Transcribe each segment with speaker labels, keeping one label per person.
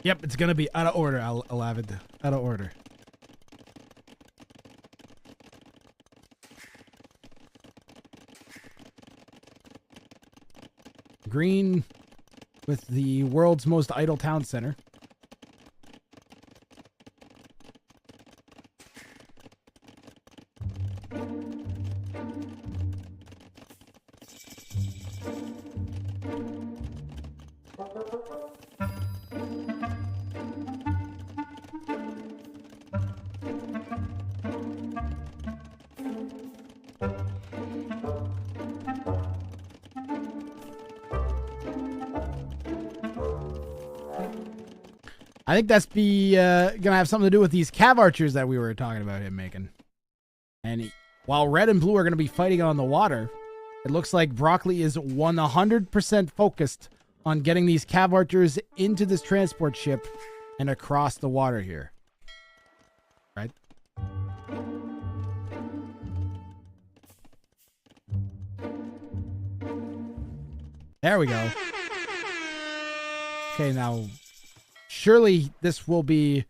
Speaker 1: Yep, it's gonna be out of order, Alavid. Out of order. Green with the world's most idle town center. I think that's gonna have something to do with these cav archers that we were talking about him making. And while red and blue are gonna be fighting on the water, it looks like Broccoli is 100% focused on getting these cav archers into this transport ship and across the water here. Right? There we go. Okay, now surely this will be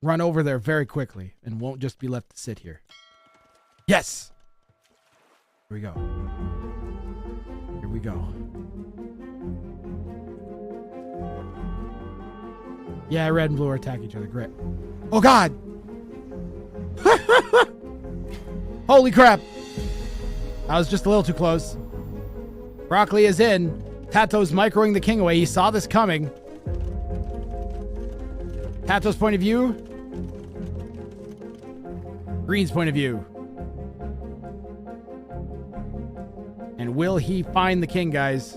Speaker 1: run over there very quickly and won't just be left to sit here. Yes! Here we go. Here we go. Yeah, red and blue are attacking each other. Great. Oh, God! Holy crap! I was just a little too close. Broccoli is in. Tato's microing the king away. He saw this coming. Tato's point of view. Green's point of view. And will he find the king, guys?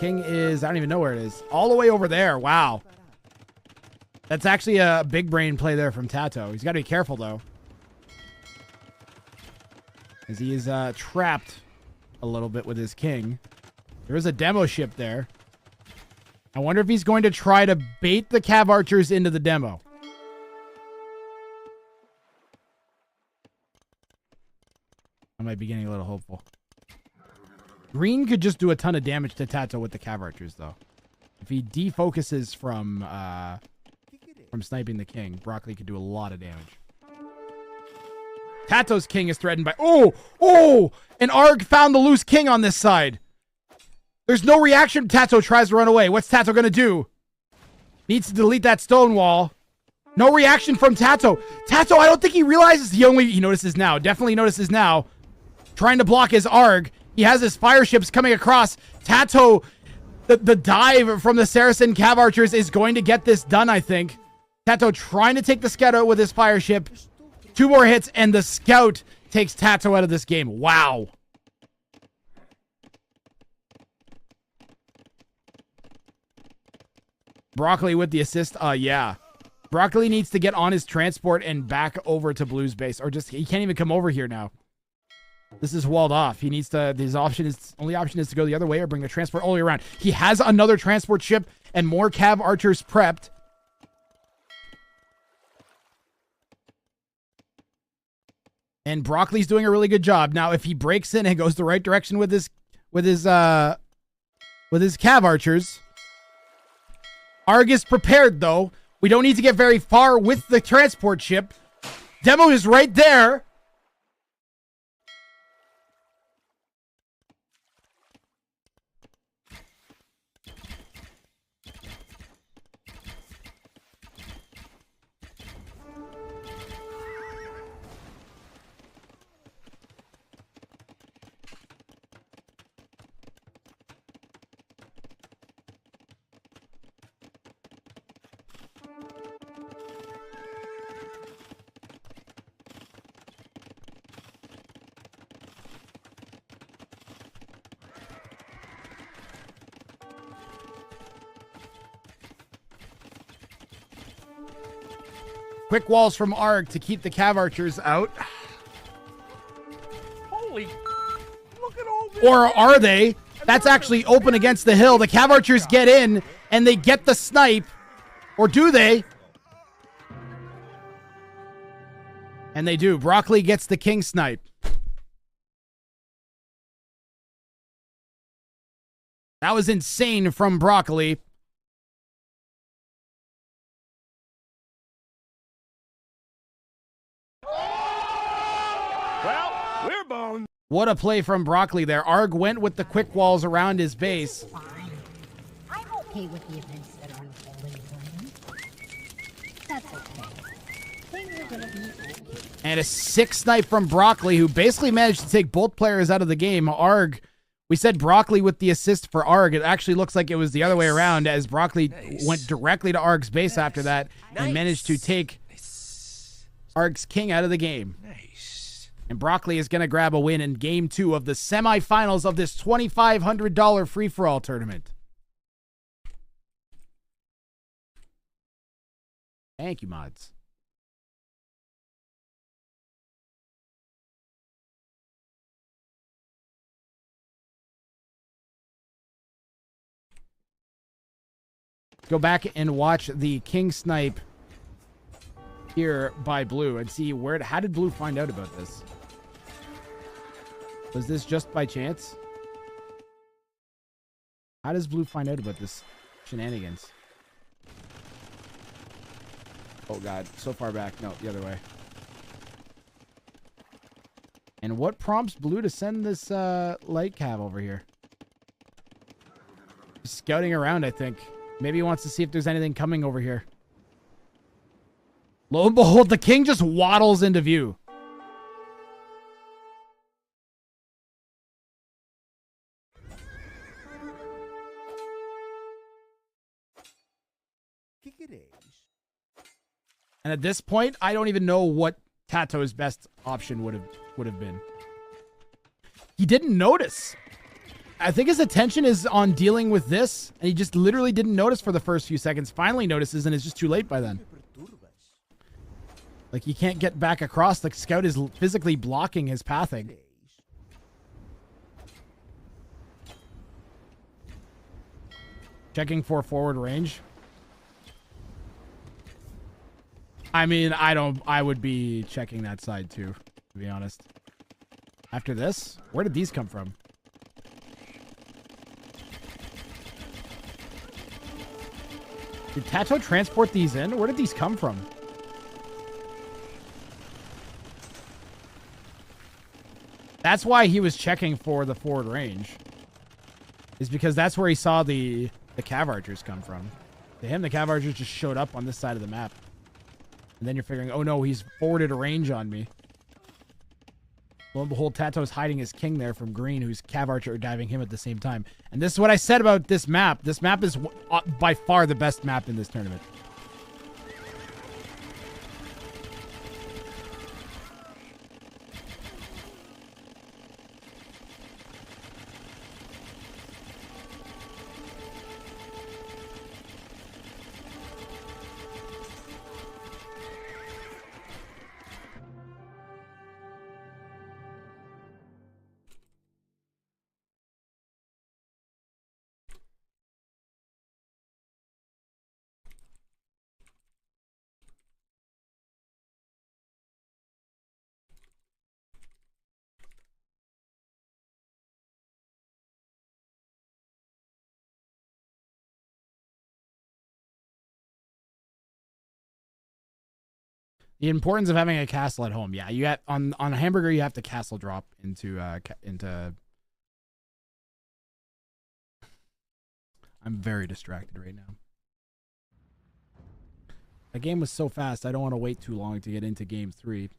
Speaker 1: King is, I don't even know where it is. All the way over there. Wow. That's actually a big brain play there from Tato. He's got to be careful, though. As he is trapped a little bit with his king. There is a demo ship there. I wonder if he's going to try to bait the cav archers into the demo. I might be getting a little hopeful. Green could just do a ton of damage to Tato with the cav archers, though. If he defocuses from sniping the king, Broccoli could do a lot of damage. Tato's king is threatened by... Oh! And Arg found the loose king on this side. There's no reaction. Tato tries to run away. What's Tato going to do? Needs to delete that stone wall. No reaction from Tato. Tato, I don't think he realizes. He notices now. Definitely notices now. Trying to block his Arg. He has his fire ships coming across. Tato, the dive from the Saracen cav archers is going to get this done, I think. Tato trying to take the scout out with his fire ship. 2 more hits, and the scout takes Tato out of this game. Wow. Broccoli with the assist. Yeah. Broccoli needs to get on his transport and back over to Blue's base. Or just, he can't even come over here now. This is walled off. He needs to, only option is to go the other way or bring the transport all the way around. He has another transport ship and more cav archers prepped. And Broccoli's doing a really good job. Now, if he breaks in and goes the right direction with his cav archers, Arg is prepared, though. We don't need to get very far with the transport ship. Demo is right there. Quick walls from Arg to keep the cav archers out.
Speaker 2: Holy, look at all this.
Speaker 1: Or are they? That's actually open against the hill. The cav archers get in and they get the snipe. Or do they? And they do. Broccoli gets the king snipe. That was insane from Broccoli. What a play from Broccoli there. Arg went with the quick walls around his base.
Speaker 3: Fine. I'm okay with the events that are unfolding for him. That's okay. Things are gonna be okay.
Speaker 1: And a 6 snipe from Broccoli, who basically managed to take both players out of the game. Arg, we said Broccoli with the assist for Arg. It actually looks like it was the other way around, as Broccoli went directly to Arg's base after that and managed to take Arg's king out of the game. And Broccoli is going to grab a win in game 2 of the semifinals of this $2,500 free-for-all tournament. Thank you, mods. Go back and watch the king snipe here by Blue and see how did Blue find out about this? Was this just by chance? How does Blue find out about this shenanigans? Oh god, so far back. No, the other way. And what prompts Blue to send this light cav over here? Scouting around, I think. Maybe he wants to see if there's anything coming over here. Lo and behold, the king just waddles into view. And at this point, I don't even know what Tato's best option would have been. He didn't notice. I think his attention is on dealing with this, and he just literally didn't notice for the first few seconds. Finally notices, and it's just too late by then. Like, he can't get back across. The scout is physically blocking his pathing. Checking for forward range. I mean, I would be checking that side too, to be honest. After this, where did these come from? Did Tato transport these in? Where did these come from? That's why he was checking for the forward range. Is because that's where he saw the cav archers come from. To him, the cav archers just showed up on this side of the map. And then you're figuring, oh no, he's forwarded a range on me. Lo and behold, Tato's hiding his king there from Green, who's cav archer diving him at the same time. And this is what I said about this map. This map is by far the best map in this tournament. The importance of having a castle at home. Yeah, you have on Hamburger, you have to castle drop into. I'm very distracted right now. The game was so fast. I don't want to wait too long to get into game 3.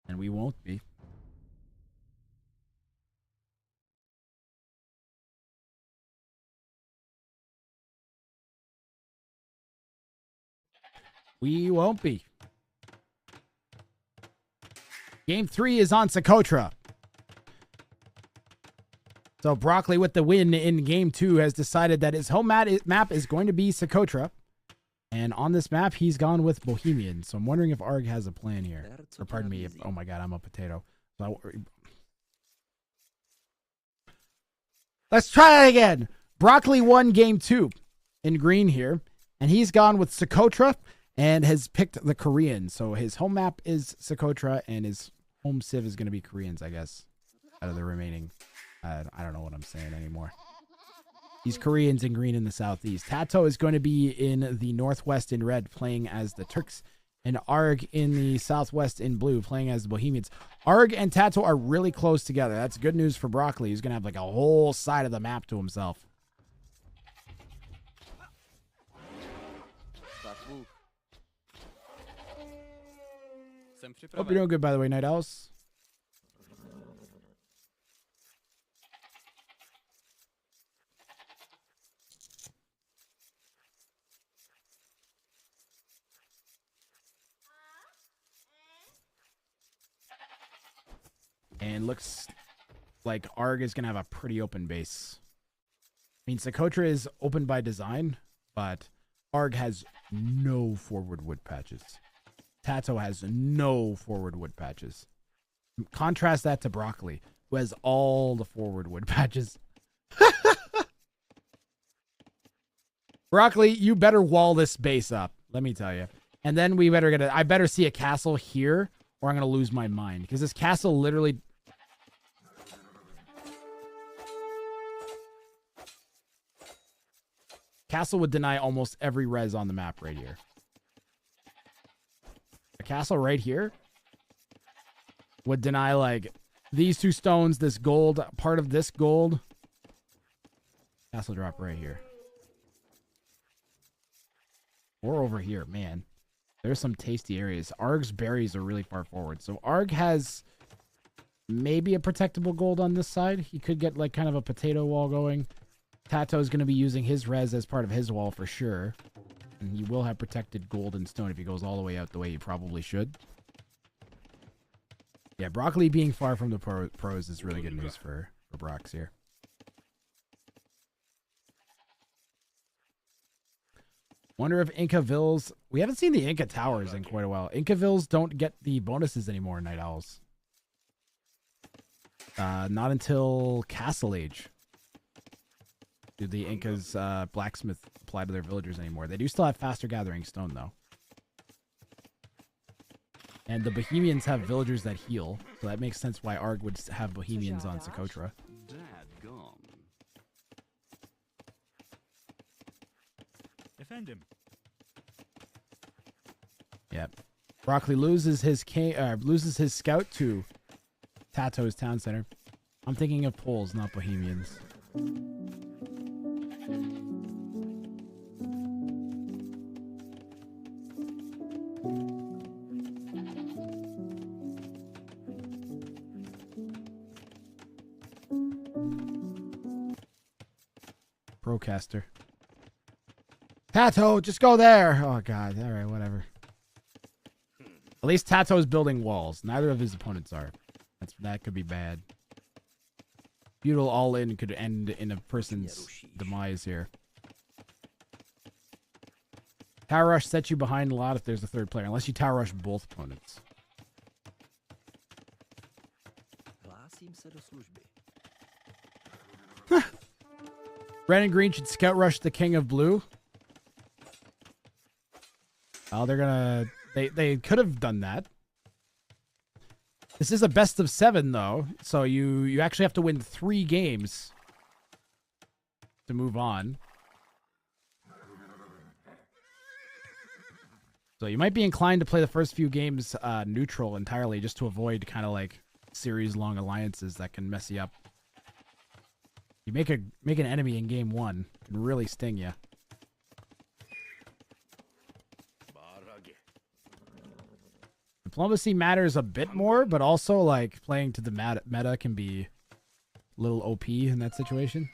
Speaker 1: And we won't be. We won't be. Game 3 is on Socotra. So Broccoli, with the win in game 2, has decided that his home map is going to be Socotra. And on this map, he's gone with Bohemian. So I'm wondering if Arg has a plan here. Or pardon me, oh my god, I'm a potato. Let's try that again. Broccoli won game 2 in green here. And he's gone with Socotra and has picked the Korean. So his home map is Socotra and his home civ is going to be Koreans, I guess, out of the remaining. I don't know what I'm saying anymore. These Koreans in green in the southeast. Tato is going to be in the northwest in red, playing as the Turks, and Arg in the southwest in blue, playing as the Bohemians. Arg and Tato are really close together. That's good news for Broccoli. He's going to have like a whole side of the map to himself. Hope you're doing good, by the way, Night Owls. And looks like Arg is going to have a pretty open base. I mean, Socotra is open by design, but Arg has no forward wood patches. Tato has no forward wood patches. Contrast that to Broccoli, who has all the forward wood patches. Broccoli, you better wall this base up, let me tell you. And then we better get I better see a castle here, or I'm going to lose my mind. Because this castle literally... Castle would deny almost every res on the map right here. A castle right here would deny, like, these two stones, this gold, part of this gold. Castle drop right here. Or over here, man. There's some tasty areas. Arg's berries are really far forward. So Arg has maybe a protectable gold on this side. He could get, like, kind of a potato wall going. Tato's going to be using his res as part of his wall for sure. And he will have protected gold and stone if he goes all the way out the way he probably should. Yeah, Broccoli being far from the pros is really good news for Brox here. Wonder if Inca Vills... We haven't seen the Inca Towers in quite a while. Inca Vills don't get the bonuses anymore, Night Owls. Not until Castle Age do the Incas blacksmith apply to their villagers anymore. They do still have faster gathering stone, though. And the Bohemians have villagers that heal, so that makes sense why Arg would have Bohemians on Socotra.
Speaker 2: Defend him.
Speaker 1: Yep. Broccoli loses his scout to Tato's town center. I'm thinking of Poles, not Bohemians. Procaster. Tato, just go there. Oh, God. All right, whatever. At least Tato's building walls. Neither of his opponents are. That could be bad. Feudal all-in could end in a person's demise here. Tower Rush sets you behind a lot if there's a third player, unless you Tower Rush both opponents. Red and green should scout rush the King of Blue. Oh, they're gonna... They could have done that. This is a best of 7, though. So you actually have to win 3 games to move on. So you might be inclined to play the first few games neutral entirely just to avoid kind of like series-long alliances that can mess you up. You make an enemy in game 1 and really sting you. Diplomacy matters a bit more, but also like playing to the meta can be a little OP in that situation.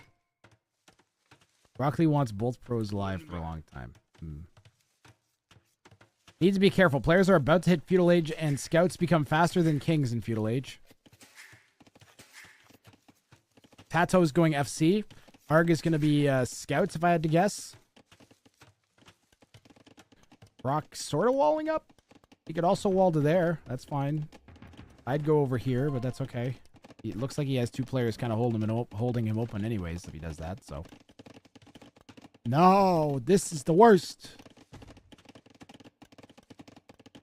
Speaker 1: Broccoli wants both pros alive for a long time. Needs to be careful. Players are about to hit Feudal Age and scouts become faster than kings in Feudal Age. Tato is going FC. Arg is going to be scouts, if I had to guess. Brock sort of walling up. He could also wall to there. That's fine. I'd go over here, but that's okay. It looks like he has 2 players kind of holding him open anyways if he does that, so. No, this is the worst.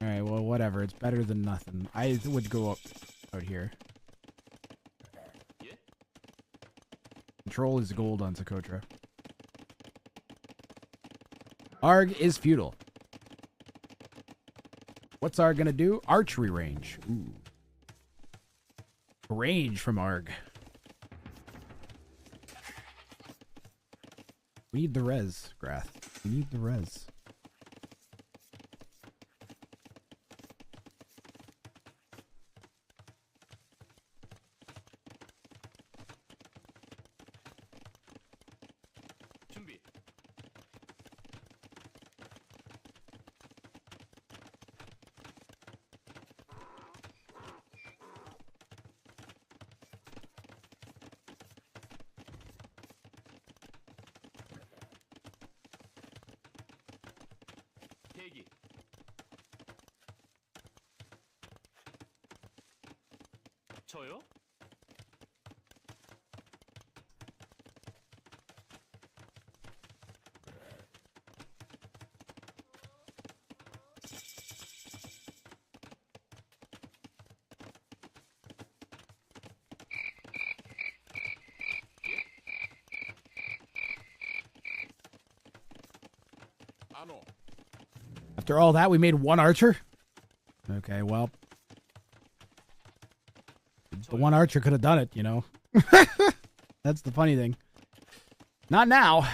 Speaker 1: All right, well, whatever. It's better than nothing. I would go up out here. Control is gold on Socotra. Arg is feudal. What's Arg gonna do? Archery range. Ooh. Range from Arg. We need the res, Grath. We need the res.
Speaker 2: 준비. 대기. 저요?
Speaker 1: After all that, we made one archer? Okay, well. The one archer could have done it, you know. That's the funny thing. Not now.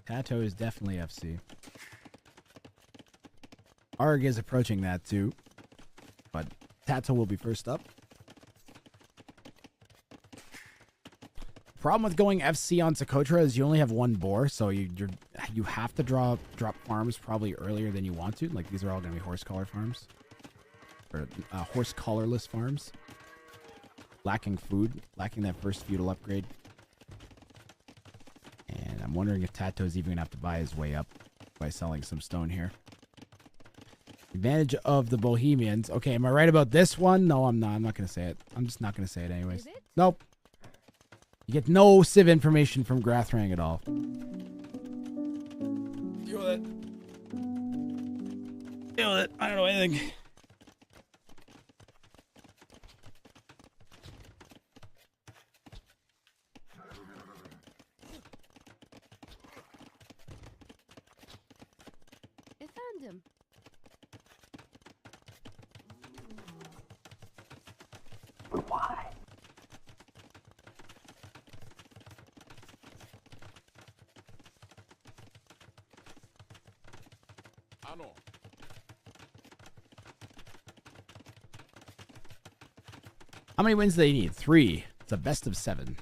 Speaker 1: Tato is definitely FC. Arg is approaching that too. But Tato will be first up. Problem with going FC on Socotra is you only have one boar, so you have to drop farms probably earlier than you want to. Like these are all going to be horse collar farms, or horse collarless farms. Lacking food, lacking that first feudal upgrade, and I'm wondering if Tato's even going to have to buy his way up by selling some stone here. Advantage of the Bohemians. Okay, am I right about this one? No, I'm not. I'm not going to say it. I'm just not going to say it anyways. Nope. You get no civ information from Grathrang at all. Deal with it. Deal with it. I don't know anything.
Speaker 4: Efendim.
Speaker 3: Why?
Speaker 1: How many wins do they need? 3. It's a best of 7.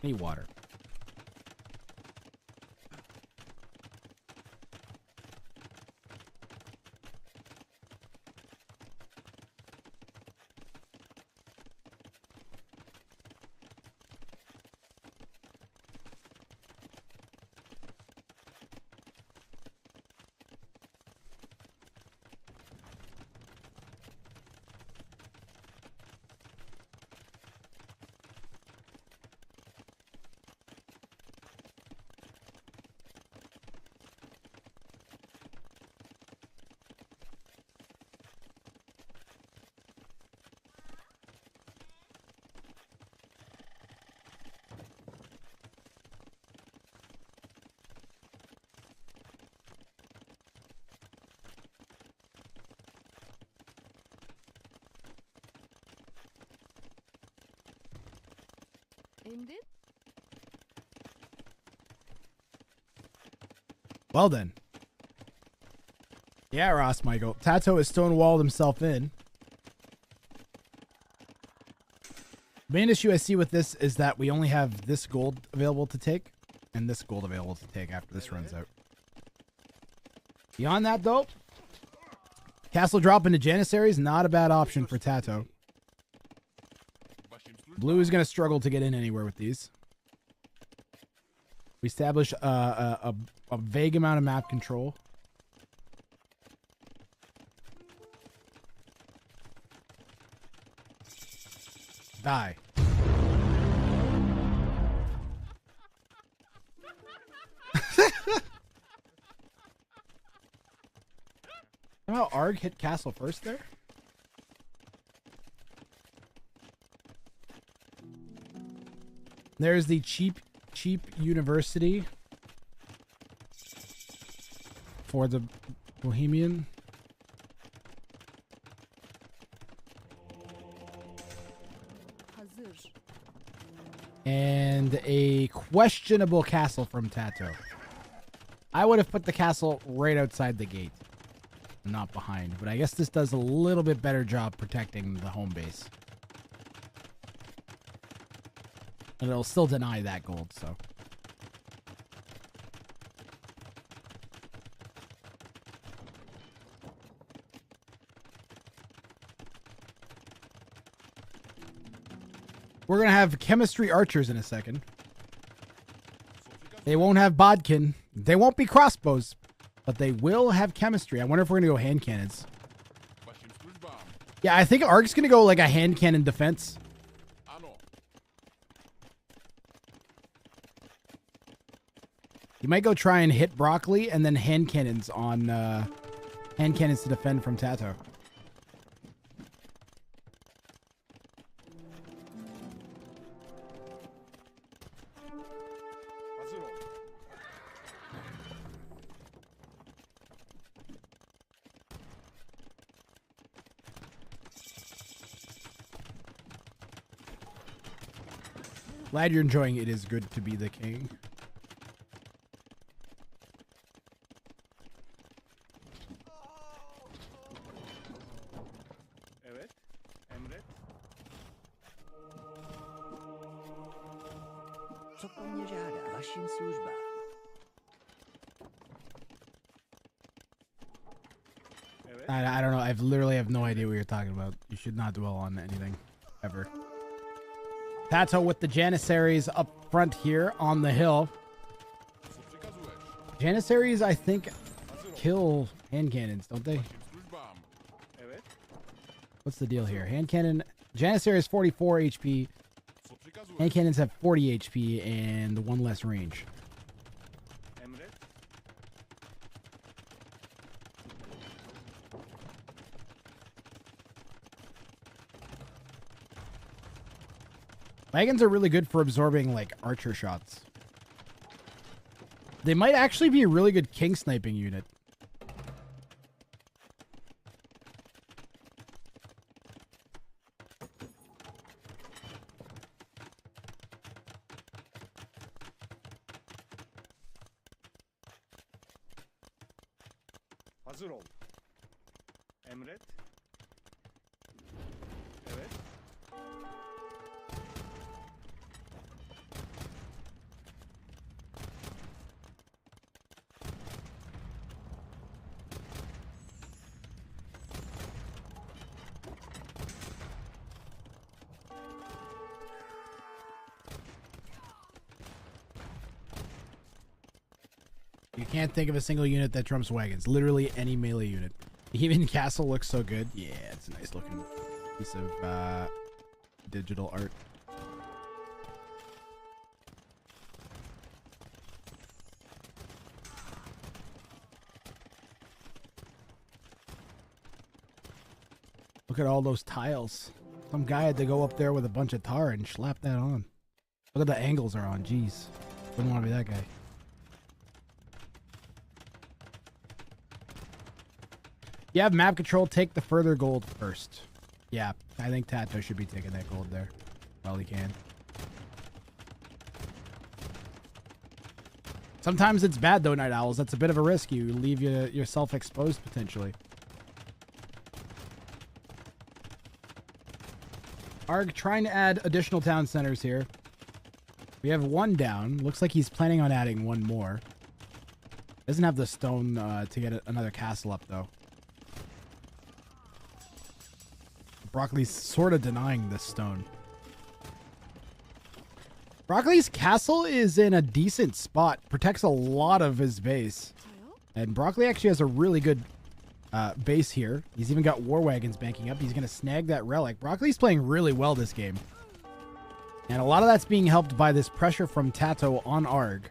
Speaker 1: Need water.
Speaker 4: Ended?
Speaker 1: Well then. Yeah, Ross Michael. Tato has stonewalled himself in. Main issue I see with this is that we only have this gold available to take and this gold available to take after this runs out. Beyond that though, castle drop into Janissaries, not a bad option for Tato. Blue is going to struggle to get in anywhere with these. We establish a vague amount of map control. Die. Somehow Arg hit castle first there? There's the cheap university for the Bohemian.
Speaker 4: Hazır.
Speaker 1: And a questionable castle from Tato. I would have put the castle right outside the gate, not behind. But I guess this does a little bit better job protecting the home base. And it'll still deny that gold, so. We're going to have chemistry archers in a second. They won't have bodkin. They won't be crossbows, but they will have chemistry. I wonder if we're going to go hand cannons. Yeah, I think Ark's going to go like a hand cannon defense. You might go try and hit broccoli and then hand cannons on hand cannons to defend from Tato. Glad you're enjoying It Is Good to Be the King.
Speaker 2: Evet. Emret.
Speaker 5: Co poměřáda vašim službám?
Speaker 1: I don't know. I literally have no idea what you're talking about. You should not dwell on anything ever. Tato with the Janissaries up front here on the hill. Janissaries, I think, kill hand cannons, don't they?
Speaker 2: Evet.
Speaker 1: What's the deal here? Hand cannon. Janissaries 44 HP. Hand cannons have 40 HP and one less range.
Speaker 2: Emret.
Speaker 1: Wagons are really good for absorbing like archer shots. They might actually be a really good king sniping unit.
Speaker 2: Hazır ol. Emret. Evet.
Speaker 1: You can't think of a single unit that trumps wagons. Literally any melee unit. Even castle looks so good. Yeah, it's a nice looking piece of digital art. Look at all those tiles. Some guy had to go up there with a bunch of tar and slap that on. Look at the angles are on. Jeez. Wouldn't want to be that guy. You have map control. Take the further gold first. Yeah, I think Tato should be taking that gold there while he can. Sometimes it's bad though, Night Owls. That's a bit of a risk. You leave yourself exposed potentially. Arg trying to add additional town centers here. We have one down. Looks like he's planning on adding one more. Doesn't have the stone to get another castle up though. Broccoli's sort of denying this stone. Broccoli's castle is in a decent spot. Protects a lot of his base. And Broccoli actually has a really good base here. He's even got war wagons banking up. He's going to snag that relic. Broccoli's playing really well this game. And a lot of that's being helped by this pressure from Tato on Arg.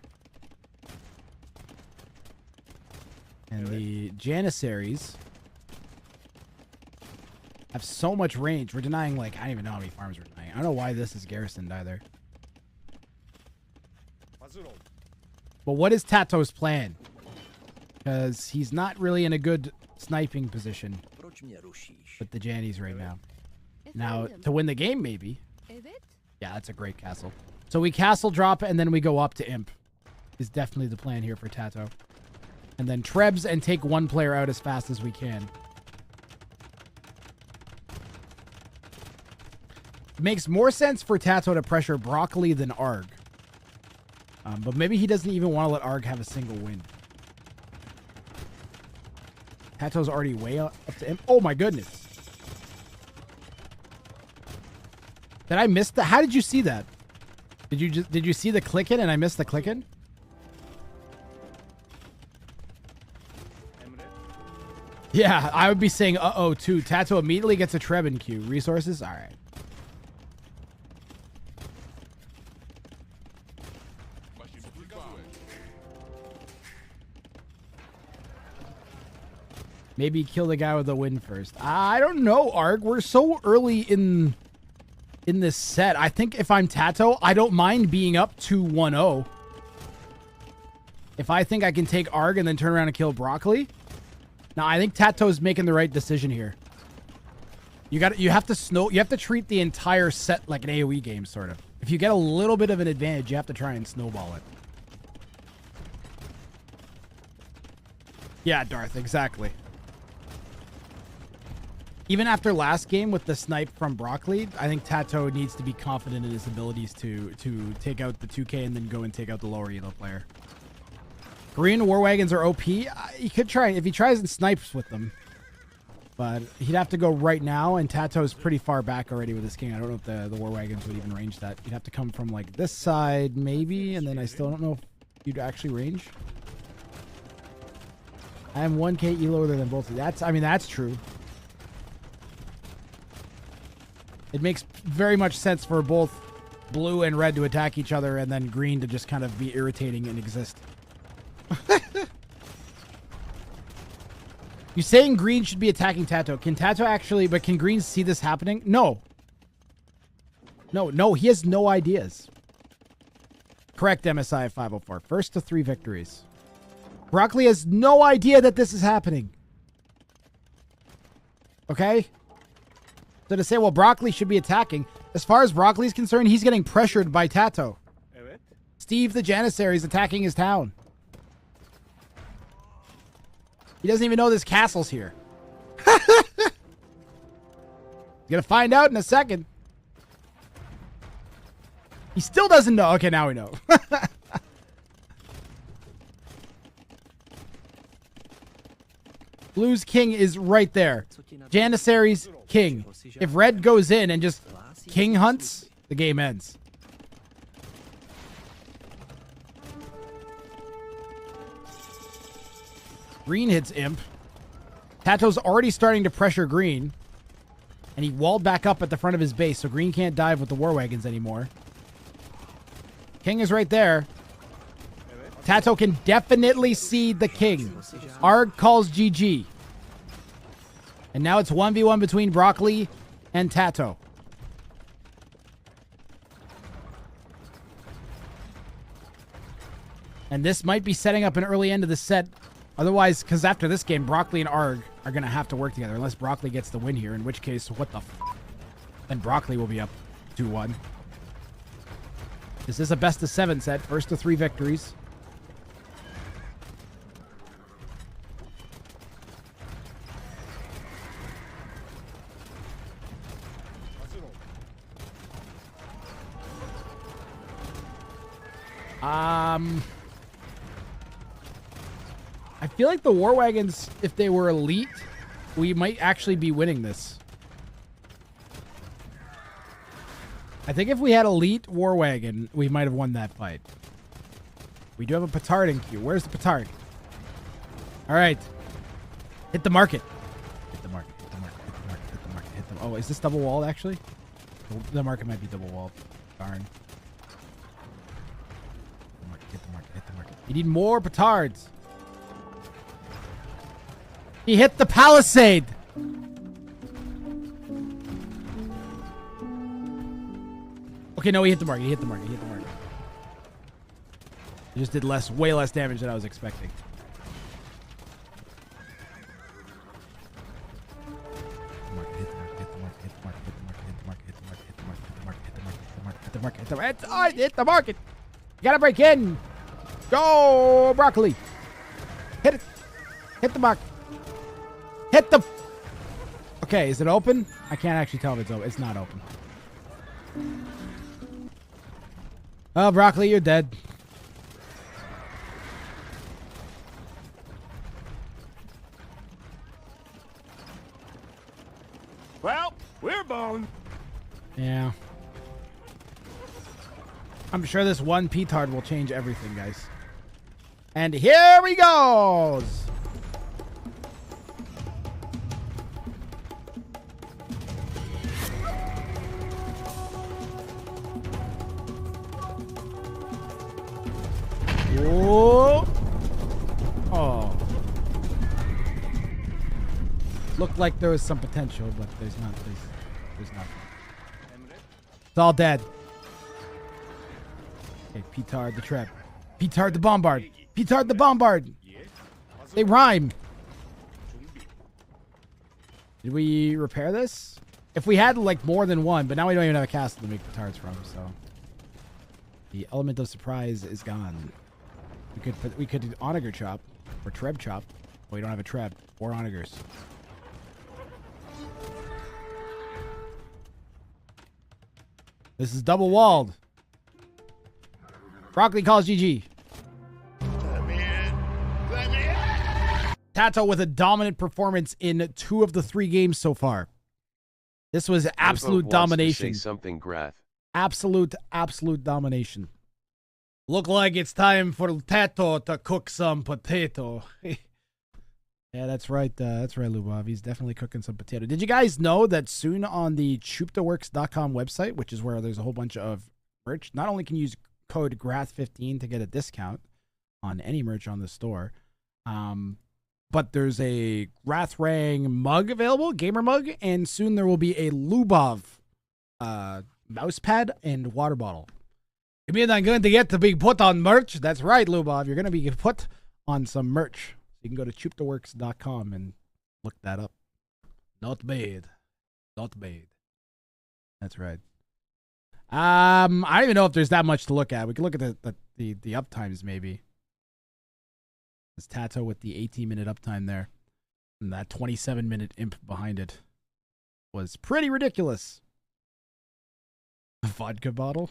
Speaker 1: And the Janissaries have so much range. We're denying, like, I don't even know how many farms we're denying. I don't know why this is garrisoned either.
Speaker 2: Hazır ol.
Speaker 1: But what is Tato's plan? Because he's not really in a good sniping position
Speaker 5: Proč mě rušíš?
Speaker 1: with the Jannies right now. Now,
Speaker 4: Efendim.
Speaker 1: to win the game, maybe.
Speaker 4: Evet.
Speaker 1: Yeah, that's a great castle. So we castle drop, and then we go up to Imp. Is definitely the plan here for Tato. And then Trebs and take one player out as fast as we can. It makes more sense for Tato to pressure Broccoli than Arg. But maybe he doesn't even want to let Arg have a single win. Tato's already way up to Imp. Oh my goodness. Did I miss that? How did you see that? Did you see the clicking and I missed the clicking?
Speaker 2: Emret.
Speaker 1: Yeah, I would be saying uh-oh too. Tato immediately gets a Treb in queue. Resources? All right. Maybe kill the guy with the win first. I don't know, Arg. We're so early in this set. I think if I'm Tato, I don't mind being up 2-1-0. If I think I can take Arg and then turn around and kill Broccoli. Now, I think Tato's making the right decision here. You have to treat the entire set like an AoE game, sort of. If you get a little bit of an advantage, you have to try and snowball it. Yeah, Darth, exactly. Even after last game with the snipe from Broccoli, I think Tato needs to be confident in his abilities to take out the 2K and then go and take out the lower elo player. Green War Wagons are OP. He could try if he tries and snipes with them. But he'd have to go right now, and Tato's pretty far back already with his king. I don't know if the War Wagons would even range that. You'd have to come from like this side, maybe, and then I still don't know if you'd actually range. I am 1K elo than both of you. That's true. It makes very much sense for both blue and red to attack each other and then green to just kind of be irritating and exist. You saying green should be attacking Tato. Can Tato actually, but can green see this happening? No. No, he has no ideas. Correct, MSI at 504. First to 3 victories. Broccoli has no idea that this is happening. Okay? So to say, well, Broccoli should be attacking. As far as Broccoli's concerned, he's getting pressured by Tato.
Speaker 2: Evet.
Speaker 1: Steve the Janissary is attacking his town. He doesn't even know this castle's here. He's gonna find out in a second. He still doesn't know. Okay, now we know. Blue's king is right there. Janissary's king. If red goes in and just king hunts, the game ends. Green hits Imp. Tato's already starting to pressure green. And he walled back up at the front of his base, so green can't dive with the War Wagons anymore. King is right there. Tato can definitely see the king. Arg calls GG. And now it's 1v1 between Broccoli and Tato. And this might be setting up an early end of the set. Otherwise, because after this game, Broccoli and Arg are going to have to work together. Unless Broccoli gets the win here, in which case, what the f***? Then Broccoli will be up 2-1. This is a best of 7 set. First of 3 victories. I feel like the War Wagons, if they were elite, we might actually be winning this. I think if we had elite War Wagon, we might have won that fight. We do have a petard in queue. Where's the petard? All right. Hit the market. Hit the market. Hit the market. Hit the market. Hit the market. Hit the. Oh, is this double walled actually? The market might be double walled. Darn. Hit the market. Hit the market. You need more petards. He hit the palisade. Okay, no, he hit the market. He hit the market. He hit the market. just did way less damage than I was expecting. I hit the market. You gotta break in. Go, broccoli. Hit it. Hit the mark. Hit the. Okay, is it open? I can't actually tell if it's open. It's not open. Oh, broccoli, you're dead.
Speaker 2: Well, we're boned.
Speaker 1: Yeah. I'm sure this one petard will change everything, guys. And here he goes. Whoa. Oh. Looked like there was some potential, but there's not. There's nothing. It's all dead. Okay, petard the trap. Petard the bombard. Petard the bombard. They rhyme. Did we repair this? If we had like more than one, but now we don't even have a castle to make petards from, so the element of surprise is gone. We could onager chop or treb chop. Well, we don't have a treb or onagers. This is double walled. Broccoli calls GG.
Speaker 2: Let me in. Let me in.
Speaker 1: Tato with a dominant performance in 2 of the 3 games so far. This was absolute domination.
Speaker 6: Say something, Grath.
Speaker 1: Absolute domination. Look like it's time for Tato to cook some potato. Yeah, that's right. That's right, Lubov. He's definitely cooking some potato. Did you guys know that soon on the chuptaworks.com website, which is where there's a whole bunch of merch, not only can you use code GRATH15 to get a discount on any merch on the store, but there's a Grathrang mug available, gamer mug, and soon there will be a Lubov mouse pad and water bottle. You mean I'm going to get to be put on merch? That's right, Lubov. You're going to be put on some merch. You can go to chuptaworks.com and look that up. Not bad. Not bad. That's right. I don't even know if there's that much to look at. We can look at the uptimes maybe. It's Tato with the 18-minute uptime there. And that 27-minute imp behind it was pretty ridiculous. A vodka bottle?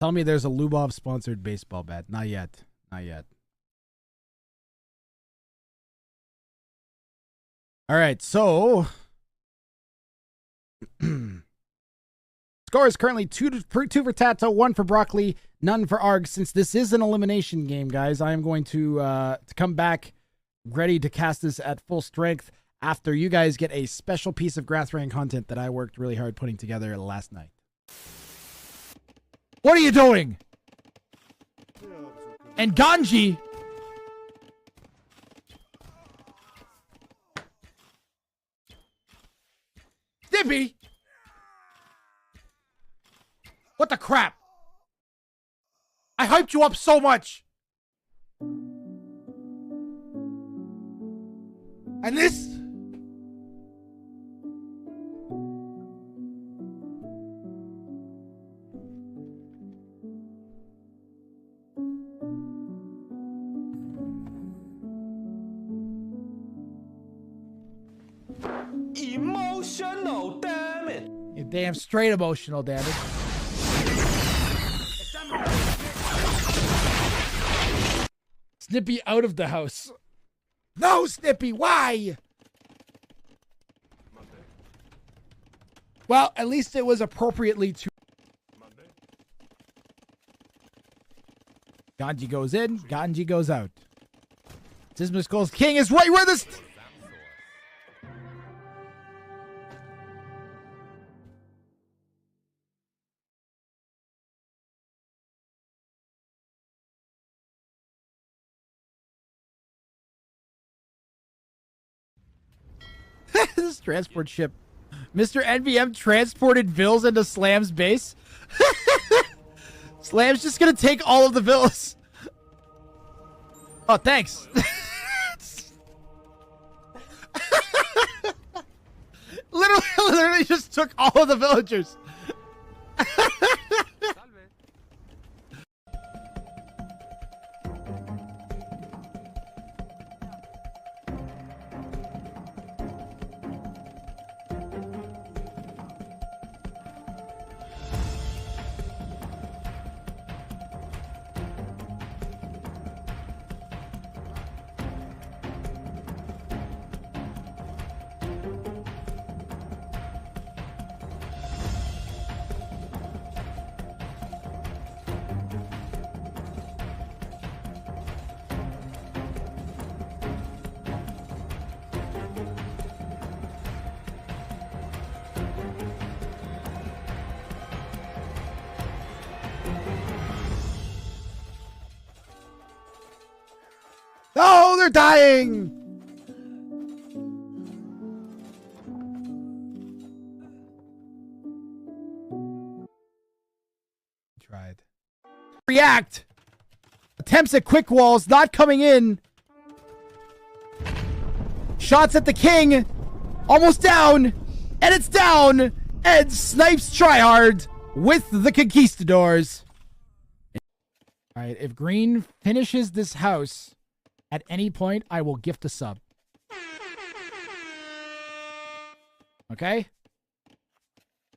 Speaker 1: Tell me there's a Lubov-sponsored baseball bat. Not yet. Not yet. All right, so score is currently 2 for Tato, 1 for Broccoli, none for Arg. Since this is an elimination game, guys, I am going to come back ready to cast this at full strength after you guys get a special piece of Grathrang content that I worked really hard putting together last night. What are you doing? And Ganji. Snippy. What the crap? I hyped you up so much. And this?
Speaker 7: Emotional, damn it!
Speaker 1: You're damn straight emotional, damn it. Snippy out of the house. No, Snippy, why? Well, at least it was appropriately to. Ganji goes in, Ganji goes out. Sismus goes king is right where this. This transport ship Mr. NVM transported villas into Slam's base. Slam's just gonna take all of the villas. Oh, thanks. literally just took all of the villagers. Oh, they're dying! Tried. React! Attempts at quick walls, not coming in. Shots at the king. Almost down. And it's down. And snipes tryhard with the conquistadors. Alright, if green finishes this house... at any point, I will gift a sub. Okay?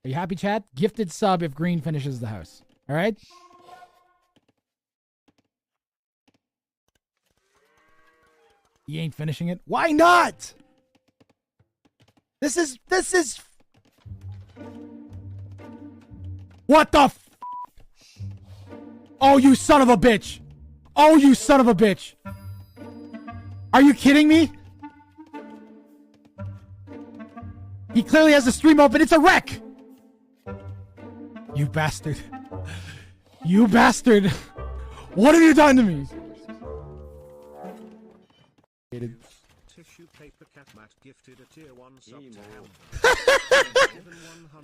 Speaker 1: Are you happy, chat? Gifted sub if green finishes the house. All right? He ain't finishing it. Why not? This is... What the f... Oh, you son of a bitch. Oh, you son of a bitch. Are you kidding me? He clearly has the stream open. It's a wreck. You bastard. You bastard. What have you done to me?
Speaker 6: Tissue paper cat mat gifted a tier 1 sub to help.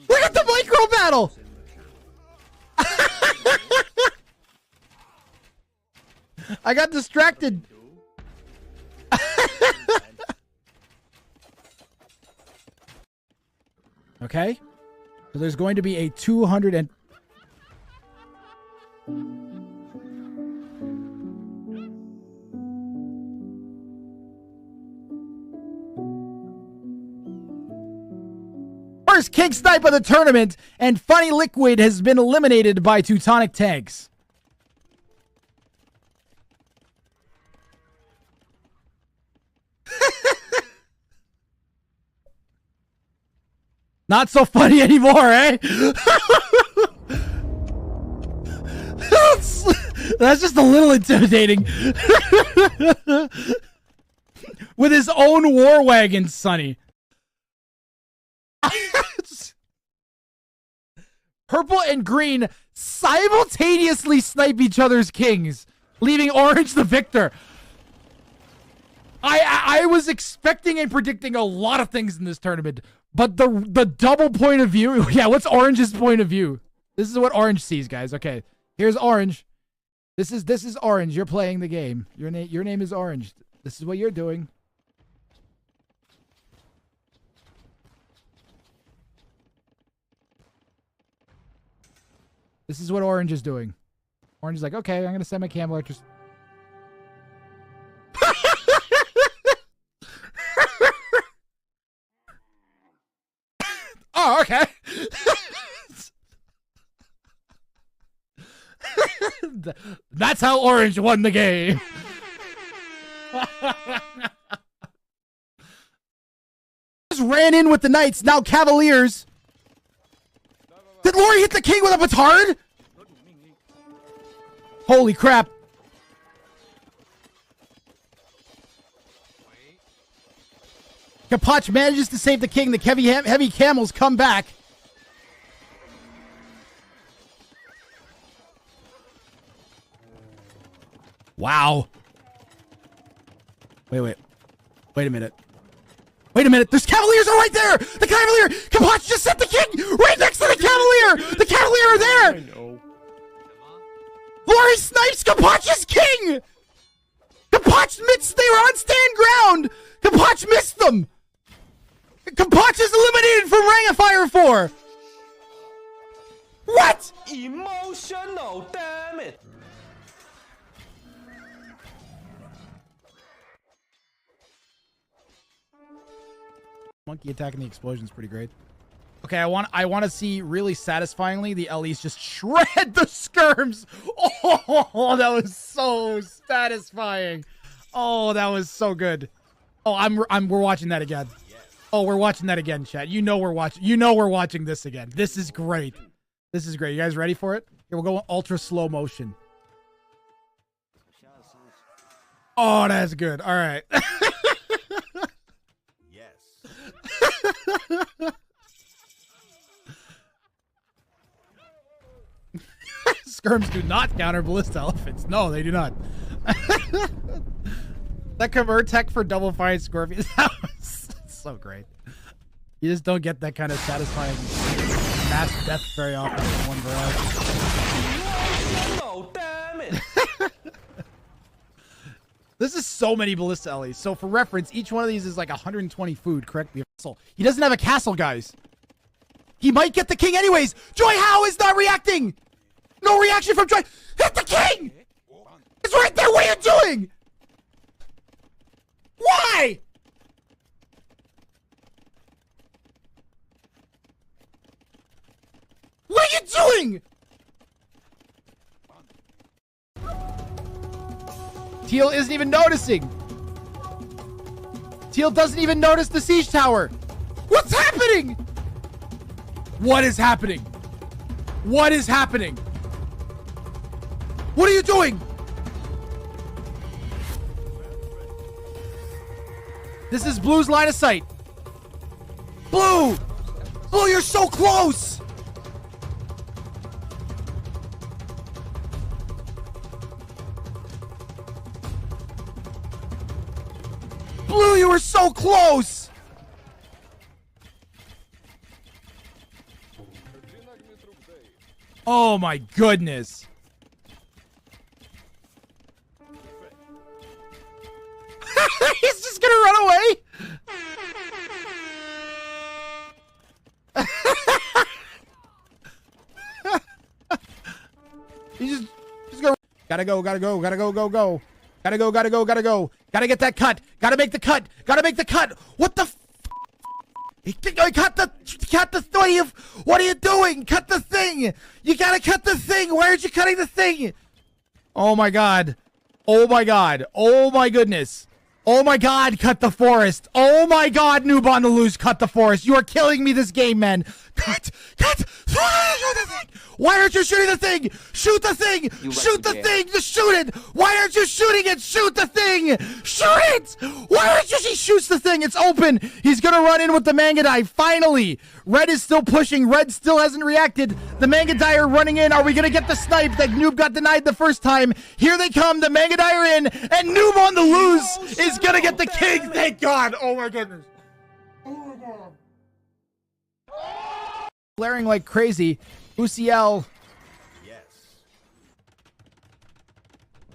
Speaker 1: Look at the micro battle. I got distracted. Okay, so there's going to be a 200 and... First king snipe of the tournament, and Funny Liquid has been eliminated by Teutonic Tanks. Not so funny anymore, eh? That's just a little intimidating. With his own war wagon, Sonny. Purple and green simultaneously snipe each other's kings, leaving orange the victor. I was expecting and predicting a lot of things in this tournament, but the double point of view, yeah, what's orange's point of view? This is what orange sees, guys. Okay, here's orange. This is orange. You're playing the game. Your name is orange. This is what you're doing. This is what orange is doing. Orange is like, okay, I'm gonna send my cam electric. Oh, okay. That's how orange won the game. Just ran in with the knights, now cavaliers. Did Lori hit the king with a petard? Holy crap. Kapach manages to save the king. The heavy camels come back. Wow. Wait a minute. Wait a minute. There's cavaliers are right there. The cavaliers Cavalier! Kapoch just set the king right next to the Cavalier! The Cavalier are there!
Speaker 2: I know.
Speaker 1: Laurie snipes Kapoch's king! Kapoch missed, they were on stand ground! Kapoch missed them! Kapoch is eliminated from Ring of Fire 4! What?
Speaker 7: Emotional, damn it!
Speaker 1: Monkey attacking the explosion is pretty great. Okay, I want to see really satisfyingly the Ellies just shred the skirms. Oh, that was so satisfying. Oh, that was so good. Oh, we're watching that again. Oh, we're watching that again, chat. You know we're watching this again. This is great. This is great. You guys ready for it? Here, we'll go ultra slow motion. Oh, that's good. All right. Skirms do not counter ballista elephants. No, they do not. That convert tech for double fine scorpions. That was so great. You just don't get that kind of satisfying mass death very often in one variety.
Speaker 7: No, damn it!
Speaker 1: This is so many ballista Ellies. So for reference, each one of these is like 120 food, correct? He doesn't have a castle, guys. He might get the king anyways. Joy Howe is not reacting. No reaction from Joy. Hit the king! It's right there. What are you doing? Why? What are you doing? Teal isn't even noticing. Teal doesn't even notice the siege tower. What's happening? What is happening? What is happening? What are you doing? This is Blue's line of sight. Blue! Blue, you're so close! Blue, you were so close! Oh my goodness. He's just gonna run away. He's just gonna gotta go. Gotta get that cut. Gotta make the cut. What the cut the thing. What are you doing? Cut the thing. You gotta cut the thing. Why aren't you cutting the thing? Oh my god. Oh my god. Oh my goodness. Oh my god, cut the forest. Oh my god, Noob on the loose, cut the forest. You are killing me this game, man. Cut. Shoot the thing. Why aren't you shooting the thing? Shoot the thing. Shoot the thing. Just shoot it. Why aren't you shooting it? Shoot the thing. Shoot it. Why aren't you? He shoots the thing. It's open. He's going to run in with the Mangadai. Finally. Red is still pushing. Red still hasn't reacted. The Mangadai are running in. Are we going to get the snipe that Noob got denied the first time? Here they come. The Mangadai are in. And Noob on the loose is going to get the king. Thank God. Oh my goodness. Oh my God. Blaring like crazy. UCL. Yes.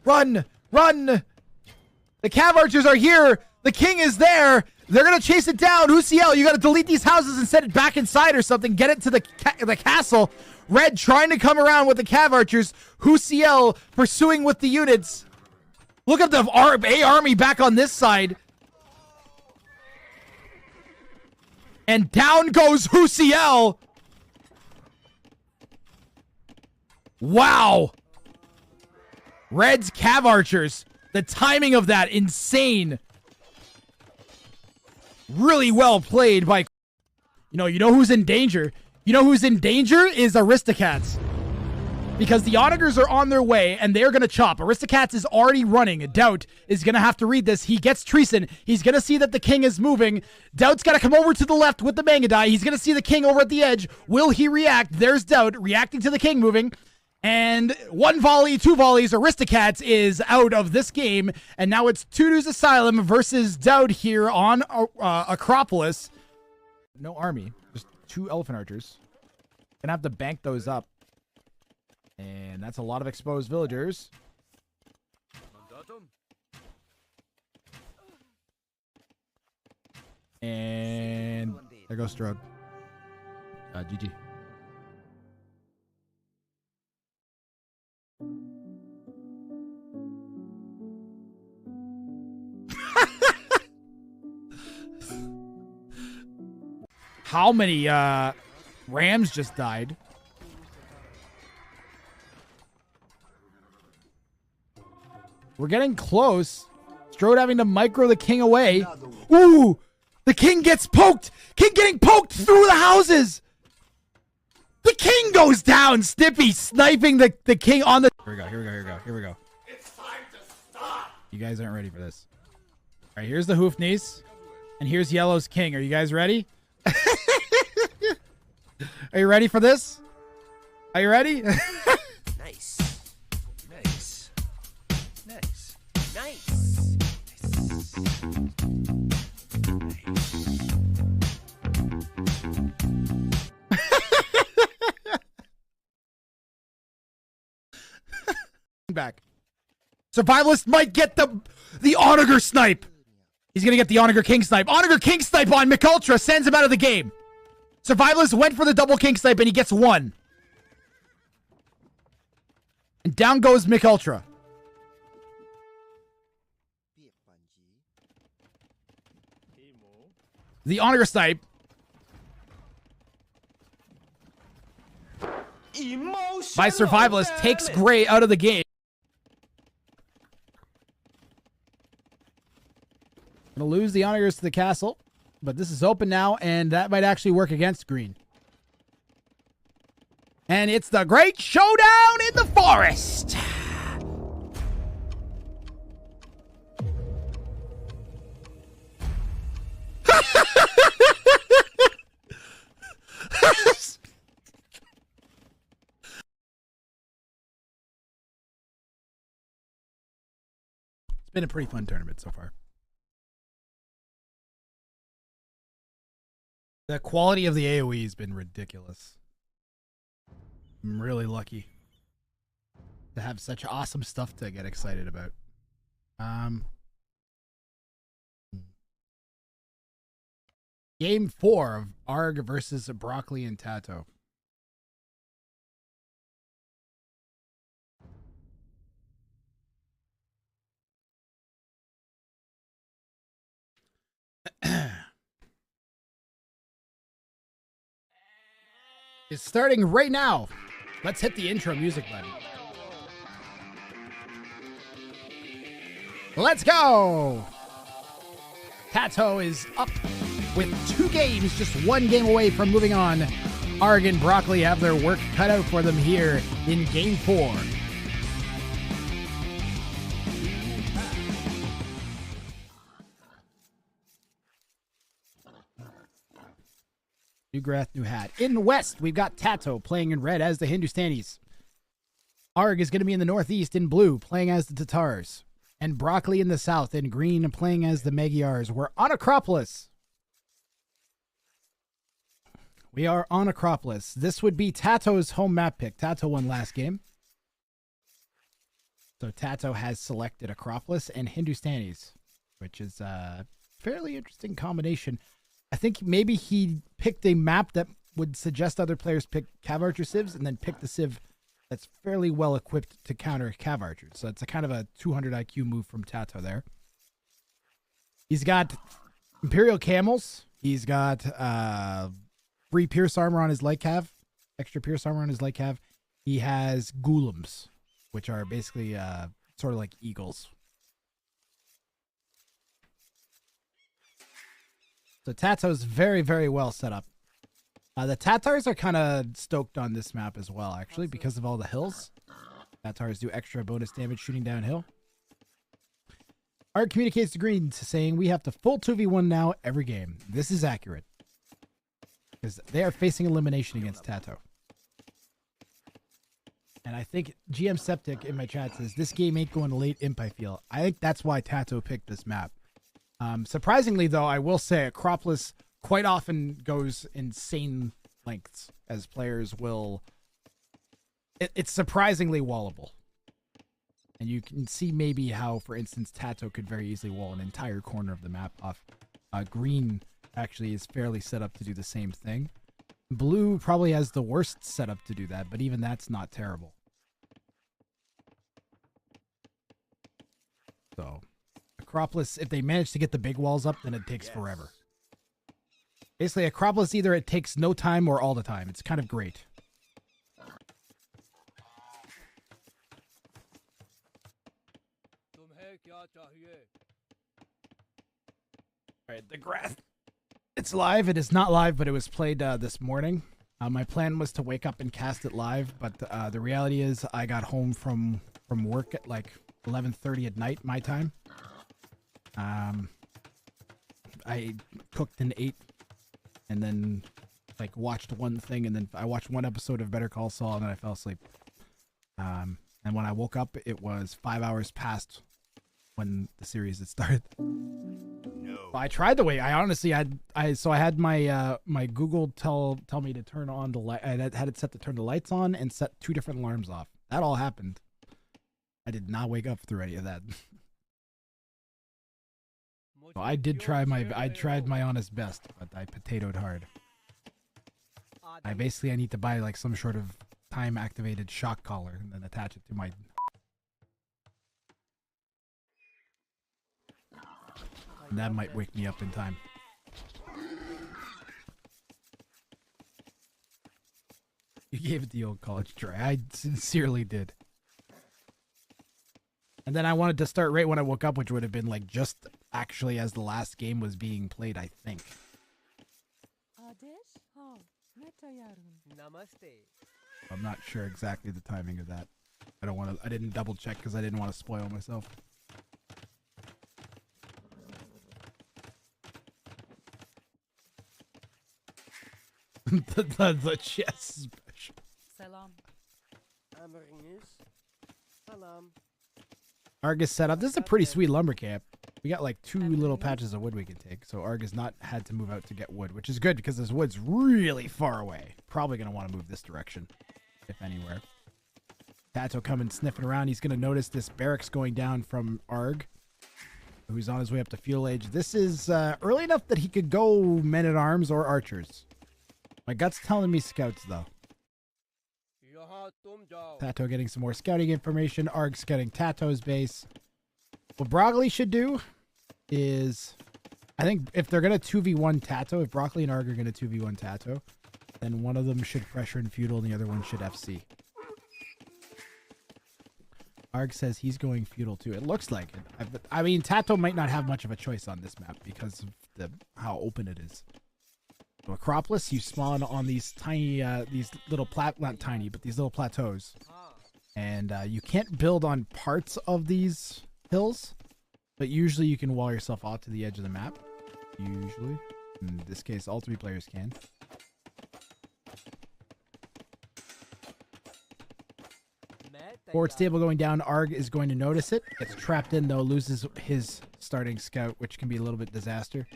Speaker 1: Run! The Cav Archers are here. The king is there. They're gonna chase it down. UCL, you gotta delete these houses and set it back inside or something. Get it to the castle. Red trying to come around with the Cav Archers. UCL pursuing with the units. Look at the A army back on this side. And down goes UCL. Wow. Red's Cav Archers. The timing of that, insane. Really well played by... You know who's in danger? You know who's in danger is Aristocats. Because the auditors are on their way and they're going to chop. Aristocats is already running. Doubt is going to have to read this. He gets Treason. He's going to see that the king is moving. Doubt's got to come over to the left with the Mangadai. He's going to see the king over at the edge. Will he react? There's Doubt reacting to the king moving. And one volley, two volleys, Aristocats is out of this game. And now it's Tudu's Asylum versus Doubt here on Acropolis. no army. Just 2 elephant archers. Gonna have to bank those up. And that's a lot of exposed villagers. And there goes Strode. GG. How many rams just died? We're getting close. Strode having to micro the king away. Ooh! The king gets poked! King getting poked through the houses! The king goes down! Snippy sniping the king on the... Here we go, here we go, here we go, here we go.
Speaker 2: It's time to stop.
Speaker 1: You guys aren't ready for this. Alright, here's the Hoofknees. And here's Yellow's king. Are you guys ready? Are you ready for this? Are you ready?
Speaker 5: Nice. Nice. Nice. Nice.
Speaker 1: Back. Survivalist might get the Onager snipe. He's gonna get the Onager King snipe. Onager King snipe on McUltra sends him out of the game. Survivalist went for the double King snipe and he gets 1. And down goes McUltra. The Onager snipe. By Survivalist takes Gray out of the game. Gonna lose the Onagers to the castle, but this is open now, and that might actually work against Green. And it's the great showdown in the forest. It's been a pretty fun tournament so far. The quality of the AoE has been ridiculous. I'm really lucky to have such awesome stuff to get excited about. Game 4 of Arg versus Broccoli and Tato. It's starting right now. Let's hit the intro music button. Let's go! Tato is up with 2 games, just 1 game away from moving on. Arg and Broccoli have their work cut out for them here in Game 4. New grass, new hat. In the west, we've got Tato playing in red as the Hindustanis. Arg is going to be in the northeast in blue, playing as the Tatars. And Broccoli in the south in green, playing as the Magyars. We're on Acropolis. We are on Acropolis. This would be Tato's home map pick. Tato won last game. So Tato has selected Acropolis and Hindustanis, which is a fairly interesting combination. I think maybe he picked a map that would suggest other players pick Cav Archer civs and then pick the civ that's fairly well equipped to counter Cav Archers. So it's a kind of a 200 IQ move from Tato there. He's got Imperial Camels. He's got free Pierce Armor on his Light Cav. Extra Pierce Armor on his Light Cav. He has Golems, which are basically sort of like eagles. So Tato's very, very well set up. The Tatars are kind of stoked on this map as well, actually, because of all the hills. Tatars do extra bonus damage shooting downhill. Art communicates to Green saying we have to full 2v1 now every game. This is accurate, because they are facing elimination against Tato. And I think GM Septic in my chat says this game ain't going late imp, I feel. I think that's why Tato picked this map. Surprisingly, though, I will say Acropolis quite often goes insane lengths as players will. It's surprisingly wallable. And you can see maybe how, for instance, Tato could very easily wall an entire corner of the map off. Green actually is fairly set up to do the same thing. Blue probably has the worst setup to do that, but even that's not terrible. So, Acropolis, if they manage to get the big walls up, then it takes forever. Basically, Acropolis, either it takes no time or all the time. It's kind of great. Alright, the grass. It's live. It is not live, but it was played this morning. My plan was to wake up and cast it live, but the reality is I got home from work at like 11:30 at night, my time. I cooked and ate, and then like watched one thing, and then I watched one episode of Better Call Saul, and then I fell asleep. And when I woke up, it was 5 hours past when the series had started. No. I tried to wait. I honestly had my my Google tell me to turn on the light. I had it set to turn the lights on and set 2 different alarms off. That all happened. I did not wake up through any of that. So I tried my honest best, but I potatoed hard. I need to buy like some sort of time activated shock collar and then attach it to my. And that might wake me up in time. You gave it the old college try. I sincerely did. And then I wanted to start right when I woke up, which would have been like just actually as the last game was being played, I think. I'm not sure exactly the timing of that. I didn't double check because I didn't want to spoil myself. the chess special.
Speaker 5: Salam. Salam.
Speaker 1: Argus set up. This is a pretty sweet lumber camp. We got like 2 little patches of wood we can take. So Argus not had to move out to get wood, which is good because this wood's really far away. Probably going to want to move this direction, if anywhere. Tato coming sniffing around. He's going to notice this barracks going down from Arg, who's on his way up to fuel age. This is early enough that he could go men-at-arms or archers. My gut's telling me scouts, though. Tato getting some more scouting information. Arg scouting Tato's base. What Broccoli should do is, I think if they're going to 2v1 Tato, if Broccoli and Arg are going to 2v1 Tato, then one of them should pressure and feudal and the other one should FC. Arg says he's going feudal too. It looks like it. I mean, Tato might not have much of a choice on this map because of how open it is. So Acropolis, you spawn on these tiny, these little not tiny, but these little plateaus. And you can't build on parts of these hills, but usually you can wall yourself out to the edge of the map. Usually. In this case, all 3 players can. Forward stable going down. Arg is going to notice it. Gets trapped in, though. Loses his starting scout, which can be a little bit disaster.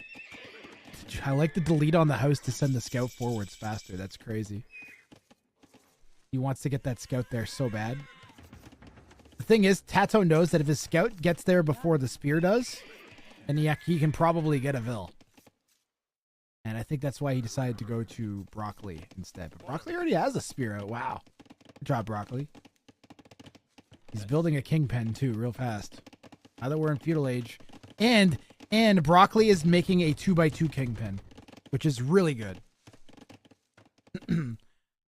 Speaker 1: I like the delete on the house to send the scout forwards faster. That's crazy. He wants to get that scout there so bad. The thing is, Tato knows that if his scout gets there before the spear does, then he can probably get a Vil. And I think that's why he decided to go to Broccoli instead. But Broccoli already has a spear out. Wow. Good job, Broccoli. He's building a kingpen too, real fast. Now that we're in feudal age. And Broccoli is making a 2x2 kingpin, which is really good.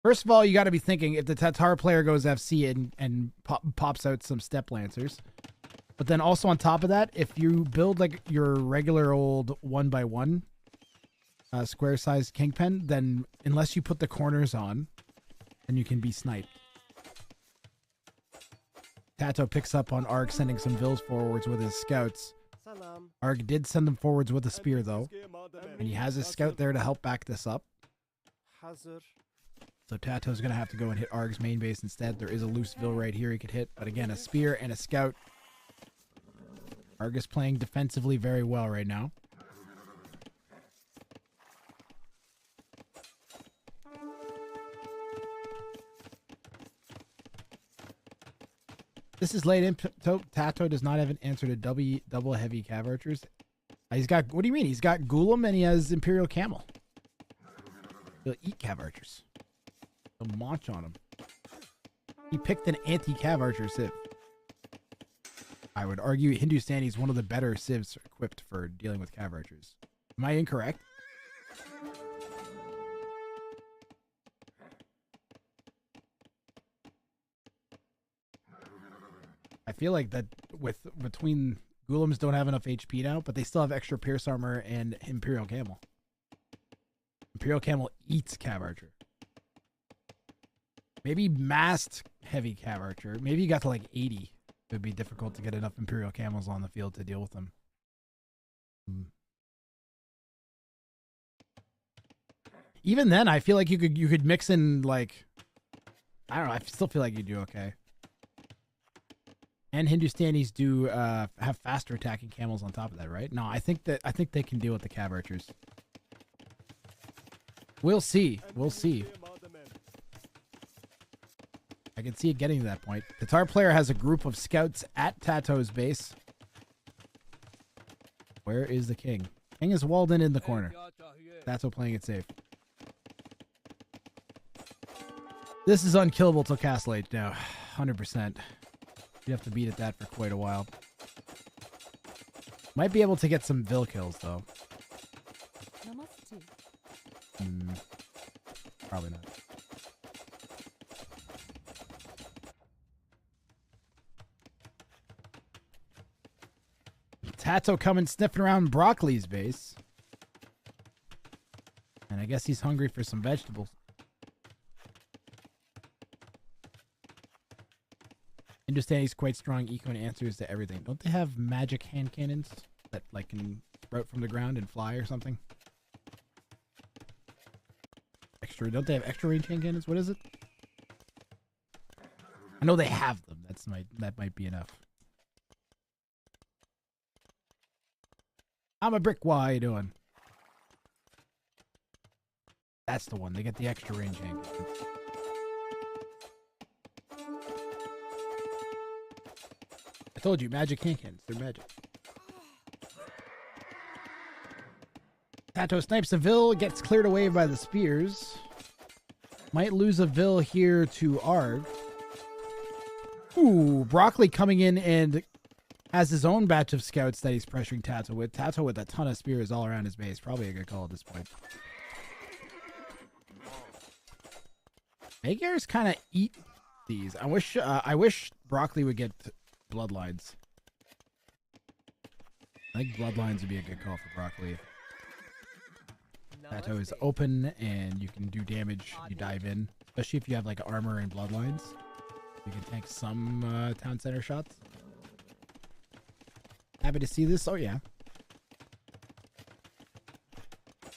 Speaker 1: First of all, you got to be thinking if the Tatar player goes FC and pops out some step lancers. But then also on top of that, if you build like your regular old 1x1 square sized kingpin, then unless you put the corners on, then you can be sniped. Tato picks up on Arg sending some Vils forwards with his scouts. Arg did send them forwards with a spear, though. And he has his scout there to help back this up. So Tato's going to have to go and hit Arg's main base instead. There is a loose Vil right here he could hit. But again, a spear and a scout. Arg is playing defensively very well right now. This is late in. Tato does not have an answer to double heavy cav archers. He's got, what do you mean? He's got Ghoulam and he has Imperial Camel. He'll eat cav archers. He'll munch on them. He picked an anti-cav archer civ. I would argue Hindustani is one of the better civs equipped for dealing with cav archers. Am I incorrect? I feel like that between Ghulams don't have enough HP now, but they still have extra Pierce Armor and Imperial Camel. Imperial Camel eats Cav Archer. Maybe massed heavy Cav Archer. Maybe you got to like 80. It would be difficult to get enough Imperial Camels on the field to deal with them. Even then, I feel like you could mix in like, I don't know. I still feel like you do okay. And Hindustanis do have faster attacking camels on top of that, right? No, I think they can deal with the Cav Archers. We'll see. We'll see. I can see it getting to that point. The Tar player has a group of scouts at Tato's base. Where is the king? King is walled in the corner. Tato playing it safe. This is unkillable till Castle Age now. 100%. You have to beat at that for quite a while. Might be able to get some Vil kills, though. Probably not. Tato coming sniffing around Broccoli's base. And I guess he's hungry for some vegetables. Hindustani's quite strong eco and answers to everything. Don't they have magic hand cannons that like can sprout from the ground and fly or something? Extra, don't they have extra range hand cannons? What is it? I know they have them. That might be enough. I'm a brick. Why are you doing? That's the one. They get the extra range hand cannons. I told you, magic hand cannons. They're magic. Tato snipes a Vil, gets cleared away by the spears. Might lose a Vil here to Arg. Ooh, Broccoli coming in and has his own batch of scouts that he's pressuring Tato with. Tato with a ton of spears all around his base. Probably a good call at this point. Magyars kind of eat these. I wish Broccoli would get Bloodlines. I think Bloodlines would be a good call for Broccoli. Tato is open and you can do damage. You dive in, especially if you have like armor and Bloodlines. You can tank some town center shots. Happy to see this. Oh yeah.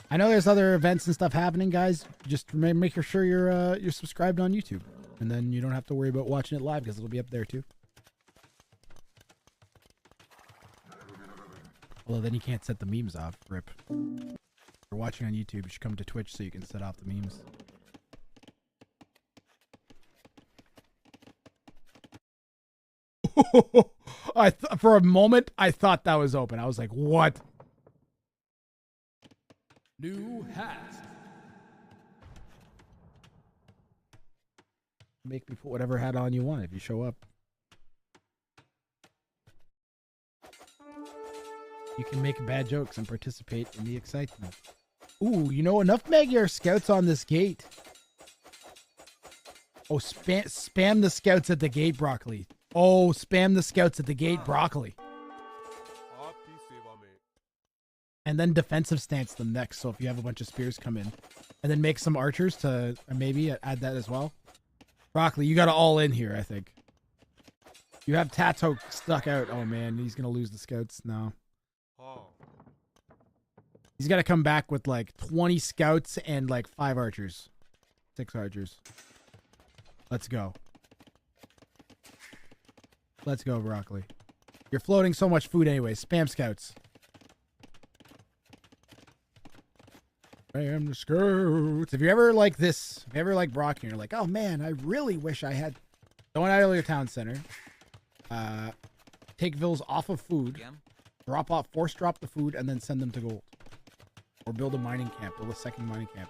Speaker 1: I know there's other events and stuff happening, guys. Just make sure you're subscribed on YouTube, and then you don't have to worry about watching it live because it'll be up there too. Although then you can't set the memes off. Rip. If you're watching on YouTube, you should come to Twitch so you can set off the memes. For a moment, I thought that was open. I was like, what? New hat. Make me put whatever hat on you want if you show up. You can make bad jokes and participate in the excitement. Ooh, you know, enough Magyar scouts on this gate. Oh, spam the scouts at the gate, Broccoli. Oh, spam the scouts at the gate, Broccoli. And then defensive stance them next. So if you have a bunch of spears come in. And then make some archers to maybe add that as well. Broccoli, you got to all in here, I think. You have Tato stuck out. Oh, man, he's going to lose the scouts now. He's got to come back with like 20 scouts and like 5 archers. 6 archers. Let's go. Let's go, Broccoli. You're floating so much food anyway. Spam scouts. Spam the scouts. If you ever like this, if you ever like Broccoli, you're like, oh man, I really wish I had. Going out of your town center. Take vills off of food, force drop the food, and then send them to gold. Or build a mining camp, build a second mining camp.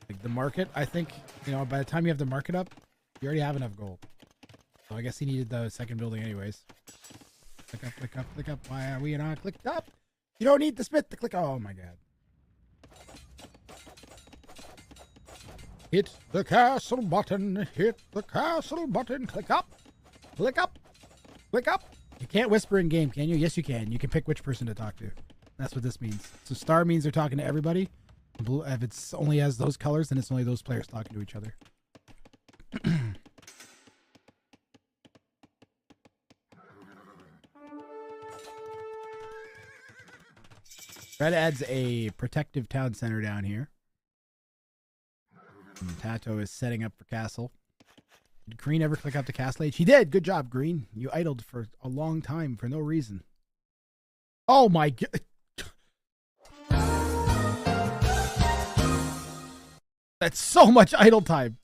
Speaker 1: Like the market, I think, you know, by the time you have the market up, you already have enough gold. So I guess he needed the second building anyways. Click up, click up, click up. Why are we not clicked up? You don't need the smith to click. Oh my god. Hit the castle button. Hit the castle button. Click up. Click up. Click up. You can't whisper in game, can you? Yes, you can. You can pick which person to talk to. That's what this means. So star means they're talking to everybody. Blue, if it's only has those colors, then it's only those players talking to each other. Red adds a protective town center down here. And Tato is setting up for castle. Did Green ever click up to castle age? He did. Good job, Green. You idled for a long time for no reason. Oh my god. That's so much idle time.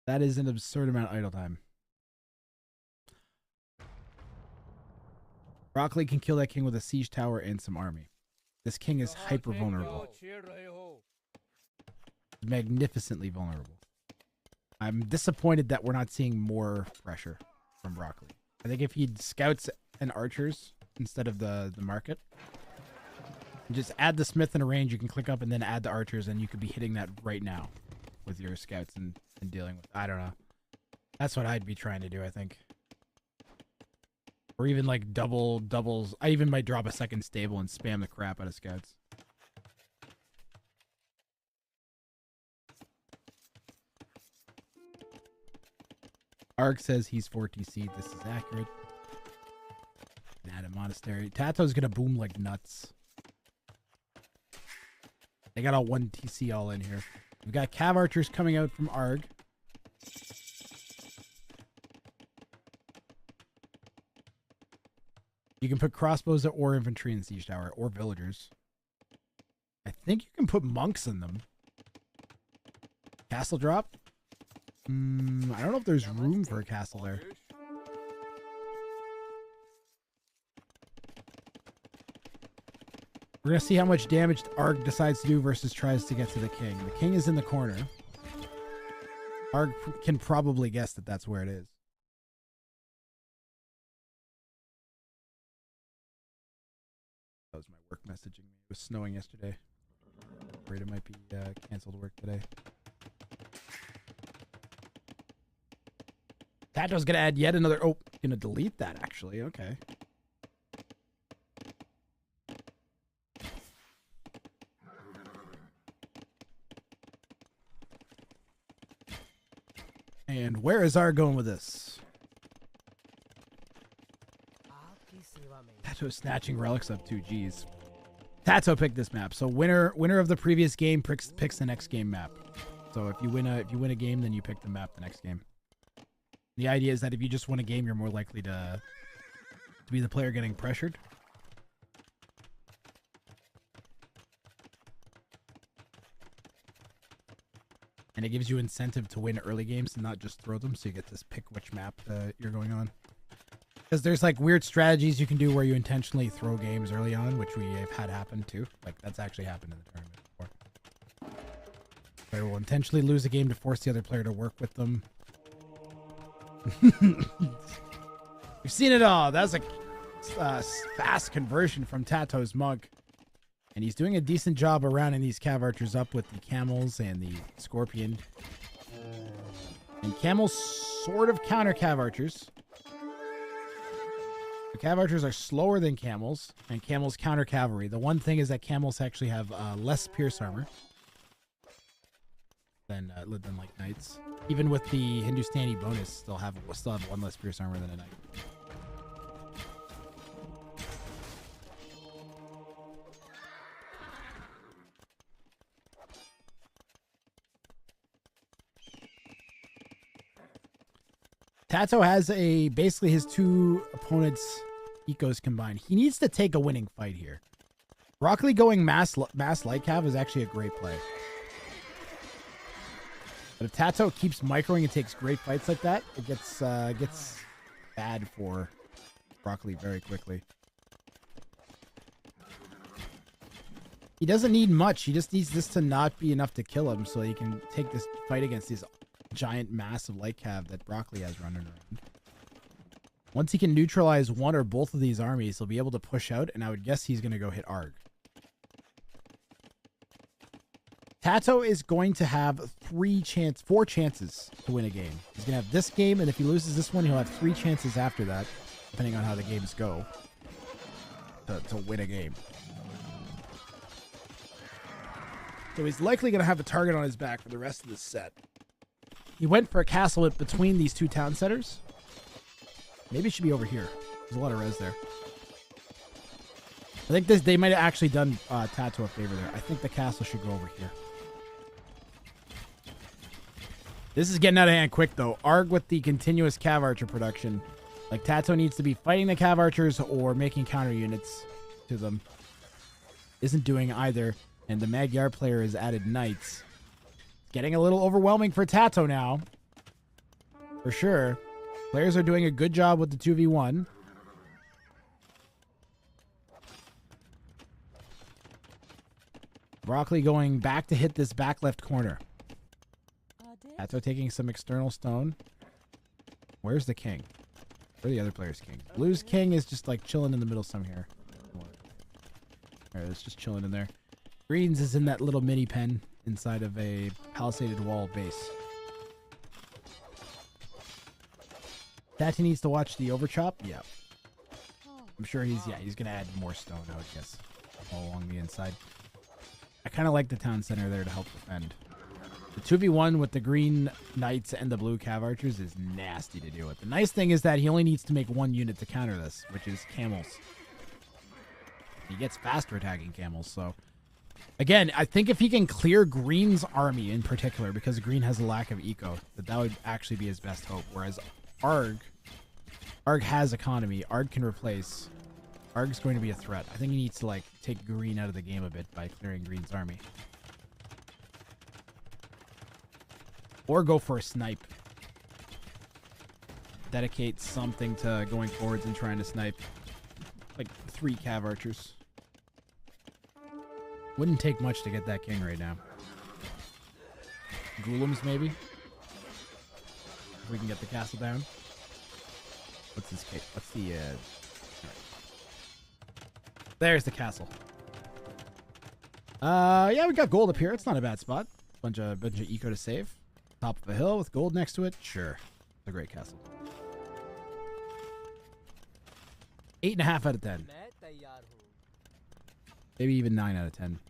Speaker 1: That is an absurd amount of idle time. Broccoli can kill that king with a siege tower and some army. This king is hyper vulnerable. Magnificently vulnerable. I'm disappointed that we're not seeing more pressure from Broccoli. I think if he'd scouts and archers instead of the market, just add the smith in a range, you can click up and then add the archers, and you could be hitting that right now with your scouts and dealing with. I don't know. That's what I'd be trying to do, I think. Or even like doubles. I even might drop a second stable and spam the crap out of scouts. Ark says he's 4 TC. This is accurate. Add a monastery. Tato's gonna boom like nuts. They got all 1 TC all in here. We've got cav archers coming out from Arg. You can put crossbows or infantry in siege tower or villagers. I think you can put monks in them. Castle drop? I don't know if there's room for a castle there. We're going to see how much damage Arg decides to do versus tries to get to the king. The king is in the corner. Arg can probably guess that that's where it is. That was my work messaging me. It was snowing yesterday. Afraid it might be canceled work today. Tato's gonna add yet another. Oh, gonna delete that actually. Okay. And where is our going with this? Tato snatching relics up too. Jeez. Tato picked this map. So winner of the previous game picks the next game map. So if you win a game, then you pick the map the next game. The idea is that if you just win a game, you're more likely to be the player getting pressured. And it gives you incentive to win early games and not just throw them, so you get to pick which map you're going on. Because there's like weird strategies you can do where you intentionally throw games early on, which we have had happen too. Like that's actually happened in the tournament before. Player will intentionally lose a game to force the other player to work with them. We've seen it all. That's a fast conversion from Tato's mug. And he's doing a decent job of rounding these cav archers up with the camels and the scorpion. And camels sort of counter cav archers. The cav archers are slower than camels, and camels counter cavalry. The one thing is that camels actually have less pierce armor than like knights. Even with the Hindustani bonus, still have one less pierce armor than a knight. Tato has basically his two opponents' ecos combined. He needs to take a winning fight here. Broccoli going mass light cav is actually a great play. But if Tato keeps microing and takes great fights like that, it gets bad for Broccoli very quickly. He doesn't need much. He just needs this to not be enough to kill him so he can take this fight against this giant mass of light cav that Broccoli has running around. Once he can neutralize one or both of these armies, he'll be able to push out, and I would guess he's going to go hit Arg. Tato is going to have 4 chances to win a game. He's going to have this game, and if he loses this one, he'll have 3 chances after that, depending on how the games go, to win a game. So he's likely going to have a target on his back for the rest of this set. He went for a castle between these 2 town centers. Maybe it should be over here. There's a lot of res there. I think they might have actually done Tato a favor there. I think the castle should go over here. This is getting out of hand quick, though. Arg with the continuous Cav Archer production. Like, Tato needs to be fighting the Cav Archers or making counter units to them. Isn't doing either. And the Magyar player has added knights. Getting a little overwhelming for Tato now. For sure. Players are doing a good job with the 2v1. Broccoli going back to hit this back left corner. Tato taking some external stone. Where's the king? Where's the other player's king? Blue's king is just like chilling in the middle somewhere. Alright, it's just chilling in there. Green's is in that little mini pen inside of a palisaded wall base. Tati needs to watch the overchop. Yeah. I'm sure he's gonna add more stone, I would guess, all along the inside. I kind of like the town center there to help defend. The 2v1 with the green knights and the blue cav archers is nasty to deal with. The nice thing is that he only needs to make 1 unit to counter this, which is camels. He gets faster attacking camels, so... Again, I think if he can clear Green's army in particular, because Green has a lack of eco, that would actually be his best hope. Whereas Arg has economy. Arg can replace. Arg's going to be a threat. I think he needs to, like, take Green out of the game a bit by clearing Green's army. Or go for a snipe. Dedicate something to going forwards and trying to snipe. Like 3 cav archers. Wouldn't take much to get that king right now. Ghoulems, maybe? If we can get the castle down. What's this case? What's the, right. There's the castle. Yeah, we got gold up here. It's not a bad spot. Bunch of eco to save. Top of a hill with gold next to it. Sure. It's a great castle. 8.5 out of 10. Maybe even 9 out of 10.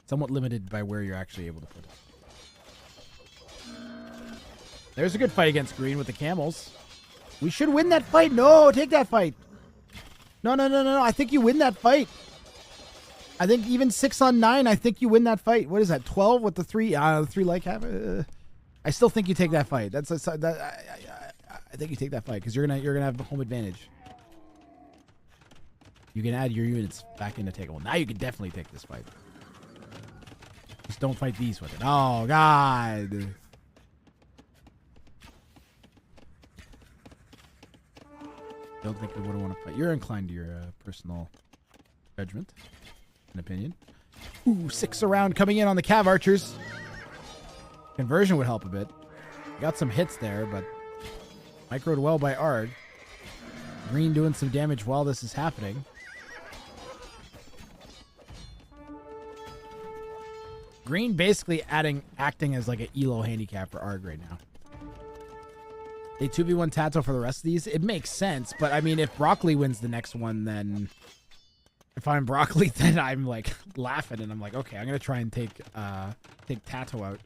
Speaker 1: Somewhat limited by where you're actually able to put it. There's a good fight against Green with the camels. We should win that fight. No, take that fight. No. I think you win that fight. I think even 6 on 9, I think you win that fight. What is that? 12 with the 3 light cap? I still think you take that fight. I think you take that fight because you're gonna have the home advantage. You can add your units back in to take it. Well, now you can definitely take this fight. Just don't fight these with it. Oh, God. Don't think they would want to fight. You're inclined to your personal judgment and opinion. Ooh, 6 around coming in on the cav archers. Conversion would help a bit. Got some hits there, but microed well by Arg. Green doing some damage while this is happening. Green basically acting as like an ELO handicap for Arg right now. They 2v1 Tato for the rest of these. It makes sense, but I mean, if Broccoli wins the next one, then if I'm Broccoli, then I'm like laughing and I'm like, okay, I'm gonna try and take Tato out,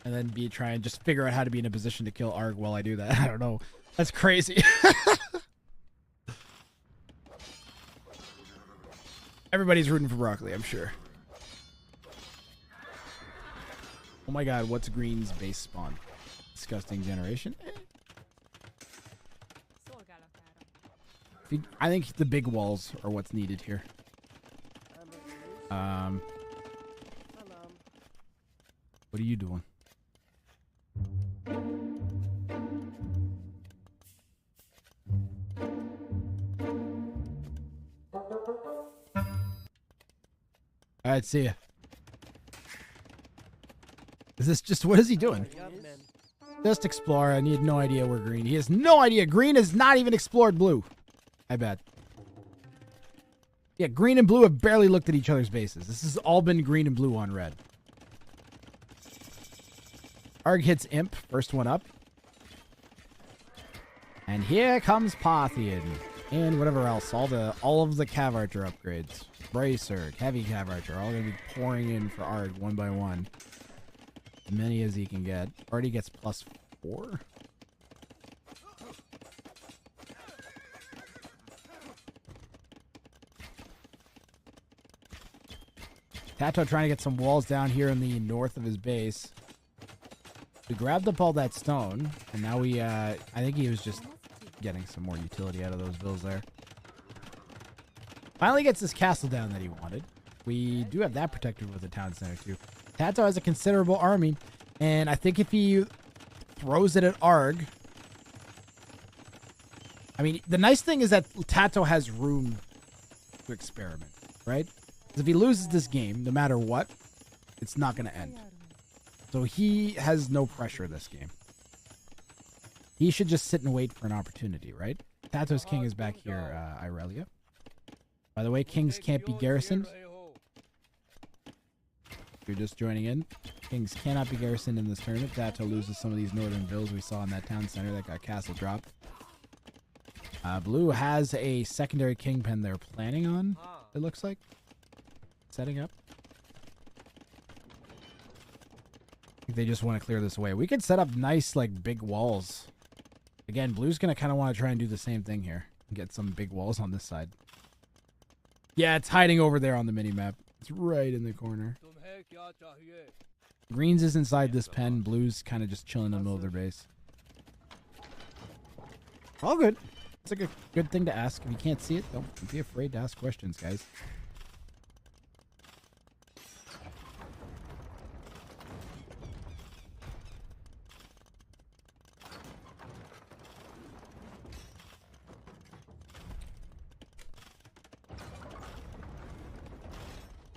Speaker 1: and then try and just figure out how to be in a position to kill Arg while I do that. I don't know. That's crazy. Everybody's rooting for Broccoli, I'm sure. Oh my God, what's Green's base spawn? Disgusting generation. I think the big walls are what's needed here. What are you doing? All right, see ya. Is this just, what is he doing? Just explore. I need no idea where green. He has no idea. Green has not even explored blue. I bet. Yeah, green and blue have barely looked at each other's bases. This has all been green and blue on red. Arg hits Imp, first one up. And here comes Parthian. And whatever else. All of the Cav Archer upgrades. Bracer, Heavy Cav Archer, all gonna be pouring in for Arg one by one. As many as he can get. Already gets +4. Tato trying to get some walls down here in the north of his base. We grabbed up all that stone, and now we, I think he was just getting some more utility out of those bills there. Finally gets this castle down that he wanted. We do have that protected with the town center, too. Tato has a considerable army, and I think if he throws it at Arg... I mean, the nice thing is that Tato has room to experiment, right? If he loses this game, no matter what, it's not going to end. So he has no pressure this game. He should just sit and wait for an opportunity, right? Tato's king is back here, Irelia. By the way, kings can't be garrisoned. If you're just joining in, kings cannot be garrisoned in this tournament. Tato loses some of these northern villas we saw in that town center that got castle dropped. Blue has a secondary kingpin they're planning on, it looks like. Setting up. I think they just want to clear this away. We could set up nice, like, big walls. Again, Blue's going to kind of want to try and do the same thing here. Get some big walls on this side. Yeah, it's hiding over there on the mini-map. It's right in the corner. Greens is inside this pen. Blue's kind of just chilling in the middle of their base. All good. It's like a good thing to ask. If you can't see it, don't be afraid to ask questions, guys.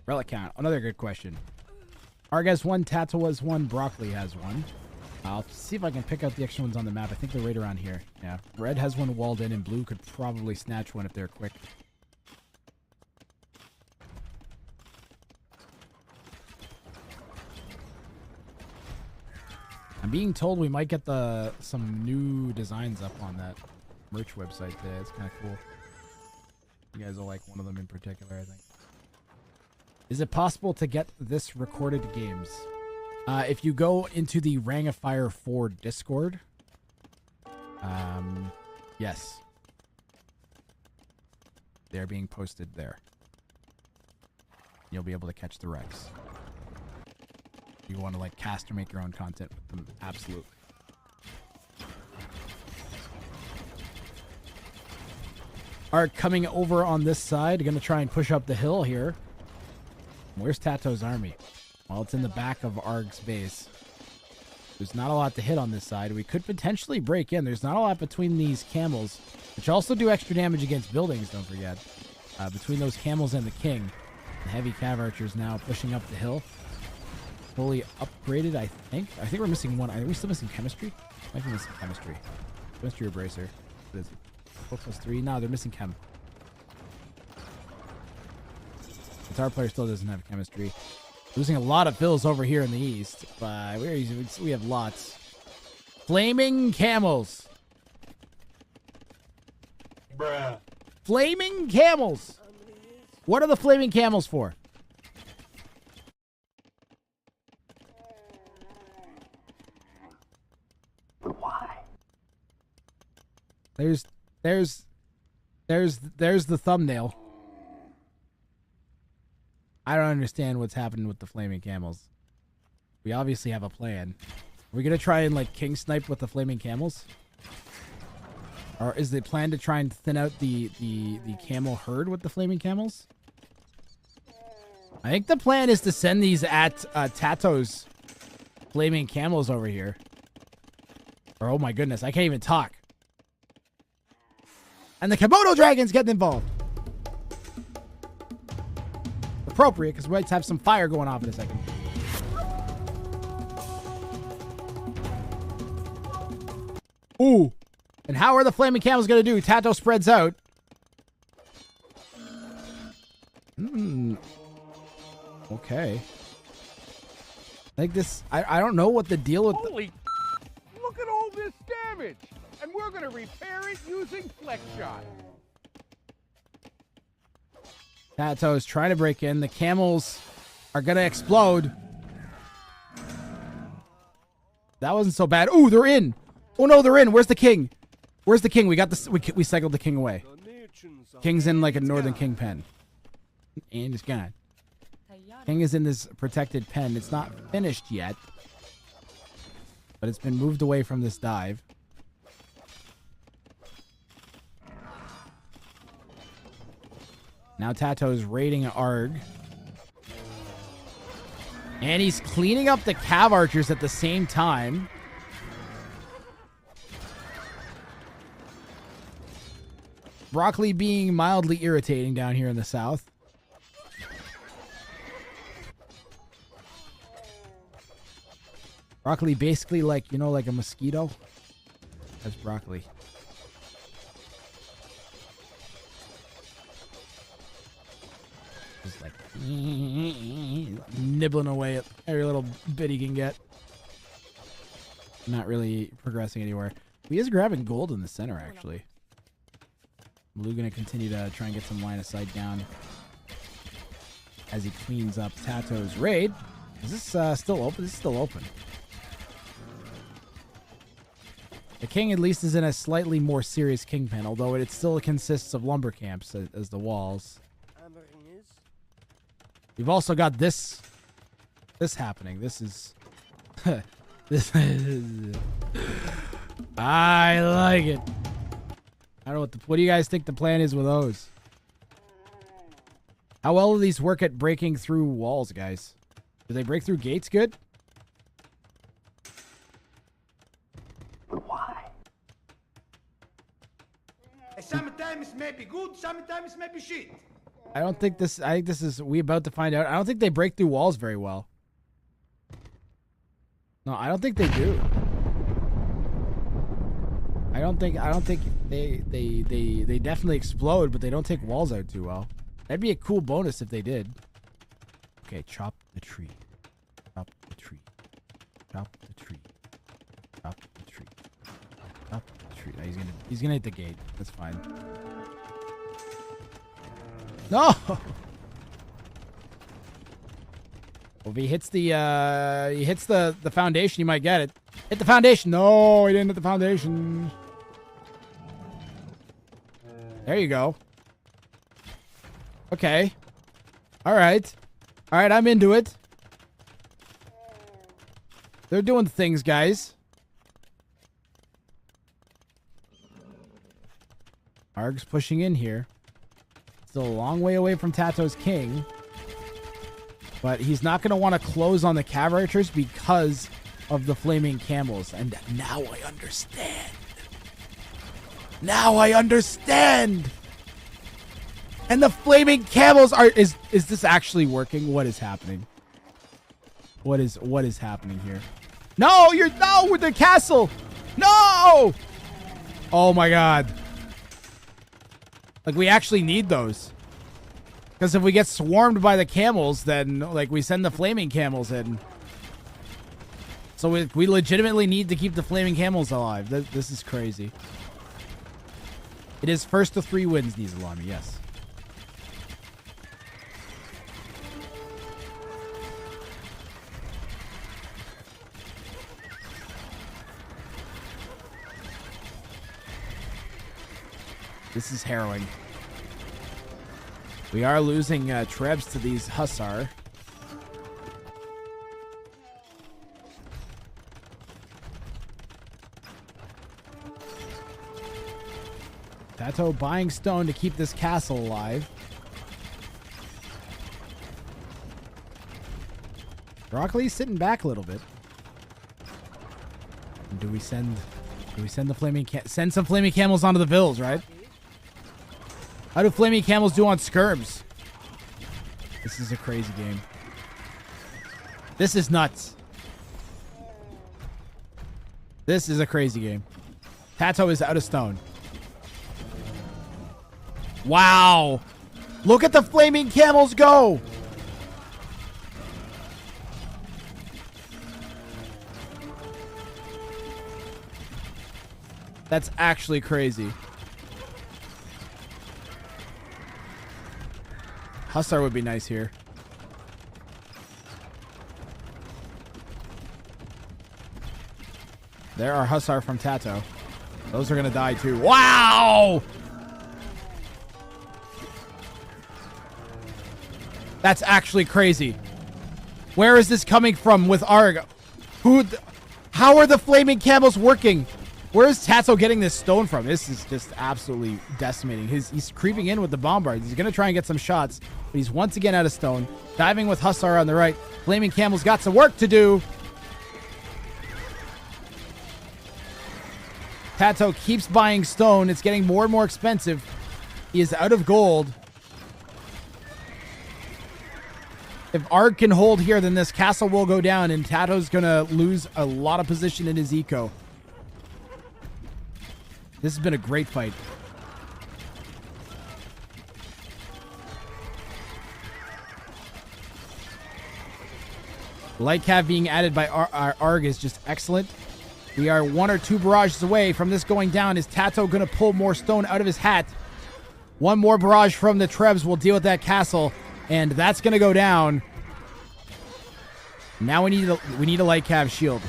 Speaker 1: Relic count. Another good question. Arg has 1, Tato has 1, Broccoli has 1. I'll see if I can pick out the extra ones on the map. I think they're right around here. Yeah. Red has 1 walled in, and blue could probably snatch one if they're quick. I'm being told we might get some new designs up on that merch website today. It's kind of cool. You guys will like one of them in particular, I think. Is it possible to get this recorded games? If you go into the Ring of Fire 4 Discord, yes. They're being posted there. You'll be able to catch the Rex. If you want to like cast or make your own content with them, absolutely. Alright, coming over on this side, gonna try and push up the hill here. Where's Tato's army? Well, it's in the back of Arg's base. There's not a lot to hit on this side. We could potentially break in. There's not a lot between these camels, which also do extra damage against buildings, don't forget. Between those camels and the king. The heavy cav archers now pushing up the hill. Fully upgraded, I think. I think we're missing one. Are we still missing chemistry? Might be missing chemistry. Chemistry or bracer. What is it? 4+3? No, they're missing chem. Guitar player still doesn't have chemistry. Losing a lot of fills over here in the east, but we have lots. Flaming camels.
Speaker 2: Bruh.
Speaker 1: Flaming camels. What are the flaming camels for?
Speaker 2: Why?
Speaker 1: There's the thumbnail. I don't understand what's happening with the flaming camels. We obviously have a plan. Are we gonna try and like king snipe with the flaming camels? Or is the plan to try and thin out the camel herd with the flaming camels? I think the plan is to send these at Tato's flaming camels over here. Or, oh my goodness, I can't even talk. And the Komodo dragons getting involved. Appropriate, because we might have some fire going off in a second. Ooh. And how are the flaming camels going to do? Tato spreads out. Okay. Like this, I don't know what the deal with...
Speaker 2: Holy, look at all this damage. And we're going to repair it using flex shot.
Speaker 1: Tato is trying to break in. The camels are going to explode. That wasn't so bad. Ooh, they're in. Oh no, they're in. Where's the king? Where's the king? We got this. We cycled the king away. King's in like a northern king pen. And it's gone. King is in this protected pen. It's not finished yet. But it's been moved away from this dive. Now Tato's raiding Arg. And he's cleaning up the cav archers at the same time. Broccoli being mildly irritating down here in the south. Broccoli basically like, you know, like a mosquito. That's broccoli. Just like nibbling away at every little bit he can get. Not really progressing anywhere. He is grabbing gold in the center, actually. Blue gonna continue to try and get some line of sight down as he cleans up Tato's raid. Is this still open? This is still open. The king at least is in a slightly more serious kingpin, although it still consists of lumber camps as the walls. We've also got this happening. This is this is I like it. I don't know what do you guys think the plan is with those? How well do these work at breaking through walls, guys? Do they break through gates good?
Speaker 8: Why? Sometimes it may be good, sometimes it may be shit.
Speaker 1: I think this is we about to find out. I don't think they break through walls very well. No, I don't think they do. I don't think they definitely explode, but they don't take walls out too well. That'd be a cool bonus if they did. Okay, chop the tree. Chop the tree. Chop the tree. Chop the tree. Chop the tree. No, he's gonna hit the gate. That's fine. No. Well, if he hits the foundation, he might get it. Hit the foundation. No, he didn't hit the foundation. There you go. Okay. All right. All right, I'm into it. They're doing things, guys. Arg's pushing in here. Still a long way away from Tato's king. But he's not going to want to close on the cav archers because of the flaming camels. And now I understand. Now I understand. And the flaming camels are... Is this actually working? What is happening? What is happening here? No, no, with the castle. No. Oh my god. Like, we actually need those. Because if we get swarmed by the camels, then, like, we send the flaming camels in. So we legitimately need to keep the flaming camels alive. This is crazy. It is first to 3 wins, Nizalami, yes. This is harrowing. We are losing Trebs to these Hussar. Tato buying stone to keep this castle alive. Broccoli's sitting back a little bit. Do we send the flaming send some flaming camels onto the vills, right? How do flaming camels do on skirms? This is a crazy game. This is nuts. This is a crazy game. Tato is out of stone. Wow. Look at the flaming camels go. That's actually crazy. Hussar would be nice here. There are Hussar from Tato. Those are going to die too. Wow! That's actually crazy. Where is this coming from with Arg? How are the flaming camels working? Where is Tato getting this stone from? This is just absolutely decimating. He's creeping in with the bombards. He's going to try and get some shots, but he's once again out of stone. Diving with Hussar on the right. Flaming Camel's got some work to do. Tato keeps buying stone. It's getting more and more expensive. He is out of gold. If Arg can hold here, then this castle will go down, and Tato's going to lose a lot of position in his eco. This has been a great fight. Light cav being added by Arg is just excellent. We are 1 or 2 barrages away from this going down. Is Tato going to pull more stone out of his hat? One more barrage from the Trebs will deal with that castle, and that's going to go down. Now we need a light cav shield.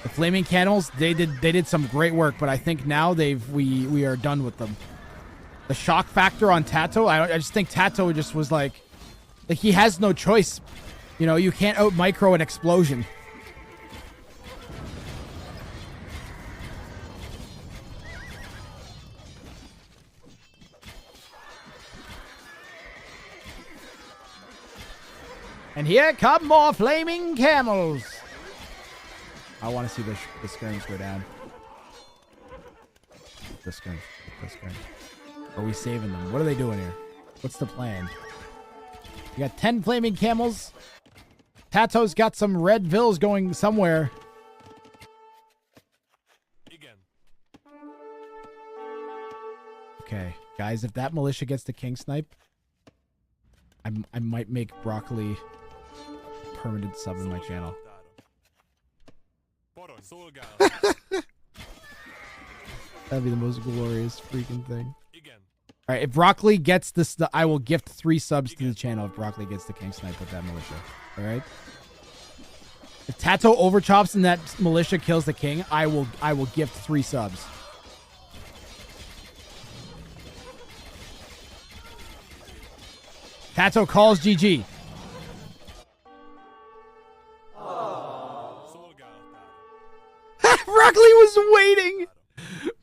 Speaker 1: The flaming candles, they did some great work, but I think now we are done with them. The shock factor on Tato, I just think Tato just was like he has no choice. You know, you can't out micro an explosion. And here come more flaming camels. I want to see the skirms go down. The skirms. Are we saving them? What are they doing here? What's the plan? We got 10 flaming camels. Tato's got some red vills going somewhere. Okay, guys, if that militia gets the king snipe, I might make Broccoli permanent sub in my channel. That'd be the most glorious freaking thing. All right, if Broccoli gets this, I will gift 3 subs to the channel if Broccoli gets the king snipe with that militia. All right. If Tato overchops and that militia kills the king, I will gift 3 subs. Tato calls GG. Broccoli was waiting.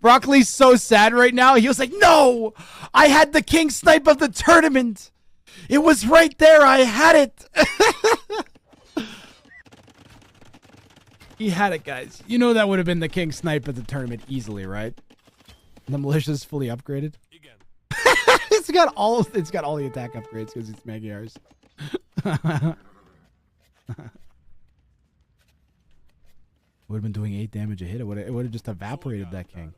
Speaker 1: Broccoli's so sad right now. He was like, no, I had the king snipe of the tournament. It was right there. I had it. He had it, guys. You know that would have been the king snipe of the tournament easily, right? The militia's fully upgraded. It's got all the attack upgrades because it's Magyars. Would have been doing 8 damage a hit. It would have just evaporated that king.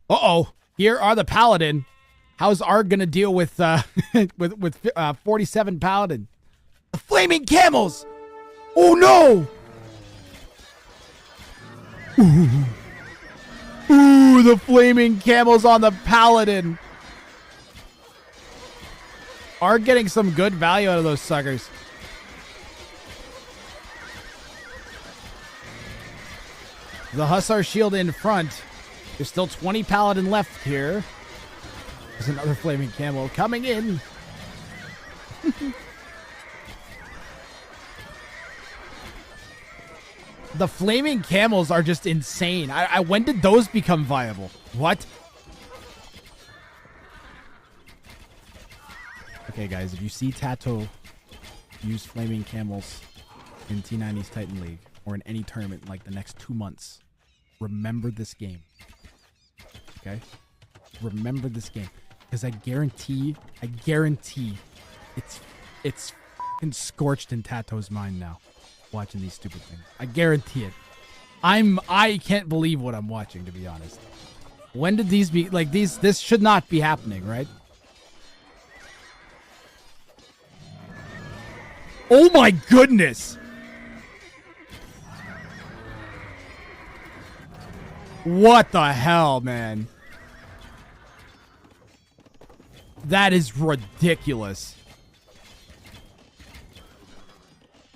Speaker 1: Uh-oh. Here are the paladin. How's Arg gonna deal with 47 paladin? The flaming camels. Oh no. Ooh, the flaming camels on the paladin. Arg getting some good value out of those suckers. The Hussar shield in front. There's still 20 paladin left here. There's another flaming camel coming in. The flaming camels are just insane. When did those become viable? What? Okay, guys, if you see Tato use flaming camels in T90's Titan League, or in any tournament in like the next 2 months, remember this game. Okay? Remember this game. Because I guarantee it's f***ing scorched in Tato's mind now, watching these stupid things. I guarantee it. I can't believe what I'm watching, to be honest. When did these be, like, this should not be happening, right? Oh my goodness! What the hell, man? That is ridiculous.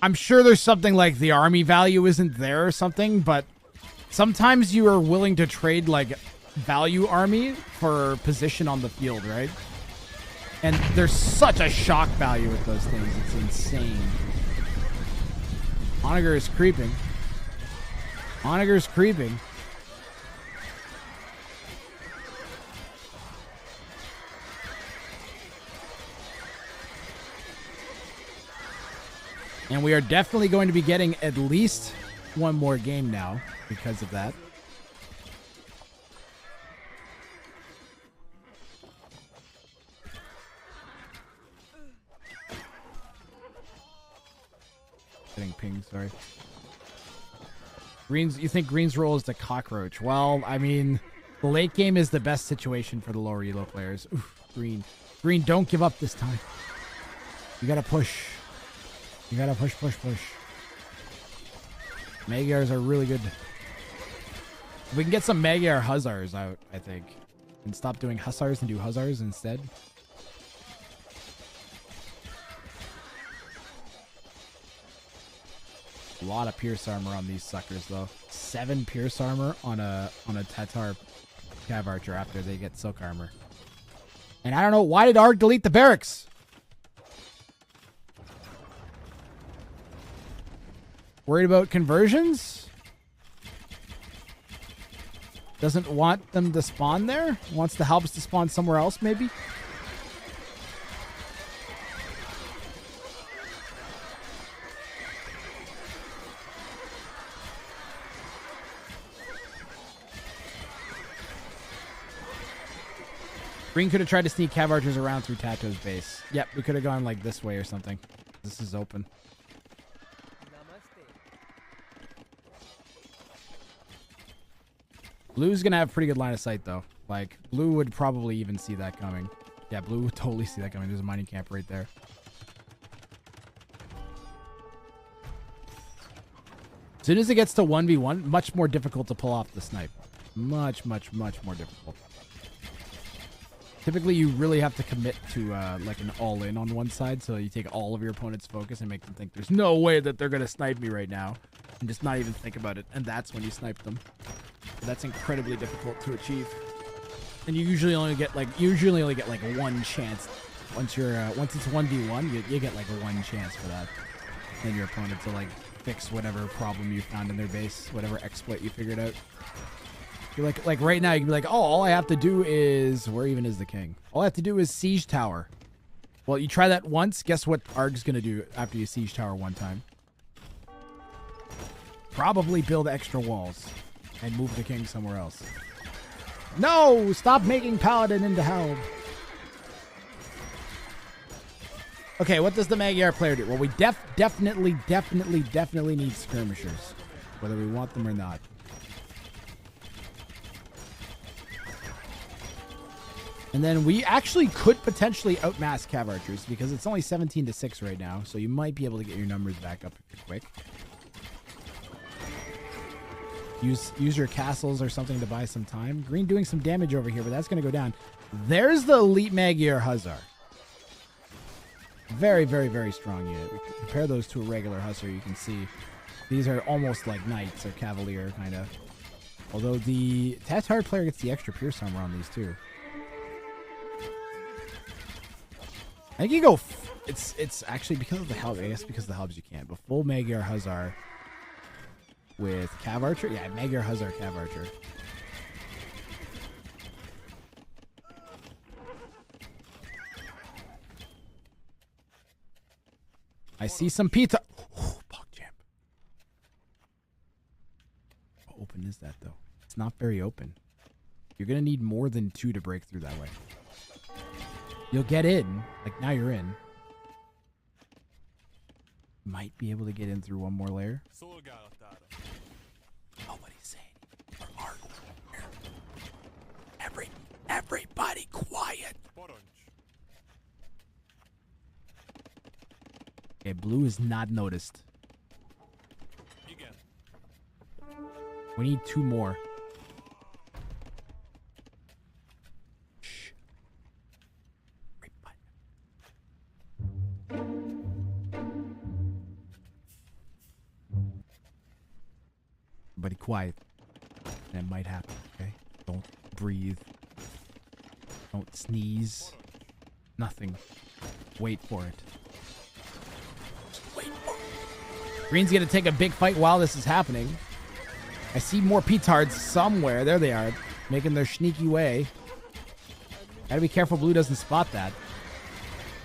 Speaker 1: I'm sure there's something like the army value isn't there or something, but sometimes you are willing to trade like value army for position on the field, right? And there's such a shock value with those things. It's insane. Onager is creeping. Onager is creeping. And we are definitely going to be getting at least one more game now because of that. Getting pinged, sorry. Green's, you think Green's role is the cockroach? Well, I mean, the late game is the best situation for the lower elo players. Oof, Green. Green, don't give up this time. You gotta push. You gotta push. Magyars are really good. We can get some Magyar Hussars out, I think. And stop doing Hussars and do Hussars instead. A lot of Pierce armor on these suckers, though. 7 Pierce armor on a Tatar Cav Archer after they get Silk armor. And I don't know, why did Arg delete the barracks? Worried about conversions? Doesn't want them to spawn there? Wants to help us to spawn somewhere else, maybe? Green could have tried to sneak Cav Archers around through Tato's base. Yep, we could have gone like this way or something. This is open. Blue's gonna have pretty good line of sight though. Like, Blue would probably even see that coming. Yeah, Blue would totally see that coming. There's a mining camp right there. As soon as it gets to 1v1, much more difficult to pull off the snipe. Much more difficult. Typically, you really have to commit to like an all-in on one side, so you take all of your opponent's focus and make them think there's no way that they're going to snipe me right now, and just not even think about it, and that's when you snipe them. That's incredibly difficult to achieve, and you usually only get like one chance. Once it's 1v1, you get like one chance for that, and your opponent to like fix whatever problem you found in their base, whatever exploit you figured out. You're like right now, you can be like, oh, all I have to do is... Where even is the king? All I have to do is siege tower. Well, you try that once. Guess what Arg's going to do after you siege tower one time? Probably build extra walls and move the king somewhere else. No! Stop making Paladin into Helm. Okay, what does the Magyar player do? Well, we definitely need skirmishers. Whether we want them or not. And then we actually could potentially outmass Cav Archers because it's only 17-6 right now, so you might be able to get your numbers back up quick. Use your castles or something to buy some time. Green doing some damage over here, but that's going to go down. There's the elite Magyar Hussar. Very strong unit. We compare those to a regular Hussar, you can see these are almost like knights or cavalier kind of. Although the Tatar player gets the extra pierce armor on these too. I think you go. It's actually because of the help. I guess because of the helps you can't. But full Magyar Hussar with Cav Archer. Yeah, Magyar Hussar Cav Archer. I see some pizza. Oh, Pog Champ. It's not very open. You're going to need more than 2 to break through that way. You'll get in. Like, now you're in. Might be able to get in through one more layer. Nobody's saying. Everybody quiet. Okay, blue is not noticed. We need 2 more. Shh. Everybody quiet. That might happen, okay? Don't breathe. Don't sneeze. Nothing. Wait for it. Just wait for it. Green's gonna take a big fight while this is happening. I see more petards somewhere. There they are. Making their sneaky way. Gotta be careful blue doesn't spot that.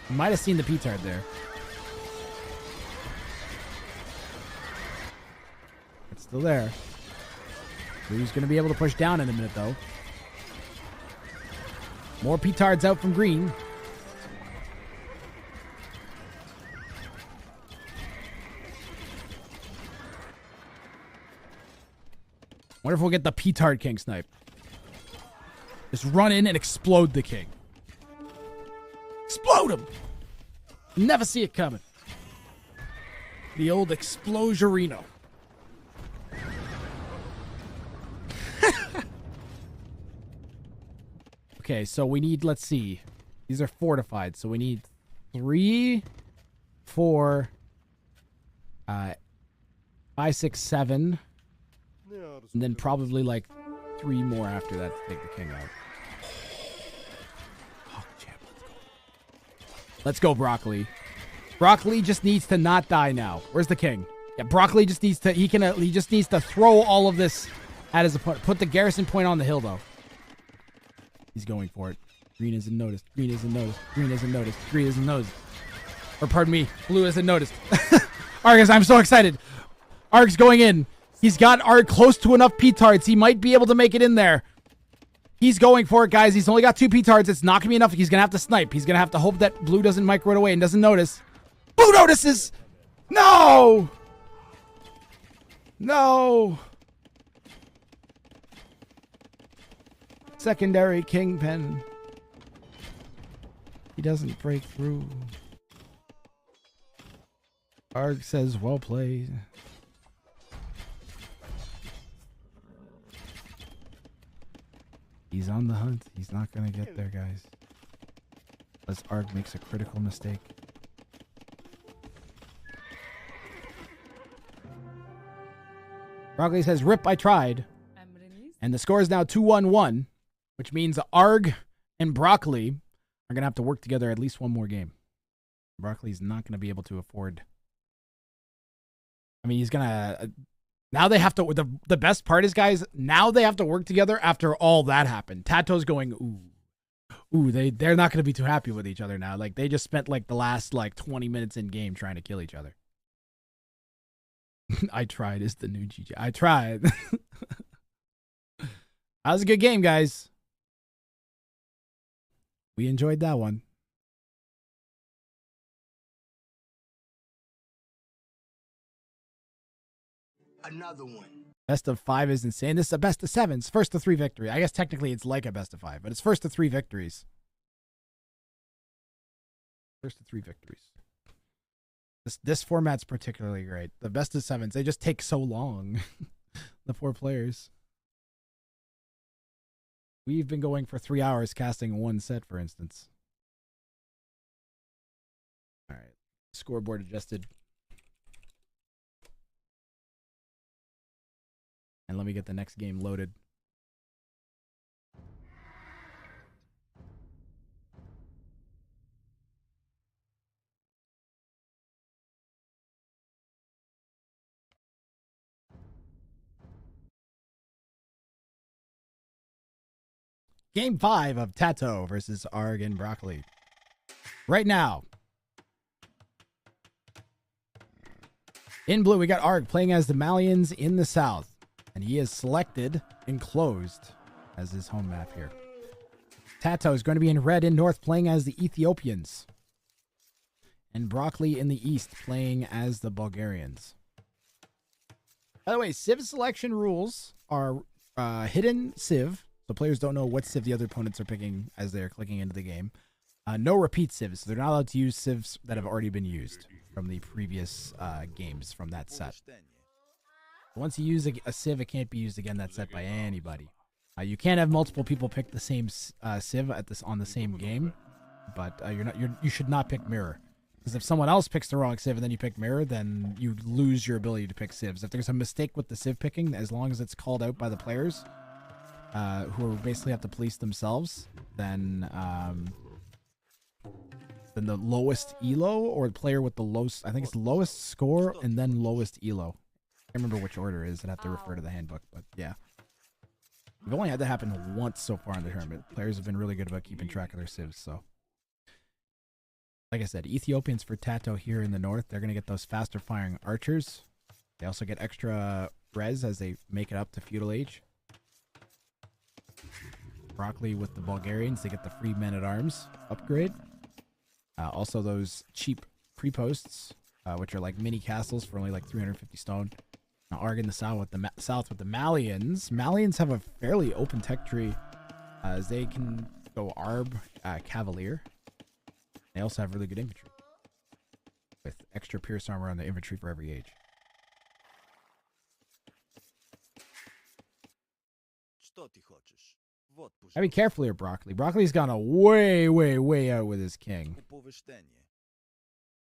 Speaker 1: Might have seen the petard there. It's still there. Blue's gonna be able to push down in a minute though. More petards out from green. Wonder if we'll get the petard king snipe. Just run in and explode the king. Explode him! Never see it coming. The old explosionino. Okay, so we need, let's see. These are fortified, so we need 3, 4, 5, 6, 7. And then probably like 3 more after that to take the king out. Oh, champ, let's go, Broccoli. Broccoli just needs to not die now. Where's the king? Yeah, Broccoli just needs to, he just needs to throw all of this at his opponent. Put the garrison point on the hill, though. He's going for it. Green isn't noticed. Green isn't noticed. Green isn't noticed. Green isn't noticed. Or pardon me, blue isn't noticed. Argus, I'm so excited. Arg's going in. He's got Arg close to enough petards. He might be able to make it in there. He's going for it, guys. He's only got 2 petards. It's not going to be enough. He's going to have to snipe. He's going to have to hope that blue doesn't micro it away and doesn't notice. Blue notices! No! No! Secondary kingpin. He doesn't break through. Arg says, well played. He's on the hunt. He's not going to get there, guys. Unless Arg makes a critical mistake. Broccoli says, rip, I tried. And the score is now 2-1-1, which means Arg and Broccoli are going to have to work together at least one more game. Broccoli's not going to be able to afford. I mean, he's going to... Now they have to, the best part is, guys, now they have to work together after all that happened. Tato's going, ooh, they're not going to be too happy with each other now. Like, they just spent, like, the last, 20 minutes in game trying to kill each other. I tried is the new GG. I tried. That was a good game, guys. We enjoyed that one.
Speaker 8: Another one.
Speaker 1: Best of 5 is insane. This is a best of 7s. First to 3 victory. I guess technically it's like a best of 5, but it's first to 3 victories. First to 3 victories. This format's particularly great. The best of 7s, they just take so long. The 4 players. We've been going for 3 hours casting 1 set, for instance. All right. Scoreboard adjusted. And let me get the next game loaded. Game 5 of Tato versus Arg and Broccoli. Right now. In blue, we got Arg playing as the Malians in the south. And he is selected enclosed as his home map here. Tato is going to be in red in north playing as the Ethiopians. And Broccoli in the east playing as the Bulgarians. By the way, Civ selection rules are hidden Civ. So players don't know what Civ the other opponents are picking as they're clicking into the game. No repeat Civs. So they're not allowed to use Civs that have already been used from the previous games from that set. Once you use a Civ, it can't be used again that set by anybody. You can't have multiple people pick the same Civ on the same game, but you should not pick Mirror. Because if someone else picks the wrong Civ and then you pick Mirror, then you lose your ability to pick Civs. If there's a mistake with the Civ picking, as long as it's called out by the players, who basically have to police themselves, then the lowest elo, or the player with the lowest, I think it's lowest score and then lowest elo. I can't remember which order it is. I'd have to refer to the handbook, but yeah. We've only had that happen once so far in the tournament. Players have been really good about keeping track of their civs, so. Like I said, Ethiopians for Tato here in the north. They're going to get those faster firing archers. They also get extra res as they make it up to feudal age. Broccoli with the Bulgarians, they get the free men-at-arms upgrade. Also those cheap pre-posts, which are like mini castles for only like 350 stone. Now Arg in the south with the Malians. Malians have a fairly open tech tree, as they can go Arb, Cavalier. They also have really good infantry, with extra pierce armor on the infantry for every age. I mean, careful here, Broccoli. Broccoli's gone a way out with his king.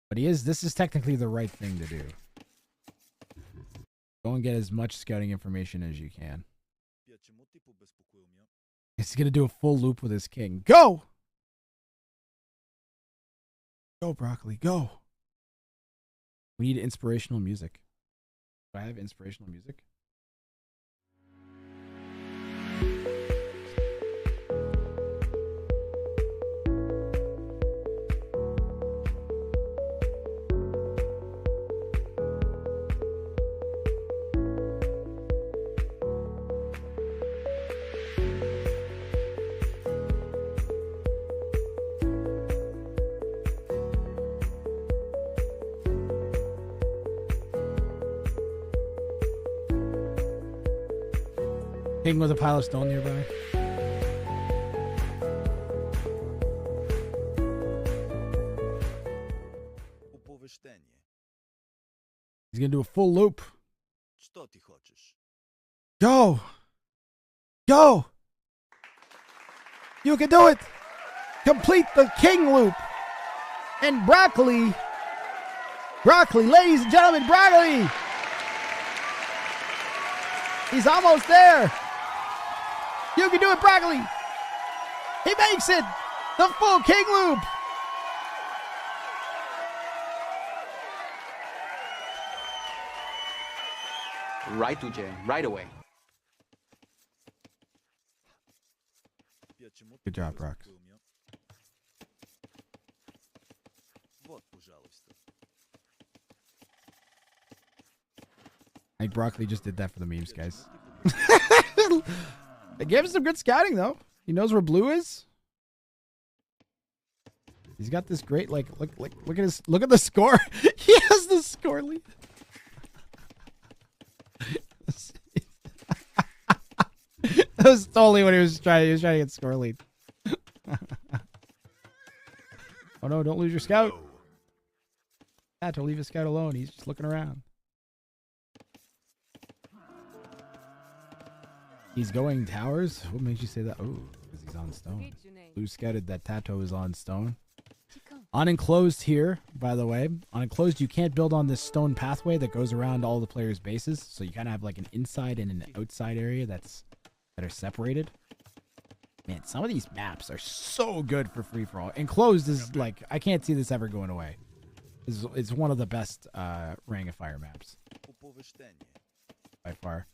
Speaker 1: But this is technically the right thing to do. Go and get as much scouting information as you can. He's going to do a full loop with his king. Go! Go, Broccoli, go! We need inspirational music. Do I have inspirational music? King with a pile of stone nearby. He's gonna do a full loop. Go! Go! You can do it! Complete the king loop! And Broccoli, ladies and gentlemen, Broccoli! He's almost there! You can do it, Broccoli! He makes it! The full king loop!
Speaker 9: Right, Ujay. Right away.
Speaker 1: Good job, Brock. I think Broccoli just did that for the memes, guys. It gave him some good scouting, though. He knows where blue is. He's got this great, like, look at the score. He has the score lead. That was totally what he was trying. He was trying to get score lead. Oh no! Don't lose your scout. Yeah, to leave his scout alone. He's just looking around. He's going towers? What makes you say that? Oh, because he's on stone. Blue scouted that Tato is on stone. Unenclosed here, by the way. Unenclosed, you can't build on this stone pathway that goes around all the players' bases. So you kind of have like an inside and an outside area that are separated. Man, some of these maps are so good for free-for-all. Enclosed is like, I can't see this ever going away. It's one of the best Ring of Fire maps. By far.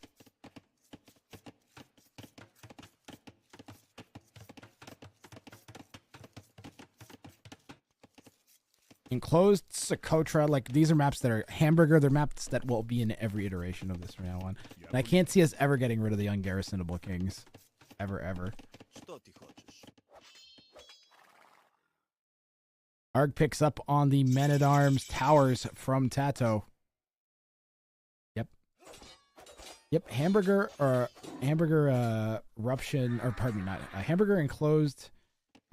Speaker 1: Enclosed, Socotra, like these are maps that are Hamburger. They're maps that will be in every iteration of this from now on. And I can't see us ever getting rid of the ungarrisonable kings. Ever, ever. Arg picks up on the men-at-arms towers from Tato. Yep, Hamburger Eruption, or pardon me, not Hamburger Enclosed,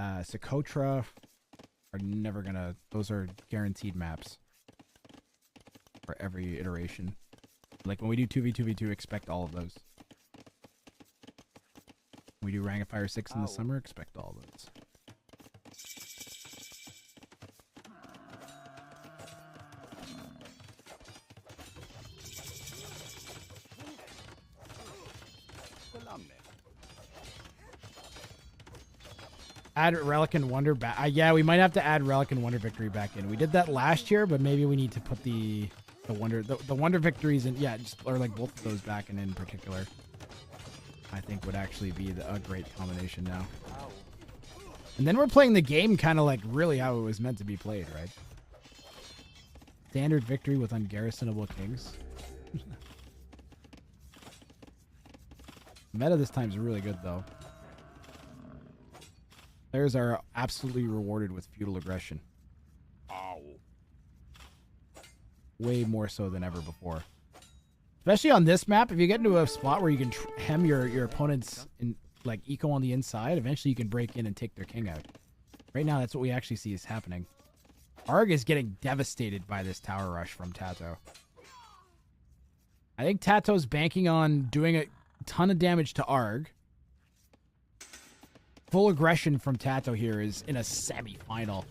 Speaker 1: Socotra are never gonna, those are guaranteed maps for every iteration. Like when we do 2v2v2, expect all of those. When we do Ring of Fire 6 in the summer, expect all of those. Add Relic and Wonder back. Yeah, we might have to add Relic and Wonder Victory back in. We did that last year, but maybe we need to put the Wonder Victories in. Yeah, just, or like both of those back in particular. I think would actually be a great combination now. And then we're playing the game kind of like really how it was meant to be played, right? Standard victory with ungarrisonable kings. Meta this time is really good though. Players are absolutely rewarded with feudal aggression. Way more so than ever before. Especially on this map, if you get into a spot where you can hem your opponent's like eco on the inside, eventually you can break in and take their king out. Right now, that's what we actually see is happening. Arg is getting devastated by this tower rush from Tato. I think Tato's banking on doing a ton of damage to Arg. Full aggression from Tato here is in a semi-final.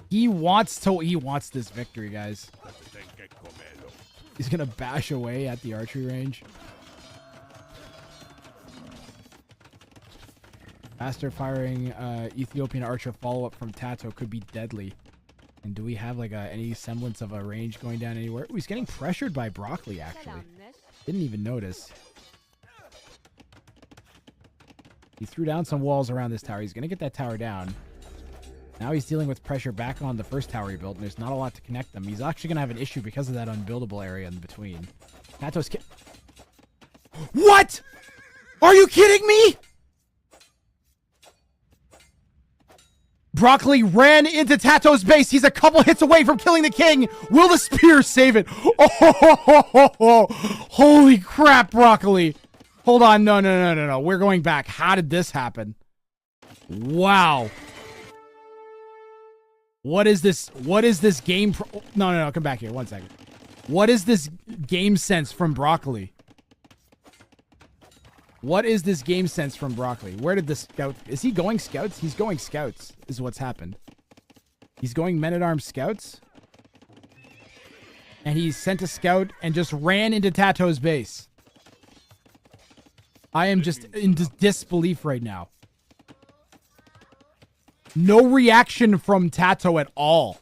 Speaker 1: He wants this victory, guys. He's gonna bash away at the archery range. Faster firing Ethiopian archer follow-up from Tato could be deadly. And do we have like any semblance of a range going down anywhere? Ooh, he's getting pressured by Broccoli, actually. Didn't even notice. He threw down some walls around this tower. He's going to get that tower down. Now he's dealing with pressure back on the first tower he built, and there's not a lot to connect them. He's actually going to have an issue because of that unbuildable area in between. Tato's What? Are you kidding me? Broccoli ran into Tato's base. He's a couple hits away from killing the king. Will the spear save it? Oh, holy crap, Broccoli. Hold on. No. We're going back. How did this happen? Wow. What is this? What is this game? No. Come back here. 1 second. What is this game sense from Broccoli? What is this game sense from Broccoli? Where did the scout... Is he going scouts? He's going scouts, is what's happened. He's going men-at-arms scouts. And he sent a scout and just ran into Tato's base. I am just in disbelief right now. No reaction from Tato at all.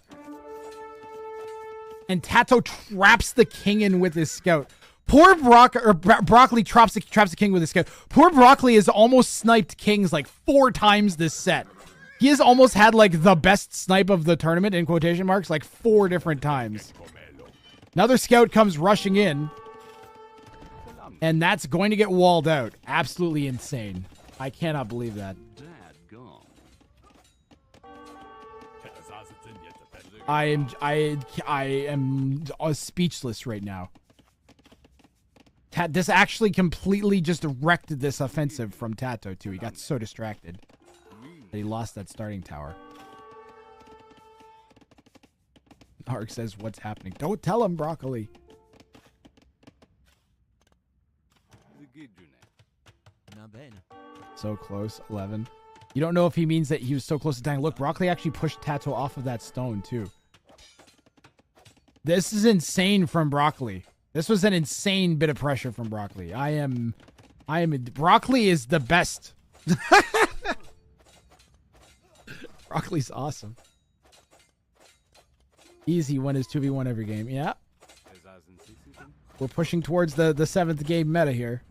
Speaker 1: And Tato traps the king in with his scout. Poor Broccoli traps the king with his scout. Poor Broccoli has almost sniped kings like 4 times this set. He has almost had like the best snipe of the tournament in quotation marks like 4 different times. Another scout comes rushing in. And that's going to get walled out. Absolutely insane. I cannot believe that. I am speechless right now. This actually completely just wrecked this offensive from Tato too. He got so distracted that he lost that starting tower. Ark says, "What's happening?" Don't tell him, Broccoli. So close, 11. You don't know if he means that he was so close to dying. Look, Broccoli actually pushed Tato off of that stone too. This is insane from Broccoli. This was an insane bit of pressure from Broccoli. Broccoli is the best. Broccoli's awesome. Easy win is 2v1 every game. Yeah. We're pushing towards the 7th game meta here.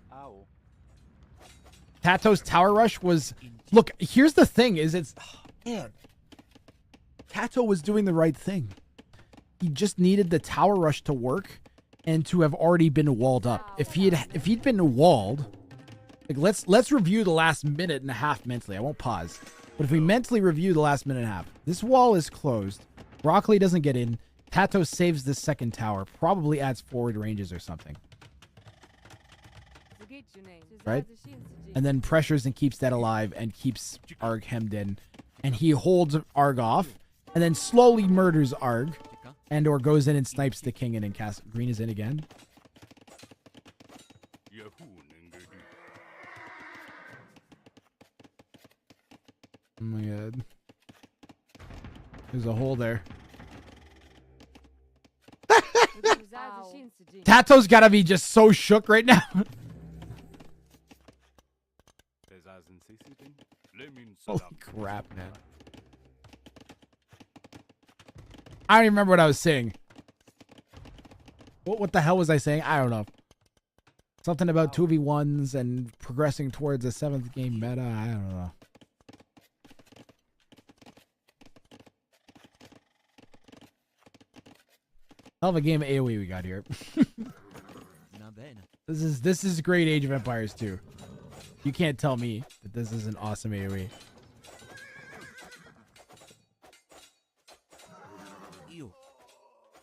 Speaker 1: Tato's tower rush was... Look, here's the thing, is it's... Oh, man. Tato was doing the right thing. he just needed the tower rush to work and to have already been walled up. If he'd been walled, like let's review the last minute and a half mentally. I won't pause. But if we mentally review the last minute and a half, this wall is closed. Broccoli doesn't get in. Tato saves the second tower. Probably adds forward ranges or something. Right? And then pressures and keeps that alive and keeps Arg hemmed in. And he holds Arg off and then slowly murders Arg and or goes in and snipes the king and cast. Green is in again. Oh my god. There's a hole there. Tato's gotta be just so shook right now. Holy crap, man. I don't even remember what I was saying. What the hell was I saying? I don't know. Something about 2v1s and progressing towards a 7th game meta. I don't know. Hell of a game of AoE we got here. This is great Age of Empires 2. You can't tell me that this is an awesome AoE.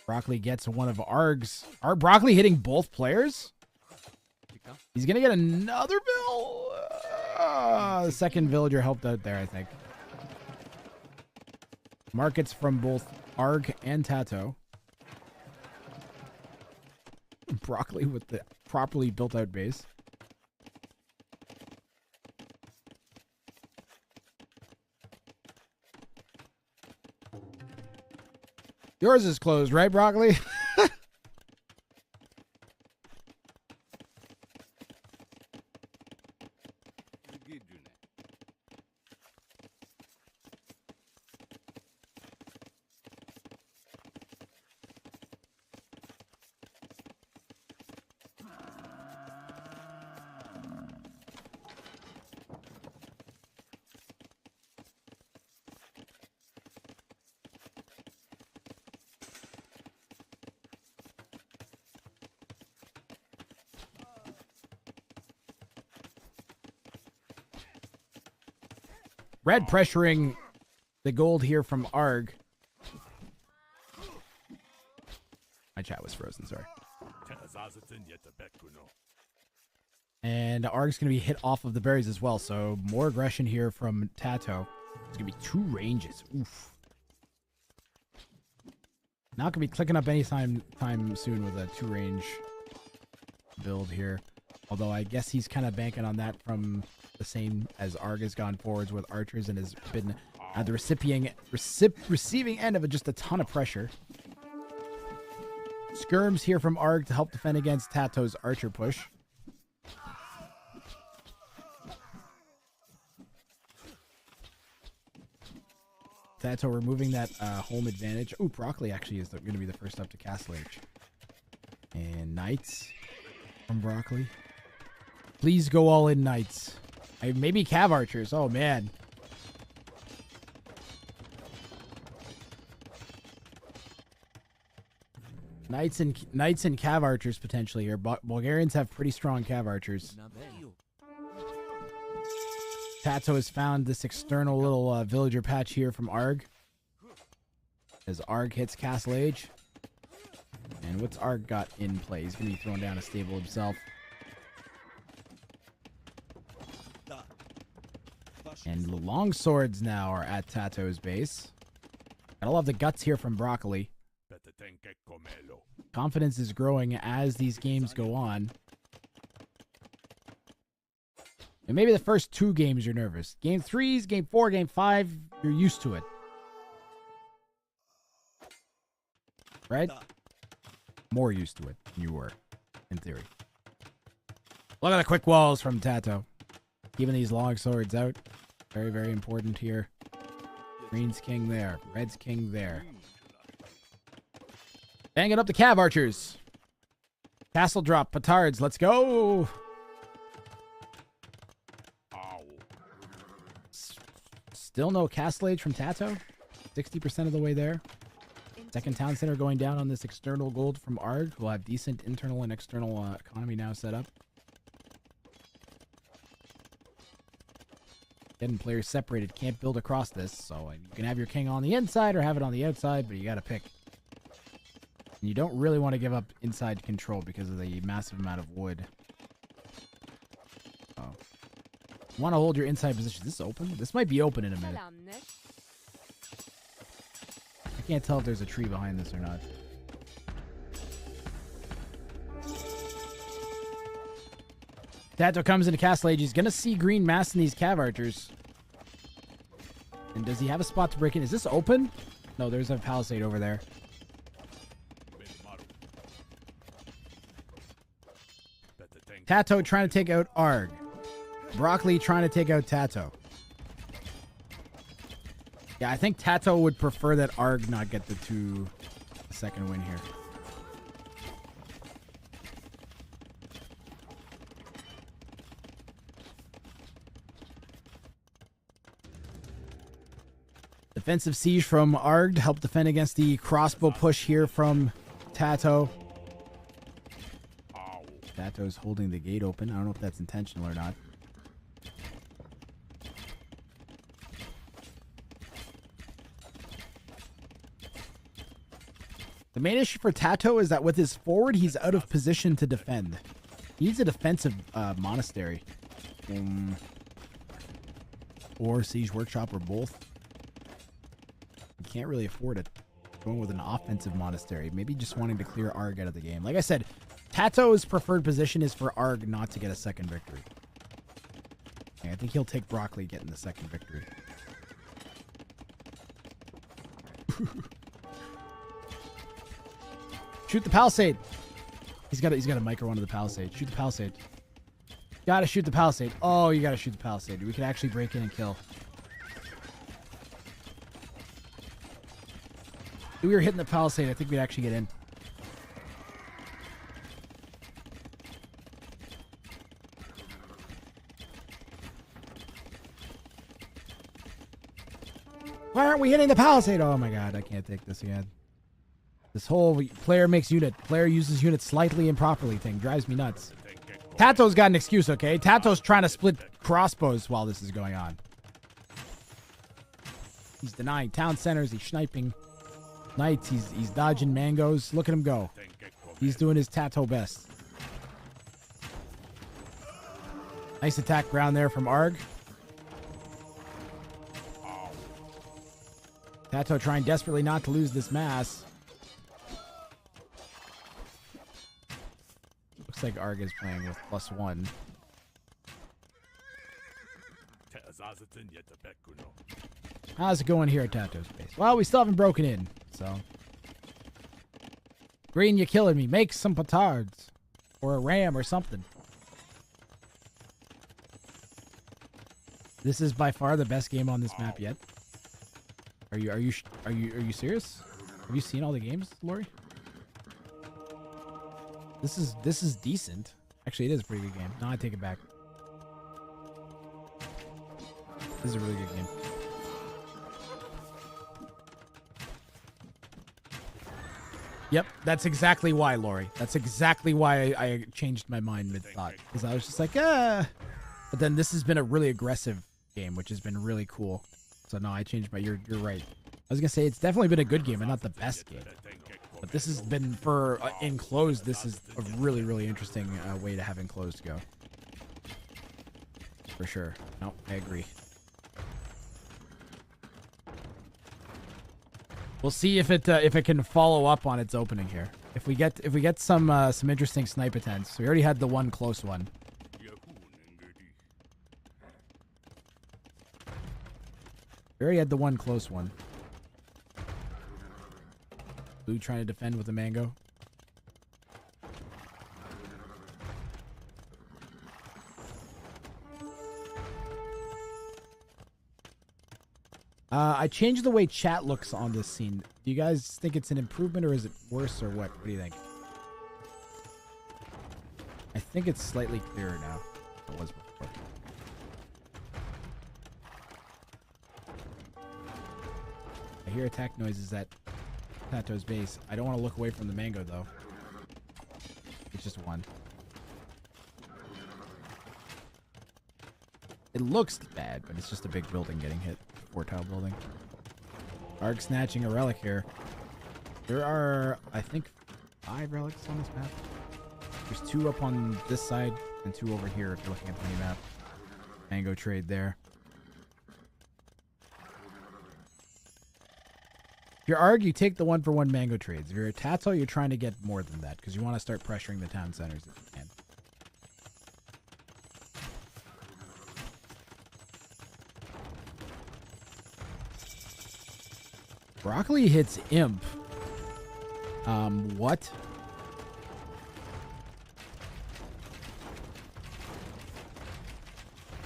Speaker 1: Broccoli gets one of Arg's. Are Broccoli hitting both players? He's gonna get another bill. The second villager helped out there, I think. Markets from both Arg and Tato. Broccoli with the properly built out base. Yours is closed, right, Broccoli? Red pressuring the gold here from Arg. My chat was frozen, sorry. And Arg's going to be hit off of the berries as well, so more aggression here from Tato. It's going to be 2 ranges. Oof. Not going to be clicking up any time soon with a 2-range build here. Although I guess he's kind of banking on that from the same as Arg has gone forwards with archers and has been at the receiving end of just a ton of pressure. Skirms here from Arg to help defend against Tato's archer push. Tato removing that home advantage. Ooh, Broccoli actually is going to be the first up to Castle Age. And Knights from Broccoli. Please go all in, Knights. Maybe Cav Archers. Oh, man. Knights and Cav Archers potentially here. Bulgarians have pretty strong Cav Archers. Tato has found this external little villager patch here from Arg. As Arg hits Castle Age. And what's Arg got in play? He's going to be throwing down a stable himself. And the long swords now are at Tato's base. Gotta love the guts here from Broccoli. Confidence is growing as these games go on. And maybe the first 2 games you're nervous. Game 3s, game 4, game 5, you're used to it. Right? More used to it than you were, in theory. Look at the quick walls from Tato. Keeping these long swords out. Very, very important here. Green's king there. Red's king there. Banging up the Cav Archers. Castle drop. Petards. Let's go. Still no Castle Age from Tato. 60% of the way there. Second town center going down on this external gold from ARG. We'll have decent internal and external economy now set up. Getting players separated. Can't build across this. So you can have your king on the inside or have it on the outside, but you got to pick. And you don't really want to give up inside control because of the massive amount of wood. Oh. You want to hold your inside position. Is this open? This might be open in a minute. I can't tell if there's a tree behind this or not. Tato comes into Castle Age. He's going to see green mass in these Cav archers. And does he have a spot to break in? Is this open? No, there's a palisade over there. Tato trying to take out Arg. Broccoli trying to take out Tato. Yeah, I think Tato would prefer that Arg not get the second win here. Defensive siege from Arg to help defend against the crossbow push here from Tato. Tato's holding the gate open. I don't know if that's intentional or not. The main issue for Tato is that with his forward, he's out of position to defend. He needs a defensive monastery. Or Siege Workshop or both. He can't really afford it. Going with an offensive monastery. Maybe just wanting to clear Arg out of the game. Like I said, Tato's preferred position is for Arg not to get a second victory. Okay, I think he'll take Broccoli getting the second victory. Shoot the palisade. He's got a micro onto the palisade. Shoot the palisade. Gotta shoot the palisade. Oh, you gotta shoot the palisade. We could actually break in and kill. If we were hitting the palisade, I think we'd actually get in. Why aren't we hitting the palisade? Oh my god, I can't take this again. This whole player makes unit, player uses unit slightly improperly thing drives me nuts. Tato's got an excuse, okay? Tato's trying to split crossbows while this is going on. He's denying town centers, he's sniping knights, he's dodging mangoes. Look at him go. He's doing his Tato best. Nice attack ground there from Arg. Tato trying desperately not to lose this mass. Looks like Arg is playing with +1. How's it going here at Tato's base? Well, we still haven't broken in, so. Green, you're killing me. Make some petards. Or a ram or something. This is by far the best game on this map yet. Are you serious? Have you seen all the games, Lori? This is decent. Actually, it is a pretty good game. No, I take it back. This is a really good game. Yep, that's exactly why, Lori. That's exactly why I changed my mind mid-thought. Because I was just like, ah. But then this has been a really aggressive game, which has been really cool. So no, I changed my... You're right. I was going to say, it's definitely been a good game and not the best game. But this has been, for enclosed, this is a really, really interesting way to have enclosed go. For sure. No, I agree. We'll see if it can follow up on its opening here. If we get some interesting snipe attempts. We already had the one close one. We already had the one close one. Blue trying to defend with a mango. I changed the way chat looks on this scene. Do you guys think it's an improvement or is it worse or what? What do you think? I think it's slightly clearer now than it was before. I hear attack noises that Tato's base. I don't want to look away from the mango, though. It's just one. It looks bad, but it's just a big building getting hit. 4-tile building. Arg snatching a relic here. There are, I think, 5 relics on this map. There's 2 up on this side and 2 over here if you're looking at the mini map. Mango trade there. If you're Arg, you take the 1-for-1 mango trades. If you're a Tato, you're trying to get more than that because you want to start pressuring the town centers if you can. Broccoli hits Imp. What?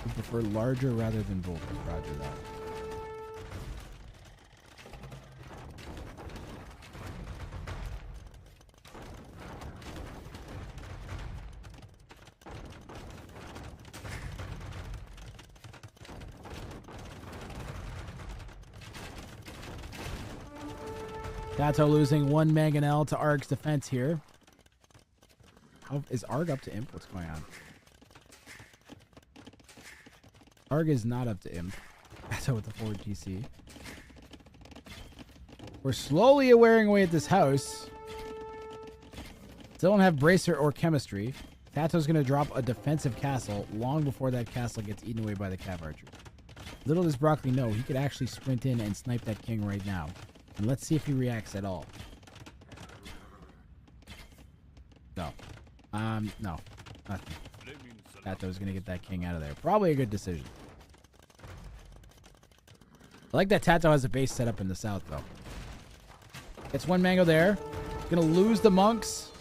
Speaker 1: You prefer larger rather than boulders. Roger that. Tato losing 1 mangonel to Arg's defense here. How is Arg up to Imp? What's going on? Arg is not up to Imp. Tato with the forward TC. We're slowly wearing away at this house. Still don't have Bracer or Chemistry. Tato's going to drop a defensive castle long before that castle gets eaten away by the Cav Archer. Little does Broccoli know, he could actually sprint in and snipe that king right now. And let's see if he reacts at all. No. No. Nothing. Tato's going to get that king out of there. Probably a good decision. I like that Tato has a base set up in the south, though. Gets 1 mango there. Going to lose the monks.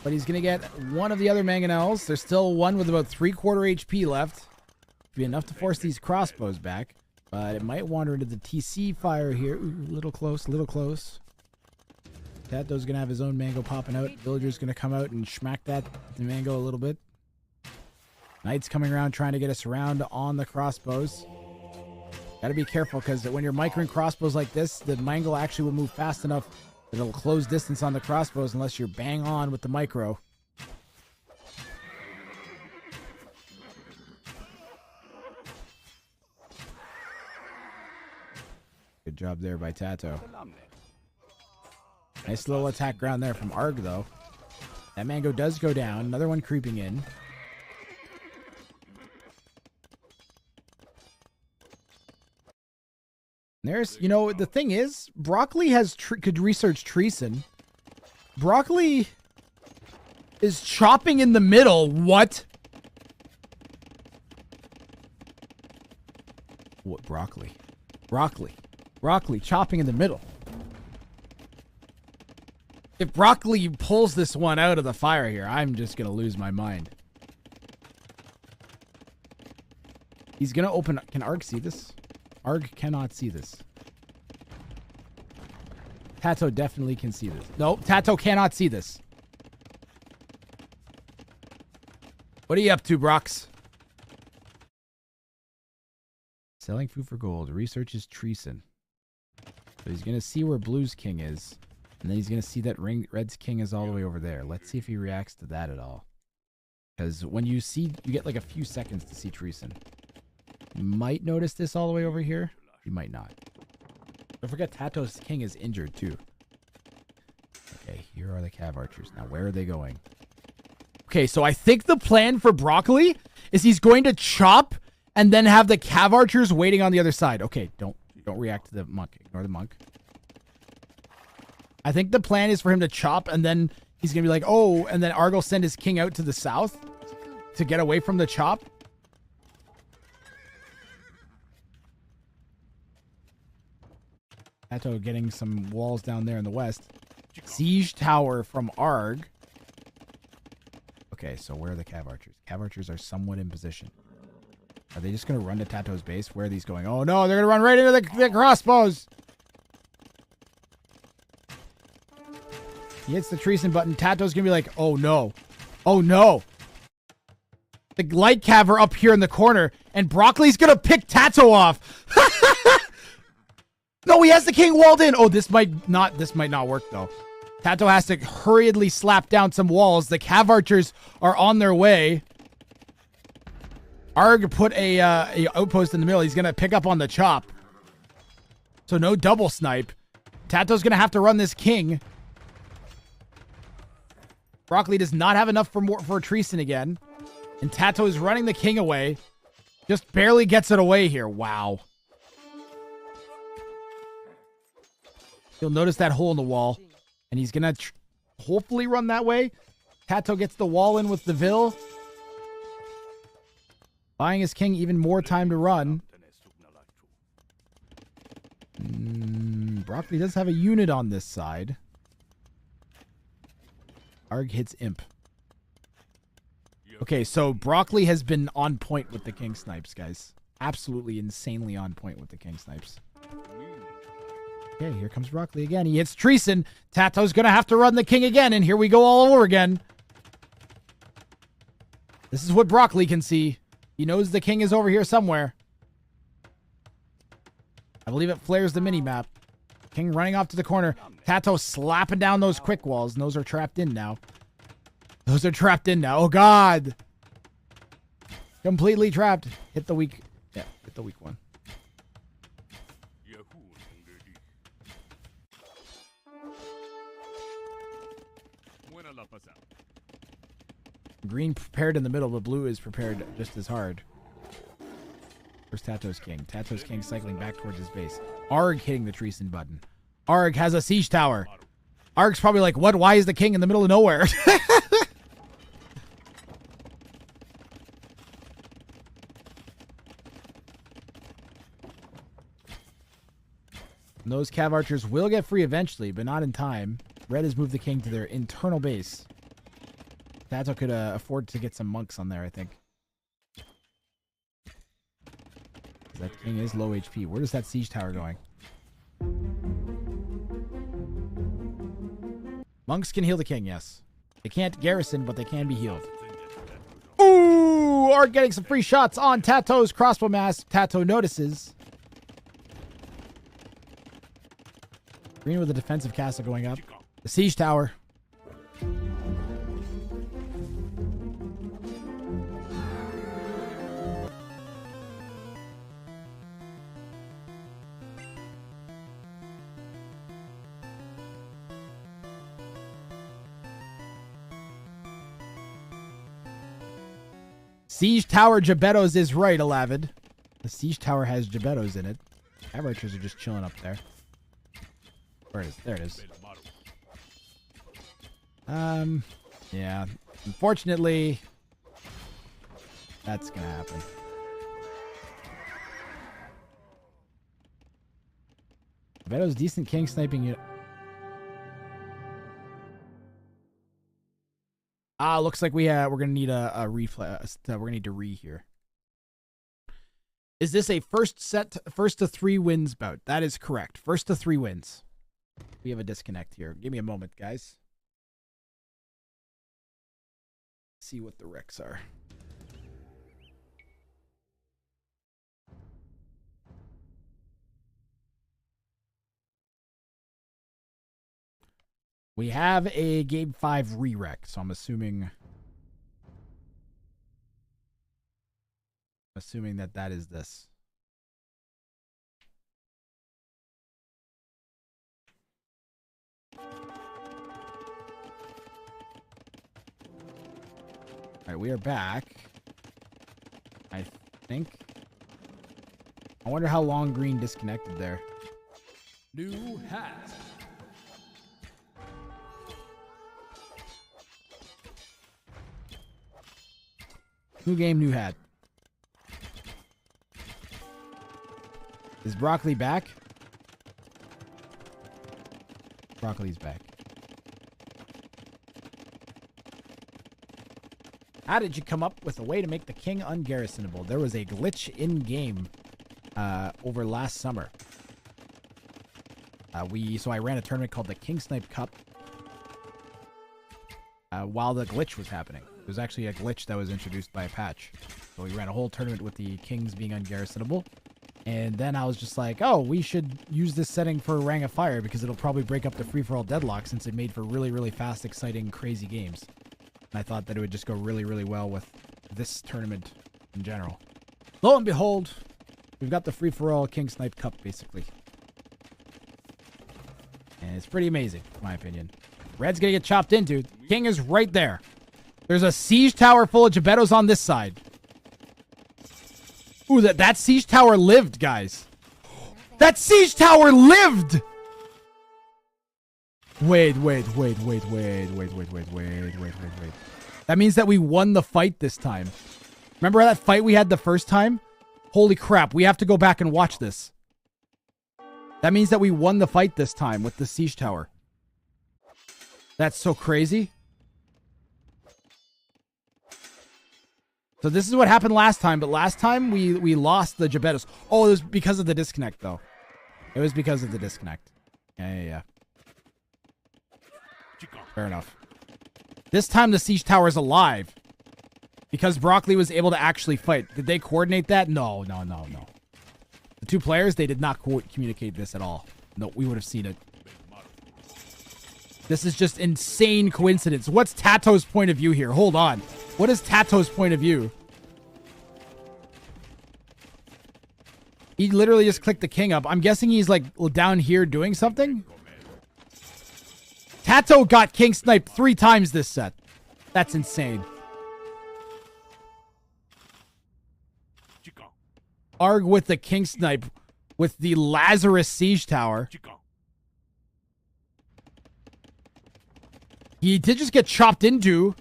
Speaker 1: But he's going to get 1 of the other mangonels. There's still 1 with about 3/4 HP left. Be enough to force these crossbows back. But it might wander into the TC fire here. Ooh, little close, little close. Tato's going to have his own mango popping out. Villager's going to come out and schmack the mango a little bit. Knight's coming around trying to get us around on the crossbows. Got to be careful because when you're microing crossbows like this, the mango actually will move fast enough that it'll close distance on the crossbows unless you're bang on with the micro. Good job there by Tato. Nice little attack ground there from Arg, though. That mango does go down. Another one creeping in. There's, you know, the thing is, Broccoli could research treason. Broccoli is chopping in the middle. What? What, Broccoli? Broccoli chopping in the middle. If Broccoli pulls this one out of the fire here, I'm just going to lose my mind. He's going to open... Can Arg see this? Arg cannot see this. Tato definitely can see this. No, Tato cannot see this. What are you up to, Brox? Selling food for gold. Researches treason. So he's going to see where Blue's king is. And then he's going to see that Red's king is all the way over there. Let's see if he reacts to that at all. Because when you see... You get like a few seconds to see treason. You might notice this all the way over here. You might not. Don't forget Tato's king is injured too. Okay, here are the Cav Archers. Now, where are they going? Okay, so I think the plan for Broccoli is he's going to chop and then have the Cav Archers waiting on the other side. Okay, don't react to the monk. Ignore the monk. I think the plan is for him to chop and then he's going to be like, oh, and then Arg will send his king out to the south to get away from the chop. Tato getting some walls down there in the west. Siege tower from Arg. Okay, so where are the Cav Archers? Cav Archers are somewhat in position. Are they just going to run to Tato's base? Where are these going? Oh no, they're going to run right into the crossbows. He hits the treason button. Tato's going to be like, oh no. Oh no. The light Cav are up here in the corner and Broccoli's going to pick Tato off. No, he has the king walled in. Oh, this might not work though. Tato has to hurriedly slap down some walls. The cav archers are on their way. Arg put a outpost in the middle. He's gonna pick up on the chop. So no double snipe. Tato's gonna have to run this king. Broccoli does not have enough for Treason again. And Tato is running the king away. Just barely gets it away here. Wow. You'll notice that hole in the wall. And he's going to hopefully run that way. Tato gets the wall in with the Vil. Buying his king even more time to run. Broccoli does have a unit on this side. Arg hits Imp. Okay, so Broccoli has been on point with the king snipes, guys. Absolutely insanely on point with the king snipes. Okay, here comes Broccoli again. He hits Treason. Tato's going to have to run the king again, and here we go all over again. This is what Broccoli can see. He knows the king is over here somewhere. I believe it flares the mini-map. King running off to the corner. Tato slapping down those quick walls, and those are trapped in now. Those are trapped in now. Oh, God. Completely trapped. Hit the weak. Yeah, hit the weak one. Green prepared in the middle, but blue is prepared just as hard. Where's Tato's king? Tato's king cycling back towards his base. Arg hitting the Treason button. Arg has a siege tower. Arg's probably like, what? Why is the king in the middle of nowhere? And those cav archers will get free eventually, but not in time. Red has moved the king to their internal base. Tato could afford to get some monks on there, I think. That king is low HP. Where is that siege tower going? Monks can heal the king, yes. They can't garrison, but they can be healed. Ooh! Arg getting some free shots on Tato's crossbow mask. Tato notices. Green with a defensive castle going up. The siege tower. Siege Tower Gebettos is right, Alavid. The Siege Tower has Gebettos in it. Cav archers are just chilling up there. Where is it? There it is. Yeah. Unfortunately, that's gonna happen. Gebetto's decent king sniping unit. Looks like we're gonna need a reflex. We're gonna need to here. Is this a first to 3 wins bout? That is correct. First to 3 wins. We have a disconnect here. Give me a moment, guys. See what the recs are. We have a Game 5 re-rec, so I'm assuming that is this. All right, we are back. I think. I wonder how long Green disconnected there. New hat. New game, new hat. Is Broccoli back? Broccoli's back. How did you come up with a way to make the king ungarrisonable? There was a glitch in-game over last summer. So I ran a tournament called the King Snipe Cup while the glitch was happening. It was actually a glitch that was introduced by a patch. So we ran a whole tournament with the kings being ungarrisonable. And then I was just like, oh, we should use this setting for Ring of Fire because it'll probably break up the free-for-all deadlock since it made for really, really fast, exciting, crazy games. And I thought that it would just go really, really well with this tournament in general. Lo and behold, we've got the free-for-all King Snipe Cup, basically. And it's pretty amazing, in my opinion. Red's gonna get chopped into. King is right there. There's a siege tower full of Gebettos on this side. Ooh, that siege tower lived, guys. That siege tower lived! Wait. That means that we won the fight this time. Remember that fight we had the first time? Holy crap, we have to go back and watch this. That means that we won the fight this time with the siege tower. That's so crazy. So this is what happened last time, but last time we lost the Gebettos. Oh, it was because of the disconnect, though. It was because of the disconnect. Yeah. Fair enough. This time the siege tower is alive. Because Broccoli was able to actually fight. Did they coordinate that? No. The two players, they did not communicate this at all. No, we would have seen it. This is just insane coincidence. What's Tato's point of view here? Hold on. What is Tato's point of view? He literally just clicked the king up. I'm guessing he's like down here doing something. Tato got king sniped 3 times this set. That's insane. Arg with the king snipe with the Lazarus siege tower. He did just get chopped into.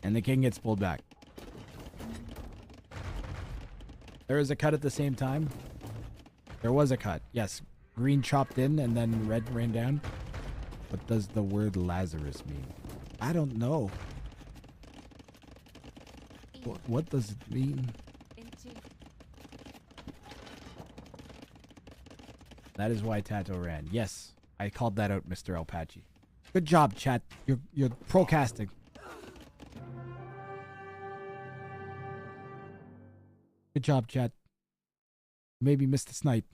Speaker 1: And the king gets pulled back. There is a cut at the same time. There was a cut. Yes. Green chopped in and then red ran down. What does the word Lazarus mean? I don't know. What does it mean? That is why Tato ran. Yes, I called that out, Mr. Alpachi. Good job, chat. You're procasting. Good job, chat. Maybe missed the snipe.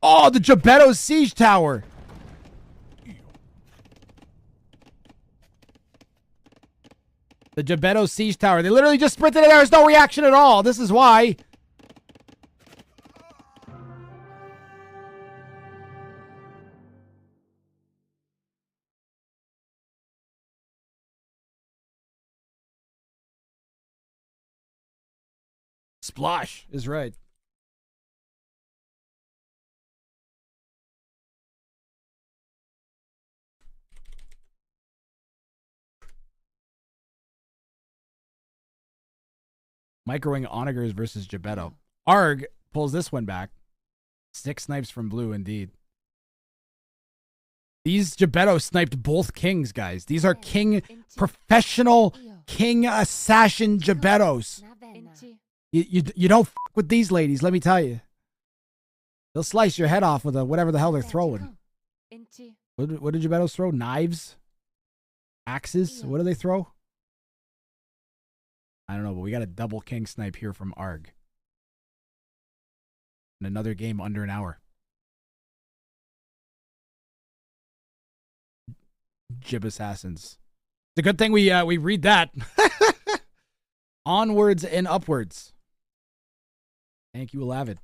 Speaker 1: Oh, the Gebetto siege tower. The Gebetto siege tower. They literally just sprinted in. There was no reaction at all. This is why. Splosh is right. Microwing onagers versus Gebetto. Arg pulls this one back. 6 snipes from blue, indeed. These Gebetto sniped both kings, guys. These are professional king assassin Gebettos. You don't fuck with these ladies, let me tell you. They'll slice your head off with whatever the hell they're throwing. What did Gebettos throw? Knives? Axes? What do they throw? I don't know, but we got a double king snipe here from Arg. And another game under an hour. Jib assassins. It's a good thing we read that. Onwards and upwards. Thank you, Alavid.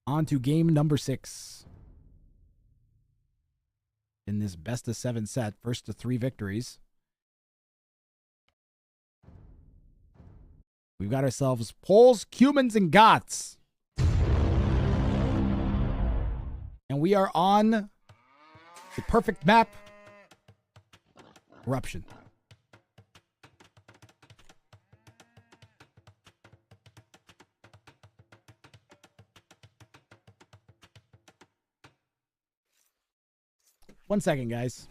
Speaker 1: On to game number 6. In this best of 7 set, first to 3 victories. We've got ourselves Poles, Cumans, and Goths. And we are on the perfect map, Corruption. One second, guys.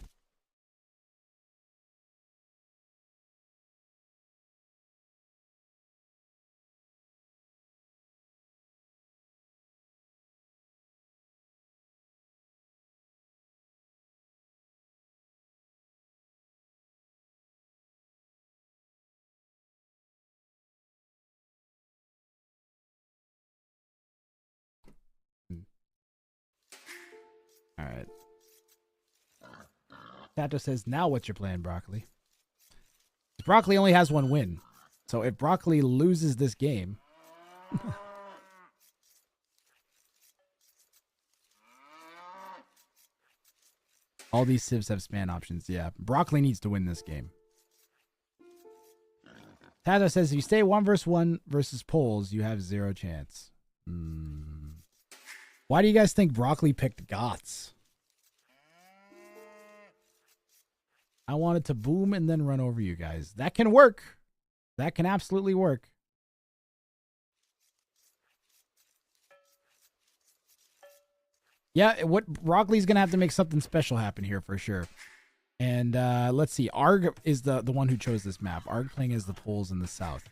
Speaker 1: right. Tato says, now what's your plan, Broccoli? Broccoli only has one win. So if Broccoli loses this game... all these civs have span options. Yeah, Broccoli needs to win this game. Tato says, if you stay 1v1 versus Poles, you have 0 chance. Why do you guys think Broccoli picked Goths? I wanted to boom and then run over you guys. That can work. That can absolutely work. Yeah, what Broccoli's going to have to make something special happen here for sure. And let's see. Arg is the one who chose this map. Arg playing as the Poles in the south.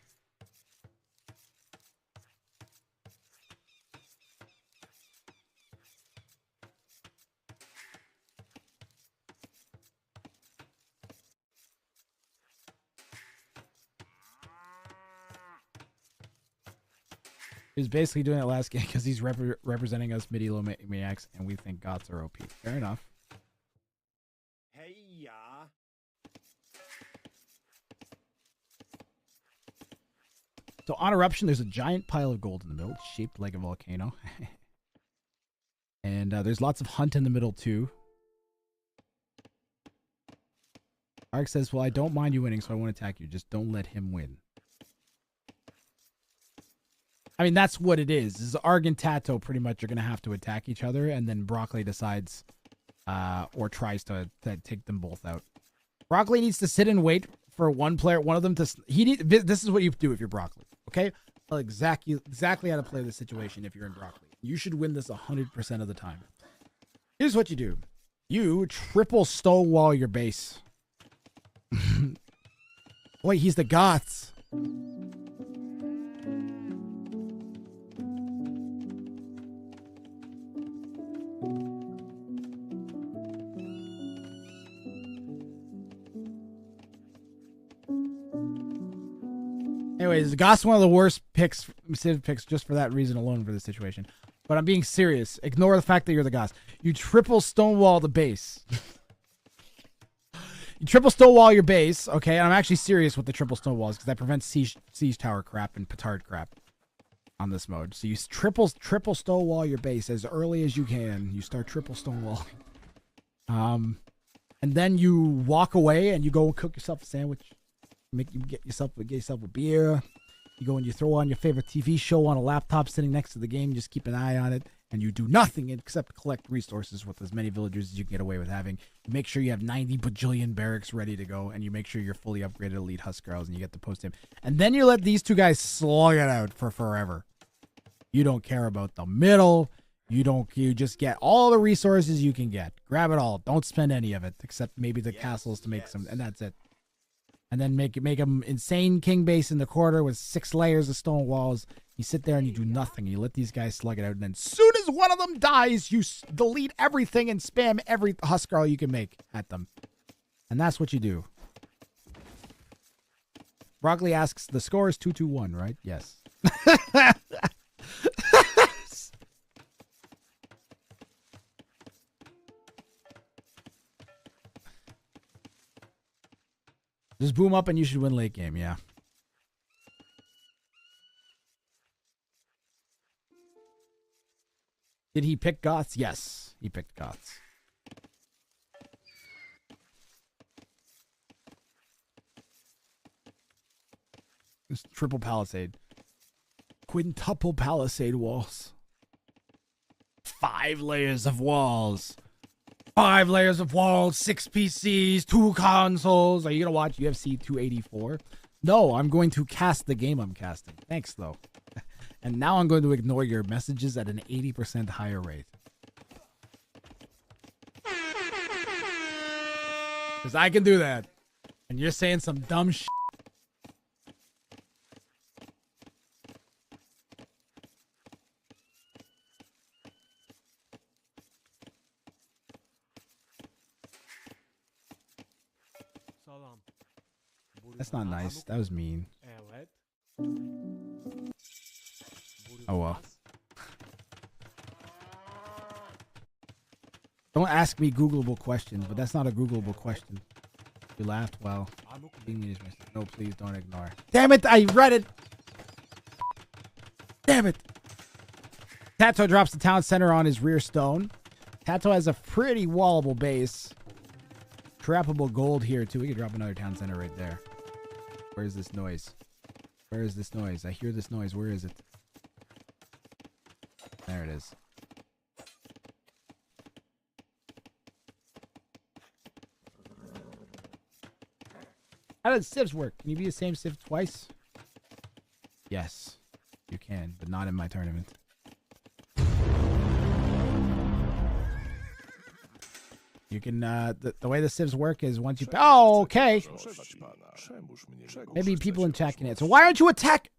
Speaker 1: He was basically doing it last game because he's representing us midi-low maniacs, and we think Goths are OP. Fair enough.
Speaker 6: Hey, yeah.
Speaker 1: So on Eruption, there's a giant pile of gold in the middle. It's shaped like a volcano. And there's lots of hunt in the middle, too. Ark says, well, I don't mind you winning, so I won't attack you. Just don't let him win. I mean, that's what it is Arg and Tato pretty much are going to have to attack each other, and then Broccoli decides or tries to take them both out. Broccoli needs to sit and wait for one of them to... This is what you do if you're Broccoli, okay? Well, exactly how to play this situation if you're in Broccoli. You should win this 100% of the time. Here's what you do. You triple stonewall your base. Wait, he's the Goths. Anyways, the Goths one of the worst civ picks just for that reason alone for this situation. But I'm being serious. Ignore the fact that you're the Goths. You triple stonewall the base. You triple stonewall your base, okay? And I'm actually serious with the triple stonewalls because that prevents siege tower crap and petard crap on this mode. So you triple stonewall your base as early as you can. You start triple stonewall. And then you walk away and you go cook yourself a sandwich. Get yourself a beer. You go and you throw on your favorite TV show on a laptop sitting next to the game. Just keep an eye on it, and you do nothing except collect resources with as many villagers as you can get away with having. You make sure you have 90 bajillion barracks ready to go, and you make sure you're fully upgraded elite Huskarls, and you get to post him. And then you let these two guys slog it out for forever. You don't care about the middle. You just get all the resources you can get. Grab it all. Don't spend any of it except maybe the castles to make some, and that's it. And then make them insane king base in the corner with 6 layers of stone walls. You sit there and you do nothing. You let these guys slug it out. And then as soon as one of them dies, you delete everything and spam every Huskarl you can make at them. And that's what you do. Broccoli asks, the score is 2-1, right? Yes. Just boom up and you should win late game, yeah. Did he pick Goths? Yes, he picked Goths. This triple palisade. Quintuple palisade walls. 5 layers of walls. 5 layers of walls, 6 PCs, 2 consoles. Are you going to watch UFC 284? No, I'm going to cast the game I'm casting. Thanks, though. And now I'm going to ignore your messages at an 80% higher rate. Because I can do that. And you're saying some dumb shit. That's not nice. That was mean. Oh well. Don't ask me Googleable questions, but that's not a Googleable question. You laughed well. No, please don't ignore. Damn it! I read it! Damn it! Tato drops the town center on his rear stone. Tato has a pretty wallable base. Trappable gold here, too. We could drop another town center right there. Where is this noise? Where is this noise? I hear this noise. Where is it? There it is. How does civs work? Can you be the same civ twice? Yes, you can, but not in my tournament. You can, the way the civs work is once you... Oh, okay. Maybe people in chat can answer. Why aren't you attack...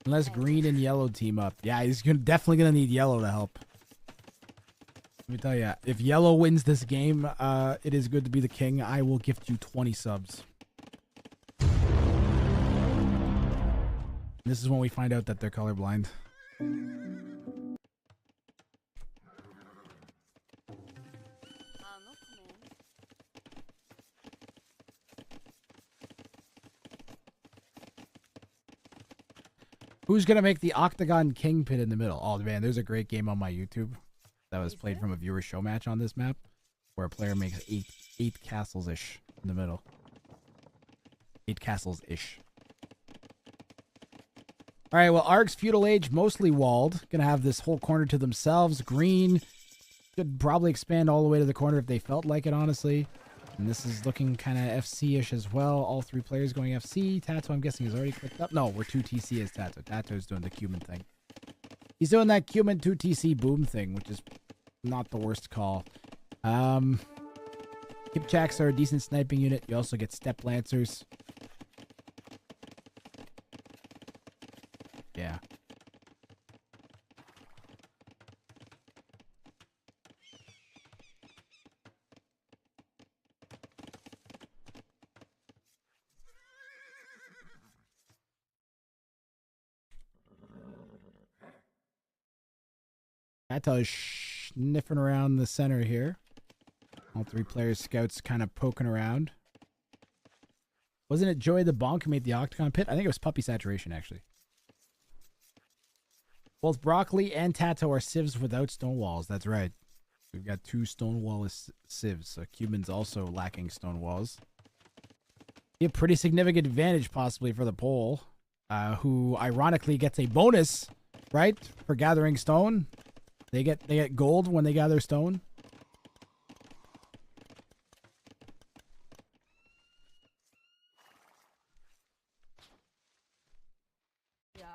Speaker 1: Unless green and yellow team up. Yeah, he's definitely going to need yellow to help. Let me tell you, if yellow wins this game, it is good to be the king. I will gift you 20 subs. This is when we find out that they're colorblind. Who's going to make the Octagon King pit in the middle? Oh, man, there's a great game on my YouTube that was played from a viewer show match on this map where a player makes eight castles-ish in the middle. 8 castles-ish. All right, well, Arg's Feudal Age, mostly walled. Going to have this whole corner to themselves. Green should probably expand all the way to the corner if they felt like it, honestly. And this is looking kind of FC-ish as well. All 3 players going FC. Tato, I'm guessing, is already clicked up. No, we're 2TC as Tato. Tato's doing the cumin thing. He's doing that cumin 2TC boom thing, which is not the worst call. Kipchaks are a decent sniping unit. You also get Step Lancers. Yeah. Tato is sniffing around the center here. All 3 players, scouts kind of poking around. Wasn't it Joey the Bonk who made the Octagon pit? I think it was Puppy Saturation, actually. Both Broccoli and Tato are civs without stone walls. That's right. We've got 2 stone wall-less civs. So Cuban's also lacking stone walls. A pretty significant advantage possibly for the Pole, who ironically gets a bonus, right, for gathering stone. They get gold when they gather stone.
Speaker 5: Ja.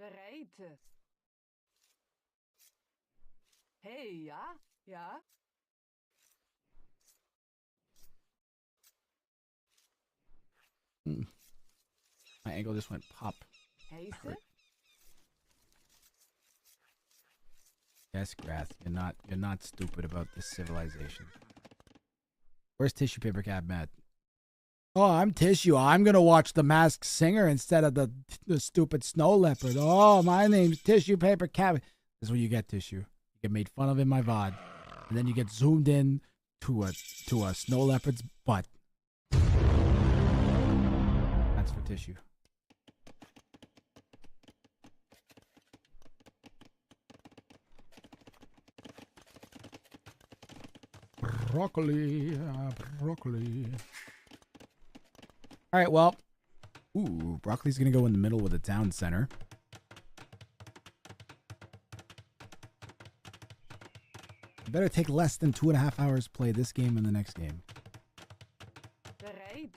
Speaker 5: Bereit. Hey, ja? Ja?
Speaker 1: My ankle just went pop.
Speaker 5: Hey,
Speaker 1: Yes, Grath, you're not stupid about this civilization. Where's Tissue Paper Cap Matt? Oh, I'm Tissue. I'm gonna watch The Masked Singer instead of the stupid snow leopard. Oh, my name's Tissue Paper Cap. This is what you get, Tissue. You get made fun of in my VOD, and then you get zoomed in to a snow leopard's butt. That's for Tissue. Broccoli, broccoli. All right, well, ooh, Broccoli's gonna go in the middle with a town center. Better take less than 2.5 hours to play this game and the next game.
Speaker 5: Bereit.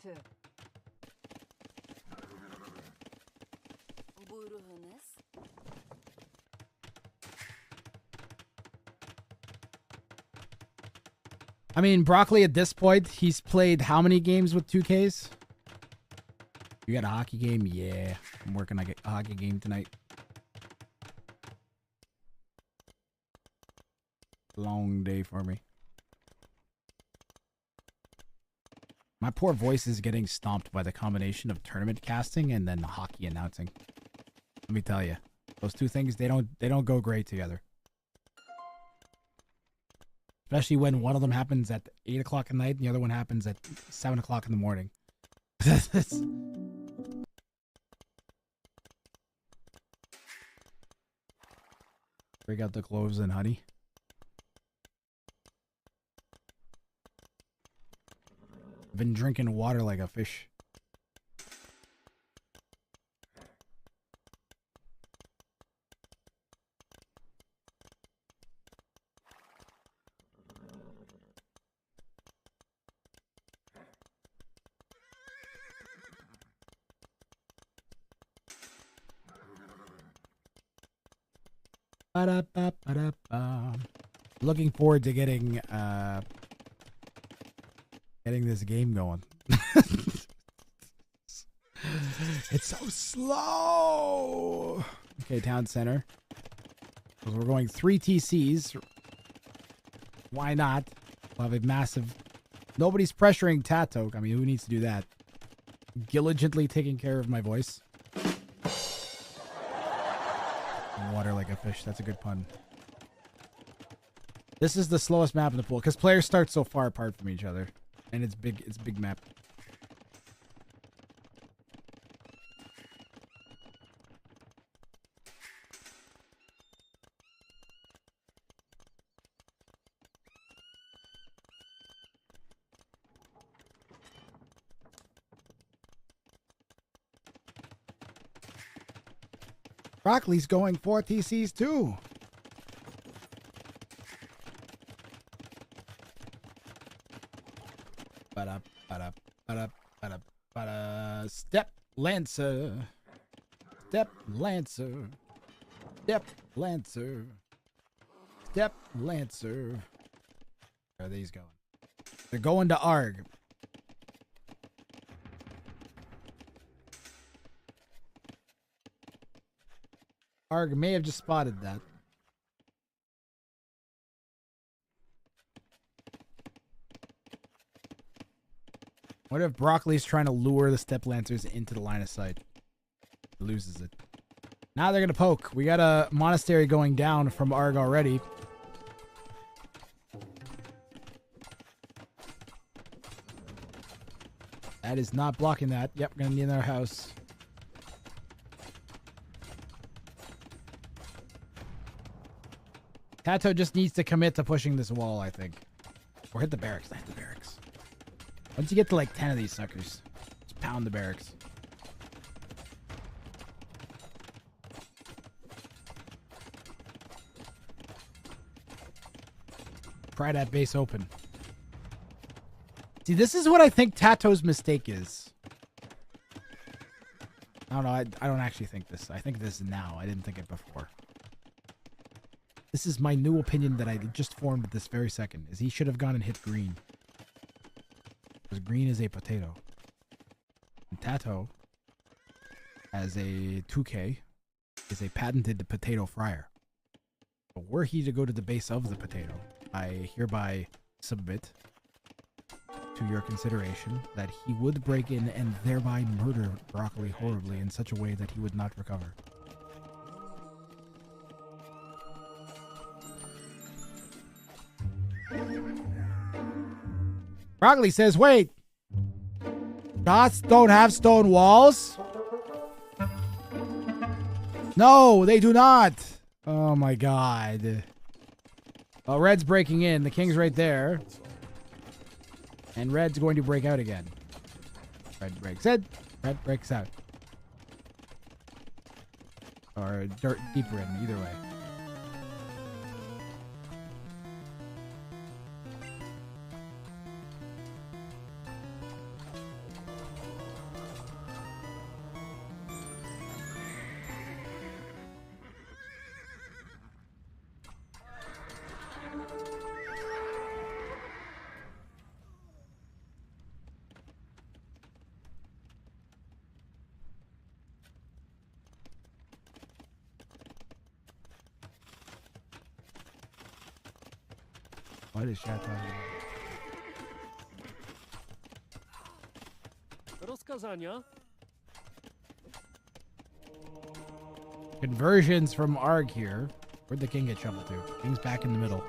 Speaker 1: I mean, Broccoli at this point, he's played how many games with 2Ks? You got a hockey game? Yeah. I'm working on a hockey game tonight. long day for me. My poor voice is getting stomped by the combination of tournament casting and then hockey announcing. Let me tell you, those two things, they don't go great together. Especially when one of them happens at 8 o'clock at night and the other one happens at 7 o'clock in the morning. Break out the cloves and honey. Been drinking water like a fish. Ba-da-ba-ba-da-ba. Looking forward to getting this game going. It's so slow. Okay, town center. Because we're going 3 TCs. Why not? We'll have a massive... Nobody's pressuring Tato. I mean, who needs to do that? Diligently taking care of my voice. Water like a fish. That's a good pun. This is the slowest map in the pool because players start so far apart from each other, and it's big. It's a big map. Broccoli's going 4 TCs too. Step Lancer. Step Lancer. Step Lancer. Step Lancer. Where are these going? They're going to Arg. Arg may have just spotted that. What if Broccoli's trying to lure the Step Lancers into the line of sight? He loses it. Now they're going to poke. We got a monastery going down from Arg already. That is not blocking that. Yep, going to need another house. Tato just needs to commit to pushing this wall, I think. Or hit the barracks. Hit the barracks. Once you get to like 10 of these suckers, just pound the barracks. Pry that base open. See, this is what I think Tato's mistake is. I don't know. I don't actually think this. I think this now. I didn't think it before. This is my new opinion that I just formed at this very second. Is he should have gone and hit green. Because green is a potato. And Tato, as a 2K, is a patented potato fryer. But were he to go to the base of the potato, I hereby submit to your consideration that he would break in and thereby murder Broccoli horribly in such a way that he would not recover. Broccoli says, wait, dots don't have stone walls? No, they do not. Oh my god. Well, Red's breaking in. The king's right there. And Red's going to break out again. Red breaks in. Red breaks out. Or dirt deeper in, either way. What is chat talking
Speaker 10: Rozkazania.
Speaker 1: about? Conversions from Arg here. Where'd the king get shuffled to? King's back in the middle.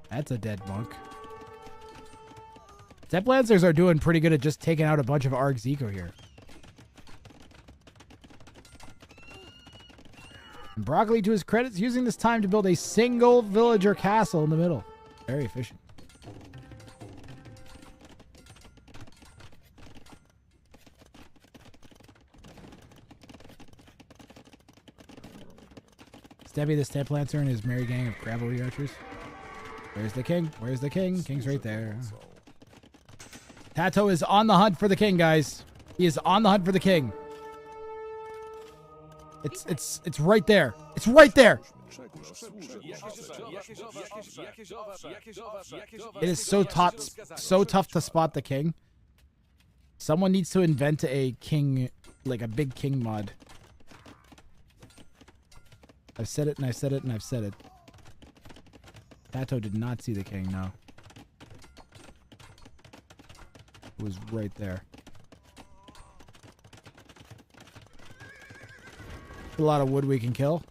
Speaker 1: That's a dead monk. Step Lancers are doing pretty good at just taking out a bunch of Arg's eco here. And Broccoli, to his credit, is using this time to build a single villager castle in the middle. Very efficient. Stebby the Step Lancer and his merry gang of cavalry archers. Where's the king? Where's the king? King's right there. Tato is on the hunt for the king, guys. He is on the hunt for the king. It's right there. It's right there. It is so tough to spot the king. Someone needs to invent a king, like a big king mod. I've said it and I've said it and I've said it. Tato did not see the king, no. It was right there. A lot of wood we can kill.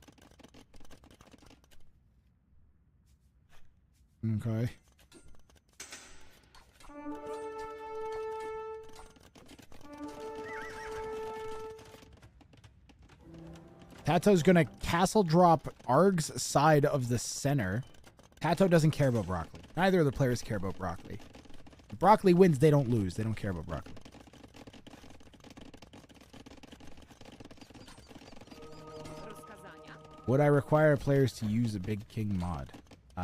Speaker 1: Okay. Tato's gonna castle drop Arg's side of the center. Tato doesn't care about Broccoli. Neither of the players care about Broccoli. If Broccoli wins, they don't lose. They don't care about Broccoli. Would I require players to use a big king mod?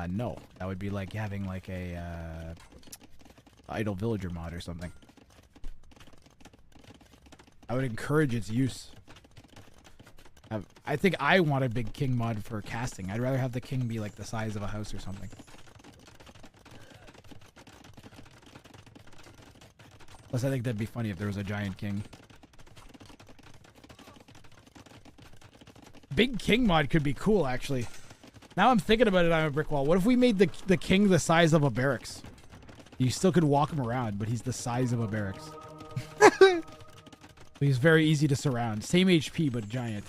Speaker 1: No. That would be like having like a idle villager mod or something. I would encourage its use. I think I want a big king mod for casting. I'd rather have the king be like the size of a house or something. Plus, I think that'd be funny if there was a giant king. Big king mod could be cool, actually. Now I'm thinking about it on a brick wall. What if we made the king the size of a barracks? You still could walk him around, but he's the size of a barracks. He's very easy to surround. Same HP, but giant.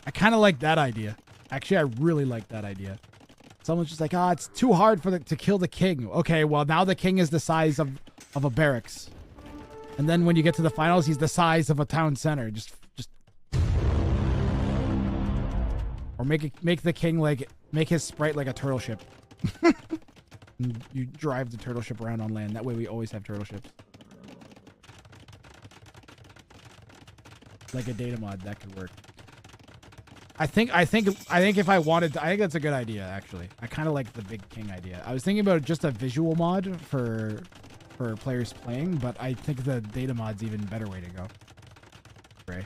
Speaker 1: I kind of like that idea. Actually, I really like that idea. Someone's just like, it's too hard for to kill the king. Okay, well, now the king is the size of a barracks. And then when you get to the finals, he's the size of a town center. Just or make the king make his sprite like a turtle ship. And you drive the turtle ship around on land. That way we always have turtle ships. Like a data mod, that could work. I think if I wanted to, I think that's a good idea, actually. I kind of like the big king idea. I was thinking about just a visual mod for players playing, but I think the data mod's even better way to go. Right.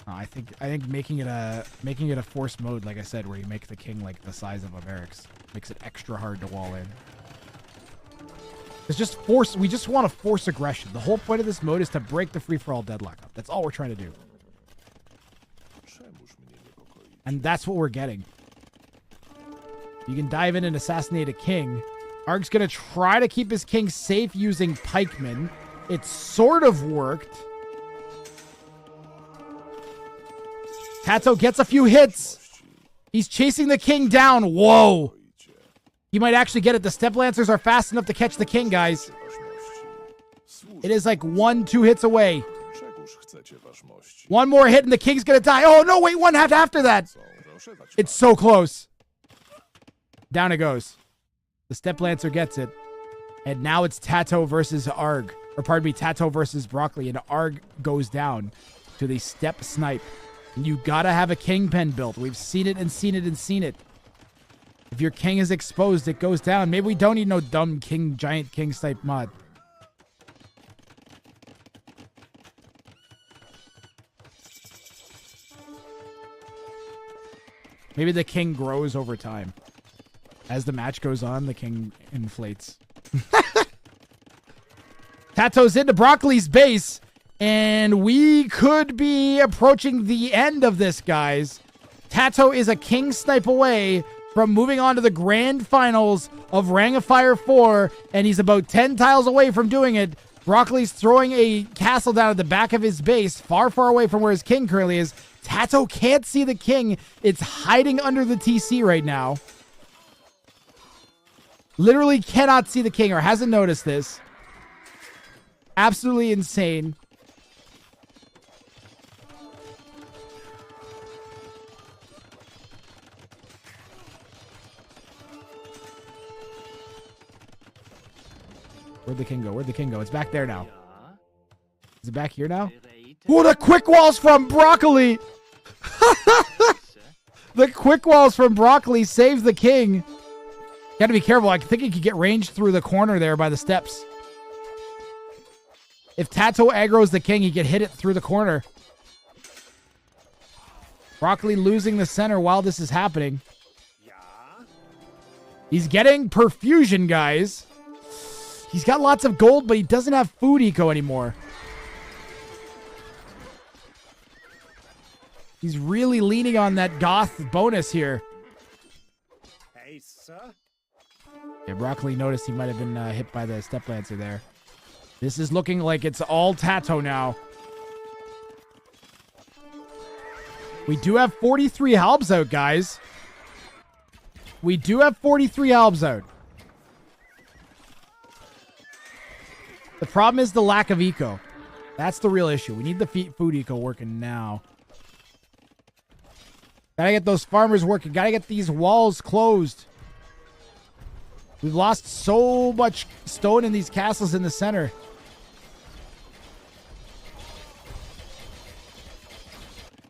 Speaker 1: I think making it a force mode, like I said, where you make the king like the size of a barracks, makes it extra hard to wall in. It's just force. We just want to force aggression. The whole point of this mode is to break the free-for-all deadlock up. That's all we're trying to do. And that's what we're getting. You can dive in and assassinate a king. Arg's gonna try to keep his king safe using pikemen. It sort of worked. Tato gets a few hits. He's chasing the king down. Whoa. He might actually get it. The Step Lancers are fast enough to catch the king, guys. It is like 1-2 hits away. One more hit and the king's gonna die. Oh, no, wait, one half after that. It's so close. Down it goes. The Step Lancer gets it. And now it's Tato versus Arg. Or pardon me, Tato versus Broccoli. And Arg goes down to the Step Snipe. And you gotta have a king pen built. We've seen it and seen it and seen it. If your king is exposed, it goes down. Maybe we don't need no dumb king, giant king snipe mod. Maybe the king grows over time. As the match goes on, the king inflates. Tato's into Broccoli's base. And we could be approaching the end of this, guys. Tato is a king snipe away from moving on to the grand finals of Ring of Fire 4, and he's about 10 tiles away from doing it. Broccoli's throwing a castle down at the back of his base, far, far away from where his king currently is. Tato can't see the king. It's hiding under the TC right now. Literally cannot see the king or hasn't noticed this. Absolutely insane. Where'd the king go? Where'd the king go? It's back there now. Is it back here now? Oh, the quick walls from Broccoli! The quick walls from Broccoli saves the king. Gotta be careful. I think he could get ranged through the corner there by the steps. If Tato aggroes the king, he could hit it through the corner. Broccoli losing the center while this is happening. He's getting perfusion, guys. He's got lots of gold, but he doesn't have food eco anymore. He's really leaning on that goth bonus here.
Speaker 6: Hey, sir.
Speaker 1: Yeah, Broccoli noticed he might have been hit by the Step Lancer there. This is looking like it's all Tato now. We do have 43 halbs out, guys. We do have 43 halbs out. The problem is the lack of eco. That's the real issue. We need the food eco working now. Gotta get those farmers working. Gotta get these walls closed. We've lost so much stone in these castles in the center.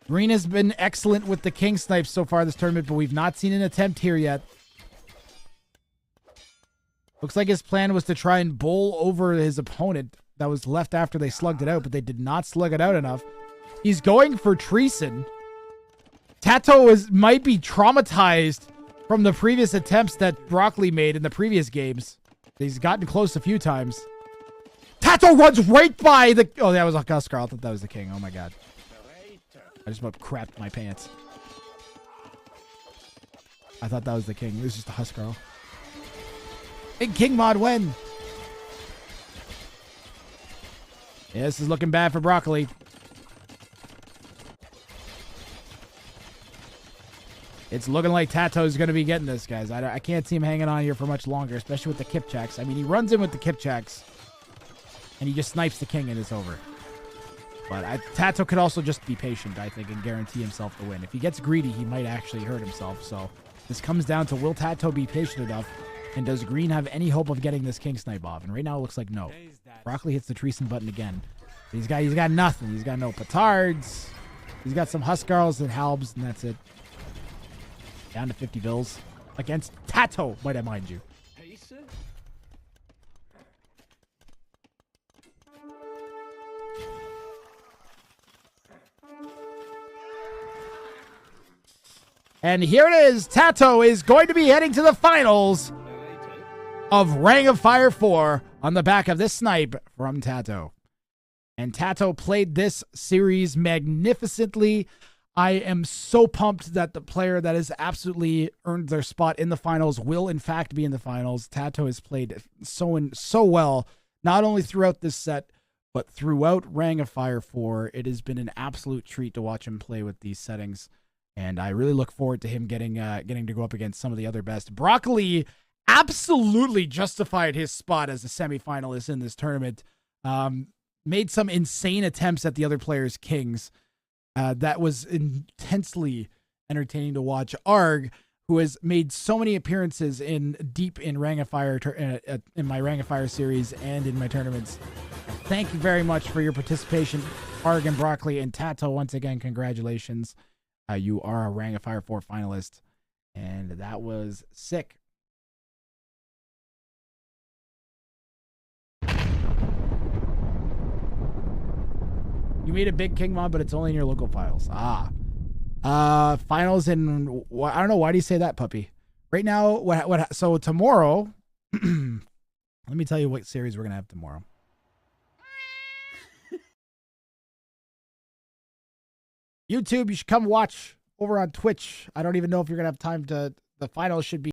Speaker 1: Green has been excellent with the king snipes so far this tournament, but we've not seen an attempt here yet. Looks like his plan was to try and bowl over his opponent that was left after they slugged it out, but they did not slug it out enough. He's going for treason. Tato might be traumatized from the previous attempts that Broccoli made in the previous games. He's gotten close a few times. Tato runs right by the... Oh, that was a Huskar. I thought that was the king. Oh, my God. I just about crapped my pants. I thought that was the king. It was just a Huskar. Big king mod win. Yeah, this is looking bad for Broccoli. It's looking like Tato's going to be getting this, guys. I can't see him hanging on here for much longer, especially with the Kipchaks. I mean, he runs in with the Kipchaks, and he just snipes the king, and it's over. But Tato could also just be patient, I think, and guarantee himself the win. If he gets greedy, he might actually hurt himself. So this comes down to, will Tato be patient enough? And does Green have any hope of getting this king snipe off? And right now it looks like no. Broccoli hits the treason button again. He's got nothing. He's got no petards. He's got some Huskarls and halbs, and that's it. Down to 50 bills against Tato, might I mind you. And here it is. Tato is going to be heading to the finals of Ring of Fire 4 on the back of this snipe from Tato. And Tato played this series magnificently. I am so pumped that the player that has absolutely earned their spot in the finals will in fact be in the finals. Tato has played so well, not only throughout this set, but throughout Ring of Fire 4. It has been an absolute treat to watch him play with these settings. And I really look forward to him getting to go up against some of the other best. Broccoli absolutely justified his spot as a semifinalist in this tournament. Made some insane attempts at the other players' kings. That was intensely entertaining to watch. Arg, who has made so many appearances in Ring of Fire in my Ring of Fire series and in my tournaments. Thank you very much for your participation, Arg and Broccoli. And Tato, once again, congratulations. You are a Ring of Fire 4 finalist, and that was sick. You made a big king mod, but it's only in your local files. Finals in... I don't know. Why do you say that, puppy? Right now, so tomorrow... let me tell you what series we're going to have tomorrow. YouTube, you should come watch over on Twitch. I don't even know if you're going to have time to. The finals should be